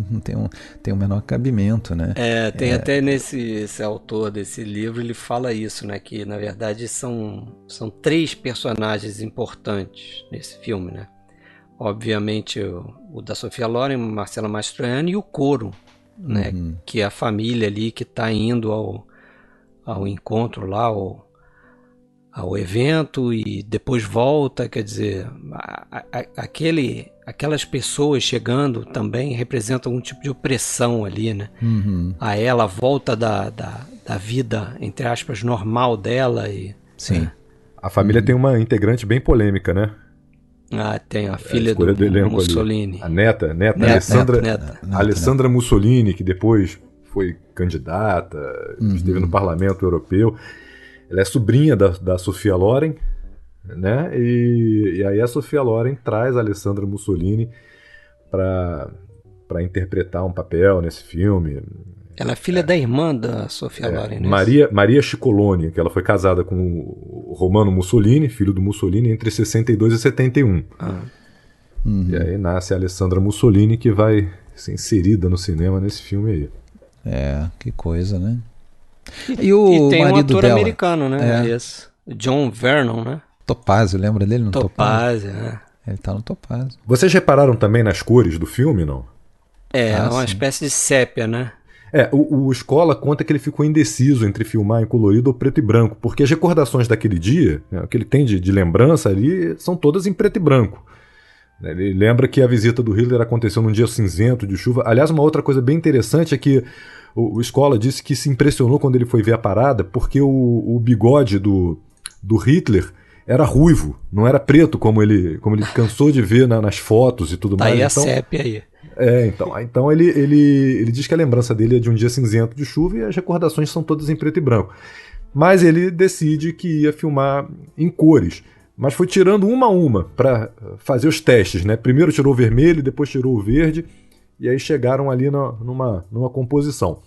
não tem o menor cabimento, né. Tem até esse autor desse livro, ele fala isso, né, que na verdade são 3 personagens importantes nesse filme, né. Obviamente o da Sophia Loren, Marcela Mastroianni e o coro, né, que é a família ali que está indo ao encontro lá, ao evento e depois volta, quer dizer, aquelas pessoas chegando também representam um tipo de opressão ali, né? A ela, a volta da vida, entre aspas, normal dela. Sim. A família tem uma integrante bem polêmica, né? Tem a filha do Mussolini. Ali. A neta Alessandra Mussolini, que depois foi candidata, esteve no Parlamento Europeu. Ela é sobrinha da Sophia Loren, né? E aí a Sophia Loren traz a Alessandra Mussolini para interpretar um papel nesse filme. Ela é filha da irmã da Sophia Loren, né? Maria Ciccoloni, que ela foi casada com o Romano Mussolini, filho do Mussolini, entre 62 e 71. E aí nasce a Alessandra Mussolini, que vai ser inserida no cinema nesse filme aí. Que coisa, né? E tem um ator americano, né? John Vernon, né? Topázio, lembra dele no Topázio? Ele tá no Topázio. Vocês repararam também nas cores do filme, não? Uma espécie de sépia, né? O Escola conta que ele ficou indeciso entre filmar em colorido ou preto e branco, porque as recordações daquele dia, né, o que ele tem de lembrança ali, são todas em preto e branco. Ele lembra que a visita do Hitler aconteceu num dia cinzento, de chuva. Aliás, uma outra coisa bem interessante é que o Escola disse que se impressionou quando ele foi ver a parada, porque o bigode do Hitler era ruivo, não era preto, como ele cansou de ver nas fotos e tudo mais. Aí a sépia aí. Então ele diz que a lembrança dele é de um dia cinzento de chuva e as recordações são todas em preto e branco. Mas ele decide que ia filmar em cores. Mas foi tirando uma a uma para fazer os testes, né? Primeiro tirou o vermelho, depois tirou o verde, e aí chegaram ali numa composição.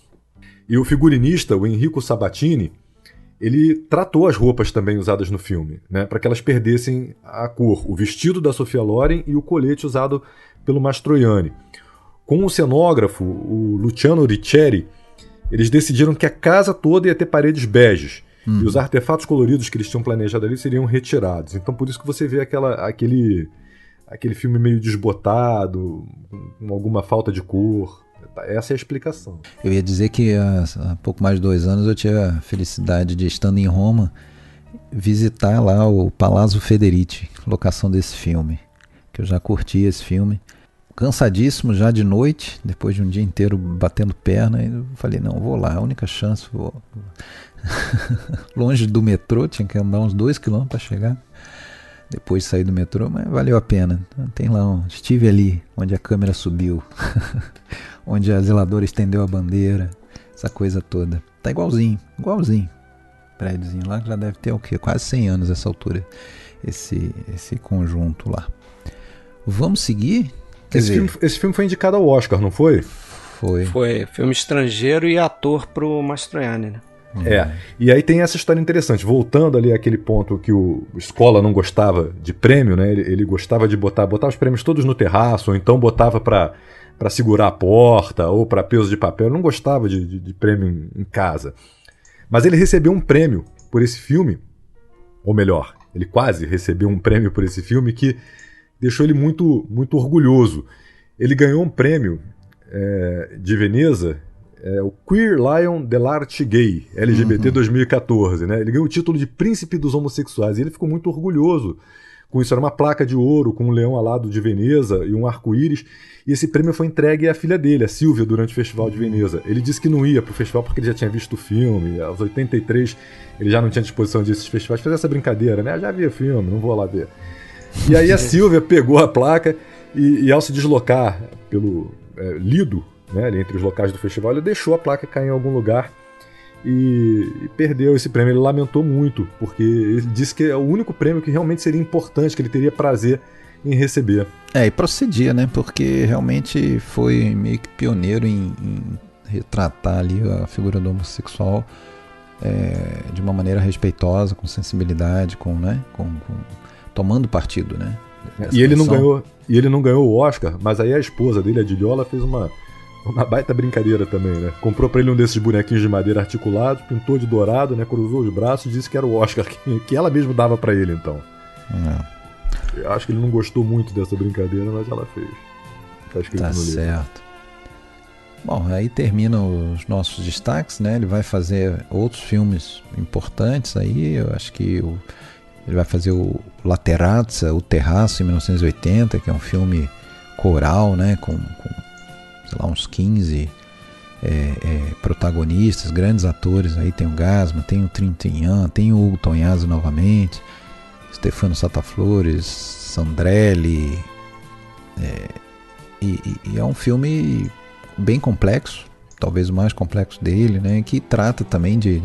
E o figurinista, o Enrico Sabatini, ele tratou as roupas também usadas no filme, né? Para que elas perdessem a cor. O vestido da Sophia Loren e o colete usado pelo Mastroianni. Com o cenógrafo, o Luciano Riccieri, eles decidiram que a casa toda ia ter paredes beges. E os artefatos coloridos que eles tinham planejado ali seriam retirados. Então por isso que você vê aquele filme meio desbotado, com alguma falta de cor. Essa é a explicação. Eu ia dizer que há pouco mais de 2 anos eu tive a felicidade de, estando em Roma, visitar lá o Palazzo Federici, locação desse filme, que eu já curti esse filme. Cansadíssimo já de noite, depois de um dia inteiro batendo perna, eu falei, não, vou lá, a única chance, vou... longe do metrô, tinha que andar uns 2 km para chegar, depois de sair do metrô, mas valeu a pena. Tem lá, estive ali, onde a câmera subiu, onde a zeladora estendeu a bandeira, essa coisa toda. Tá igualzinho, prédiozinho lá, que já deve ter o quê? Quase 100 anos essa altura, esse conjunto lá. Vamos seguir? Esse filme foi indicado ao Oscar, não foi? Foi filme estrangeiro e ator pro Mastroianni, né? E aí tem essa história interessante, voltando ali àquele ponto que o Scola não gostava de prêmio, né? Ele gostava de botar os prêmios todos no terraço, ou então botava para segurar a porta, ou para peso de papel. Ele não gostava de prêmio em casa. Mas ele recebeu um prêmio por esse filme, ou melhor, ele quase recebeu um prêmio por esse filme que deixou ele muito, muito orgulhoso. Ele ganhou um prêmio de Veneza, o Queer Lion dell'Arte Gay, LGBT 2014. Né? Ele ganhou o título de Príncipe dos Homossexuais e ele ficou muito orgulhoso com isso. Era uma placa de ouro com um leão alado de Veneza e um arco-íris. E esse prêmio foi entregue à filha dele, a Silvia, durante o Festival de Veneza. Ele disse que não ia para o festival porque ele já tinha visto o filme. Aos 83 ele já não tinha disposição desses festivais. Fez essa brincadeira, né? Já vi o filme, não vou lá ver. E aí a Silvia pegou a placa e ao se deslocar pelo Lido, né, ali entre os locais do festival, ele deixou a placa cair em algum lugar e perdeu esse prêmio. Ele lamentou muito, porque ele disse que é o único prêmio que realmente seria importante, que ele teria prazer em receber. E procedia, né? Porque realmente foi meio que pioneiro em retratar ali a figura do homossexual de uma maneira respeitosa, com sensibilidade, tomando partido, né? E ele não ganhou o Oscar, mas aí a esposa dele, a Diliola, fez uma baita brincadeira também, né? Comprou pra ele um desses bonequinhos de madeira articulados, pintou de dourado, né? Cruzou os braços e disse que era o Oscar que ela mesma dava pra ele, então. Eu acho que ele não gostou muito dessa brincadeira, mas ela fez. Tá escrito no livro. Certo. Bom, aí terminam os nossos destaques, né? Ele vai fazer outros filmes importantes aí, eu acho que ele vai fazer o Laterazza, O Terraço, em 1980, que é um filme coral, né? Com sei lá, uns 15 protagonistas, grandes atores. Aí tem o Gasman, tem o Trintignant, tem o Hugo Tognazzi novamente, Stefano Sataflores, Sandrelli. E é um filme bem complexo, talvez o mais complexo dele, né? Que trata também de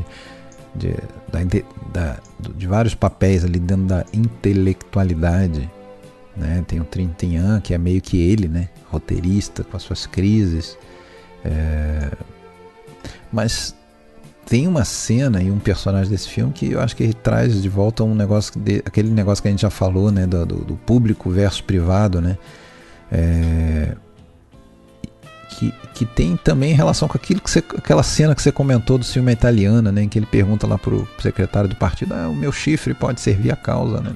vários papéis ali dentro da intelectualidade, né? Tem o Trintignant, que é meio que ele, né? Roteirista, com as suas crises, mas tem uma cena e um personagem desse filme que eu acho que ele traz de volta um negócio aquele negócio que a gente já falou, né? Do público versus privado, né? Que tem também relação com aquela cena que você comentou do filme Italiana, né, em que ele pergunta lá pro secretário do partido, o meu chifre pode servir à causa, né?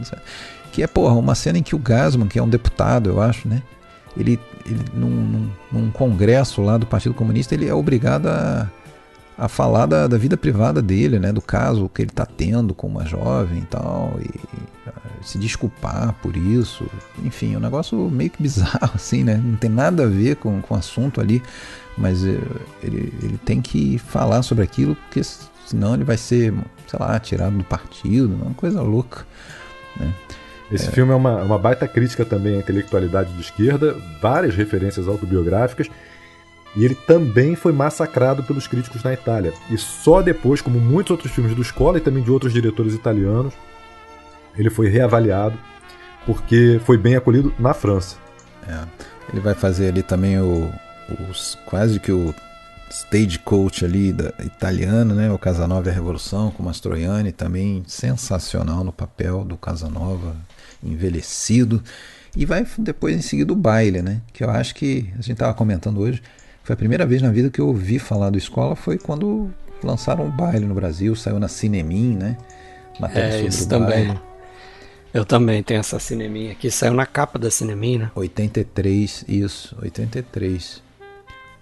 Que é, uma cena em que o Gasman, que é um deputado, eu acho, né, ele num congresso lá do Partido Comunista, ele é obrigado a falar da vida privada dele, né, do caso que ele está tendo com uma jovem e tal, e se desculpar por isso. Enfim, é um negócio meio que bizarro, assim, né? Não tem nada a ver com o assunto ali, mas ele tem que falar sobre aquilo, porque senão ele vai ser, sei lá, tirado do partido, uma coisa louca, né? Esse filme é uma baita crítica também à intelectualidade de esquerda, várias referências autobiográficas, e ele também foi massacrado pelos críticos na Itália. E só depois, como muitos outros filmes do Scola e também de outros diretores italianos, ele foi reavaliado, porque foi bem acolhido na França. Ele vai fazer ali também quase que o stagecoach ali italiano, né? O Casanova e a Revolução, com Mastroianni, também sensacional no papel do Casanova, envelhecido. E vai depois em seguida o Baile, né? Que eu acho que a gente estava comentando hoje, foi a primeira vez na vida que eu ouvi falar do Scola, foi quando lançaram o Baile no Brasil, saiu na Cinemin, né? Matéria sobre isso o também. Baile. Eu também tenho essa Cinemin aqui, saiu na capa da Cinemin, né? 83, isso, 83.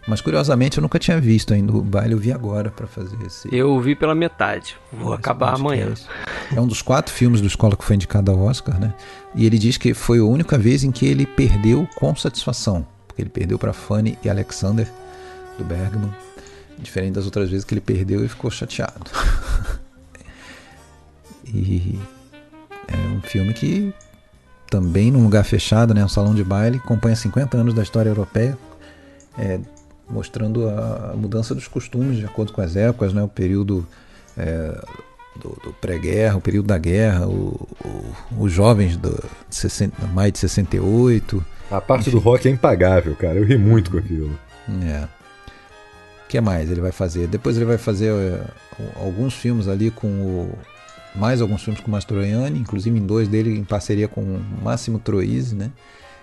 Mas curiosamente eu nunca tinha visto ainda o Baile, eu vi agora para fazer esse... Eu vi pela metade, vou acabar amanhã. É um dos 4 filmes do Escola que foi indicado ao Oscar, né? E ele diz que foi a única vez em que ele perdeu com satisfação, porque ele perdeu para Fanny e Alexander, do Bergman, diferente das outras vezes que ele perdeu e ficou chateado. E é um filme que também num lugar fechado, né, um salão de baile, acompanha 50 anos da história europeia, mostrando a mudança dos costumes de acordo com as épocas, né, o período do pré-guerra, o período da guerra, os jovens de maio de 68. A parte do rock é impagável, cara, eu ri muito com aquilo. O que mais ele vai fazer? Depois ele vai fazer alguns filmes ali mais alguns filmes com o Mastroianni, inclusive em 2 dele em parceria com o Massimo Troisi, né?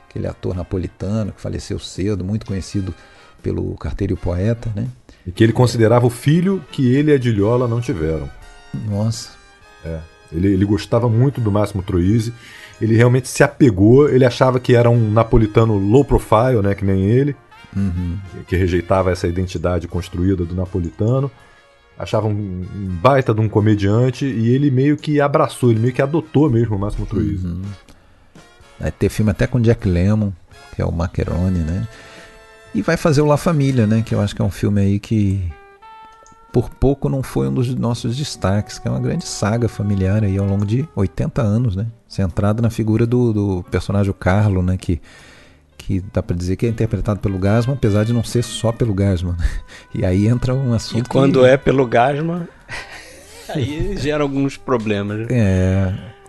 Aquele ator napolitano que faleceu cedo, muito conhecido pelo Carteiro e o Poeta, né? E que ele considerava o filho que ele e a Diliola não tiveram. Nossa. Ele gostava muito do Massimo Troisi, ele realmente se apegou, ele achava que era um napolitano low profile, né? Que nem ele, que rejeitava essa identidade construída do napolitano. Achava um baita de um comediante e ele meio que abraçou, ele meio que adotou mesmo o Massimo Troisi. Vai ter filme até com Jack Lemmon, que é o Maccheroni, né? E vai fazer o La Família, né? Que eu acho que é um filme aí que por pouco não foi um dos nossos destaques, que é uma grande saga familiar aí ao longo de 80 anos, né? Centrado na figura do personagem Carlo, né? Que dá pra dizer que é interpretado pelo Gassman, apesar de não ser só pelo Gassman. E aí entra um assunto. E quando é pelo Gassman, aí gera alguns problemas.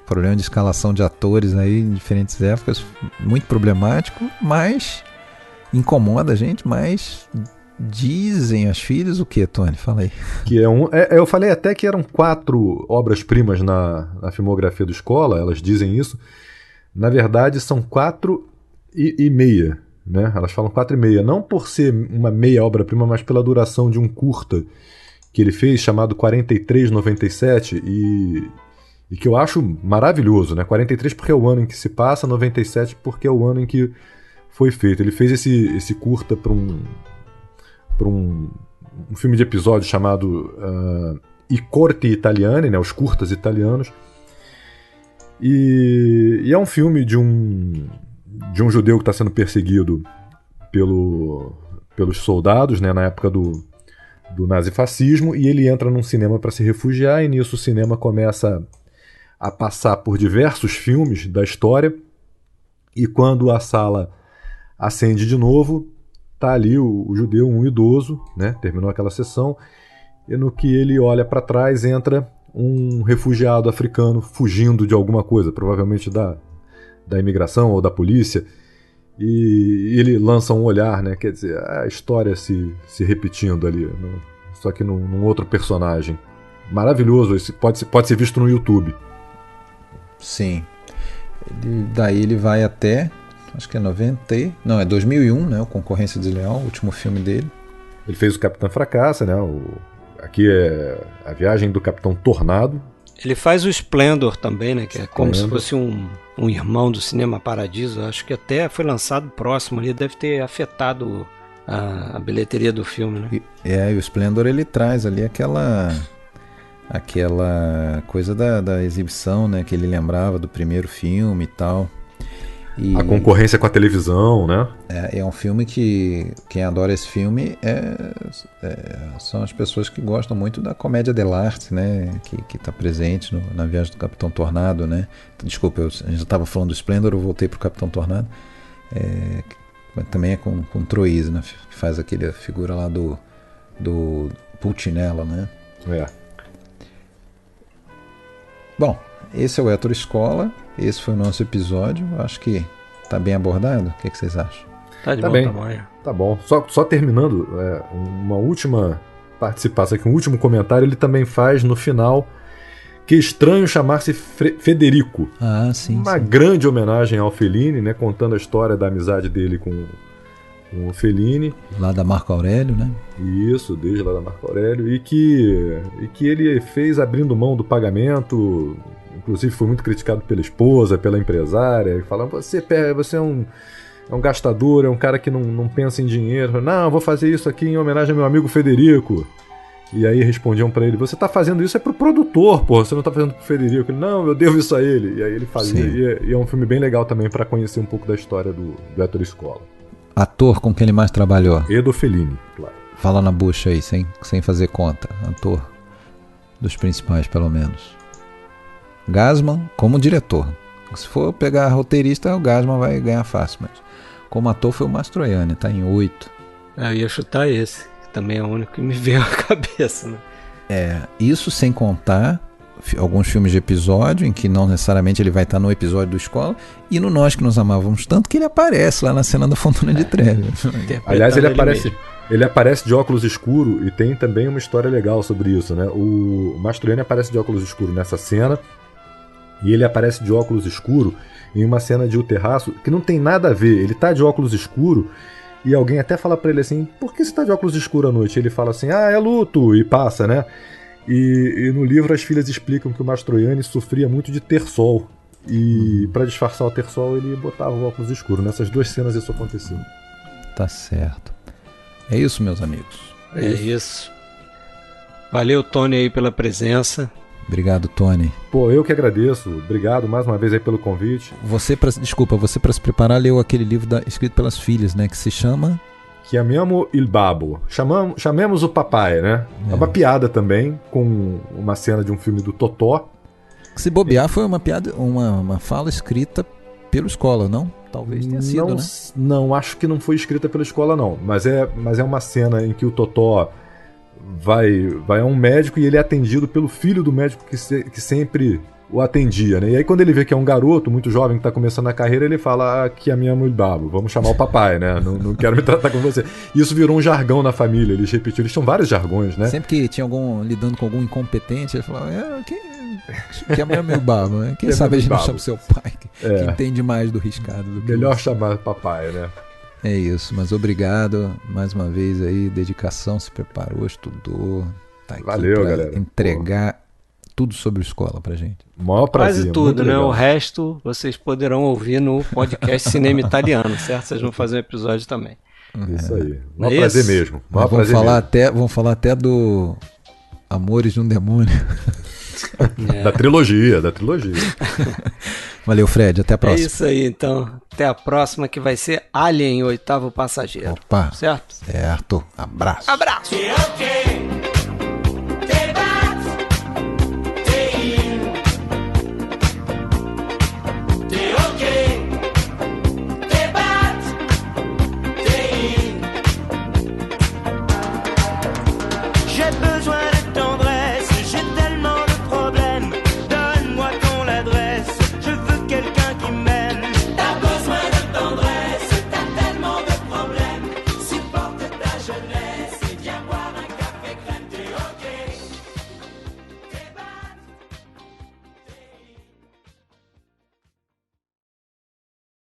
Problema de escalação de atores aí em diferentes épocas, muito problemático, mas incomoda a gente, mas dizem as filhas o que, Tony? Fala aí. Que eu falei até que eram 4 obras-primas na filmografia do Escola, elas dizem isso. Na verdade, são 4 e meia, né? Elas falam 4,5, não por ser uma meia obra-prima, mas pela duração de um curta que ele fez, chamado 4397, e que eu acho maravilhoso, né? 43 porque é o ano em que se passa, 97 porque é o ano em que foi feito. Ele fez esse curta para um filme de episódio chamado I Corti Italiani, né? Os curtas italianos, e é um filme de um judeu que está sendo perseguido pelos soldados, né, na época do nazifascismo, e ele entra num cinema para se refugiar, e nisso o cinema começa a passar por diversos filmes da história, e quando a sala acende de novo, tá ali o judeu, um idoso, né, terminou aquela sessão, e no que ele olha para trás entra um refugiado africano fugindo de alguma coisa, provavelmente da imigração ou da polícia, e ele lança um olhar, né? Quer dizer, a história se repetindo ali, só que num outro personagem. Maravilhoso, esse pode ser visto no YouTube. Sim. Daí ele vai até, acho que é 2001, né? O Concorrência Desleal, o último filme dele. Ele fez o Capitão Fracassa, né? Aqui é a viagem do Capitão Tornado. Ele faz o Splendor também, né? Que é como se fosse um irmão do Cinema Paradiso. Acho que até foi lançado próximo ali, deve ter afetado a bilheteria do filme, né? E o Splendor ele traz ali aquela coisa da exibição, né? Que ele lembrava do primeiro filme e tal. A concorrência com a televisão, né? É um filme que quem adora esse filme são as pessoas que gostam muito da comédia dell'arte, né? Que está presente na Viagem do Capitão Tornado, né? Desculpa, a gente já estava falando do Splendor, eu voltei para o Capitão Tornado. Também é com Troisi, né? Que faz aquele figura lá do Pulcinella, né? Bom, esse é o Hétero Escola. Esse foi o nosso episódio. Acho que tá bem abordado. O que vocês acham? Tá de bom tamanho. Tá bom. Só terminando, uma última participação aqui, um último comentário ele também faz no final. Que estranho chamar-se Federico. Sim. Uma grande homenagem ao Fellini, né, contando a história da amizade dele com o Fellini. Lá da Marco Aurélio, né? Isso, desde lá da Marco Aurélio. E que ele fez abrindo mão do pagamento, inclusive foi muito criticado pela esposa, pela empresária, falando, você é um gastador, é um cara que não pensa em dinheiro. Não, eu vou fazer isso aqui em homenagem ao meu amigo Federico. E aí respondiam pra ele, você tá fazendo isso pro produtor, pô, você não tá fazendo pro Federico. Ele, não, eu devo isso a ele. E aí ele fazia, e é um filme bem legal também pra conhecer um pouco da história do Ettore Scola. Ator com quem ele mais trabalhou? Edo Fellini, claro. Fala na bucha aí, sem fazer conta. Ator dos principais, pelo menos. Gassman como diretor. Se for pegar roteirista, o Gassman vai ganhar fácil, mas como ator foi o Mastroianni, tá em 8. Eu ia chutar esse. Também é o único que me veio à cabeça, né? Isso sem contar alguns filmes de episódio, em que não necessariamente ele vai estar no episódio do Escola, e no Nós que Nos Amávamos Tanto, que ele aparece lá na cena da Fontana de Trevi. Aliás, ele aparece de óculos escuros, e tem também uma história legal sobre isso, né? O Mastroianni aparece de óculos escuros nessa cena, e ele aparece de óculos escuros em uma cena de O Terraço, que não tem nada a ver. Ele tá de óculos escuros, e alguém até fala pra ele assim, por que você tá de óculos escuros à noite? Ele fala assim, é luto, e passa, né? E no livro as filhas explicam que o Mastroianni sofria muito de ter sol. E pra disfarçar o ter sol ele botava o óculos escuro. Nessas 2 cenas isso aconteceu. Tá certo. É isso, meus amigos. É isso. Valeu, Tony, aí pela presença. Obrigado, Tony. Pô, eu que agradeço. Obrigado mais uma vez aí pelo convite. Você pra se preparar leu aquele livro escrito pelas filhas, né? Que se chama... Chiamiamo il babbo. Chamemos o papai, né? É uma piada também, com uma cena de um filme do Totó. Se bobear, foi uma piada, uma fala escrita pelo Escola, não? Talvez tenha sido, né? Não, acho que não foi escrita pela Escola, não. Mas é uma cena em que o Totó vai a um médico e ele é atendido pelo filho do médico que sempre o atendia, né? E aí quando ele vê que é um garoto muito jovem que tá começando a carreira, ele fala que a minha mãe babo, vamos chamar o papai, né? Não quero me tratar com você. Isso virou um jargão na família, eles repetiram, eles tinham vários jargões, né? Sempre que tinha lidando com algum incompetente, ele falava, que a mãe é meu babo, né? Quem sabe a gente não chama o seu pai, que entende mais do riscado. Melhor chamar papai, né? É isso, mas obrigado mais uma vez aí, dedicação, se preparou, estudou, tá aqui. Valeu, galera. Entregar tudo sobre o Escola pra gente. Maior prazer. Quase tudo, né? O resto vocês poderão ouvir no podcast Cinema Italiano, certo? Vocês vão fazer um episódio também. Isso aí. Maior prazer mesmo. Vamos falar até do Amores de um Demônio. Da trilogia. Valeu, Fred. Até a próxima. É isso aí, então. Até a próxima, que vai ser Alien, o 8º Passageiro. Opa. Certo? Certo. Abraço. Abraço.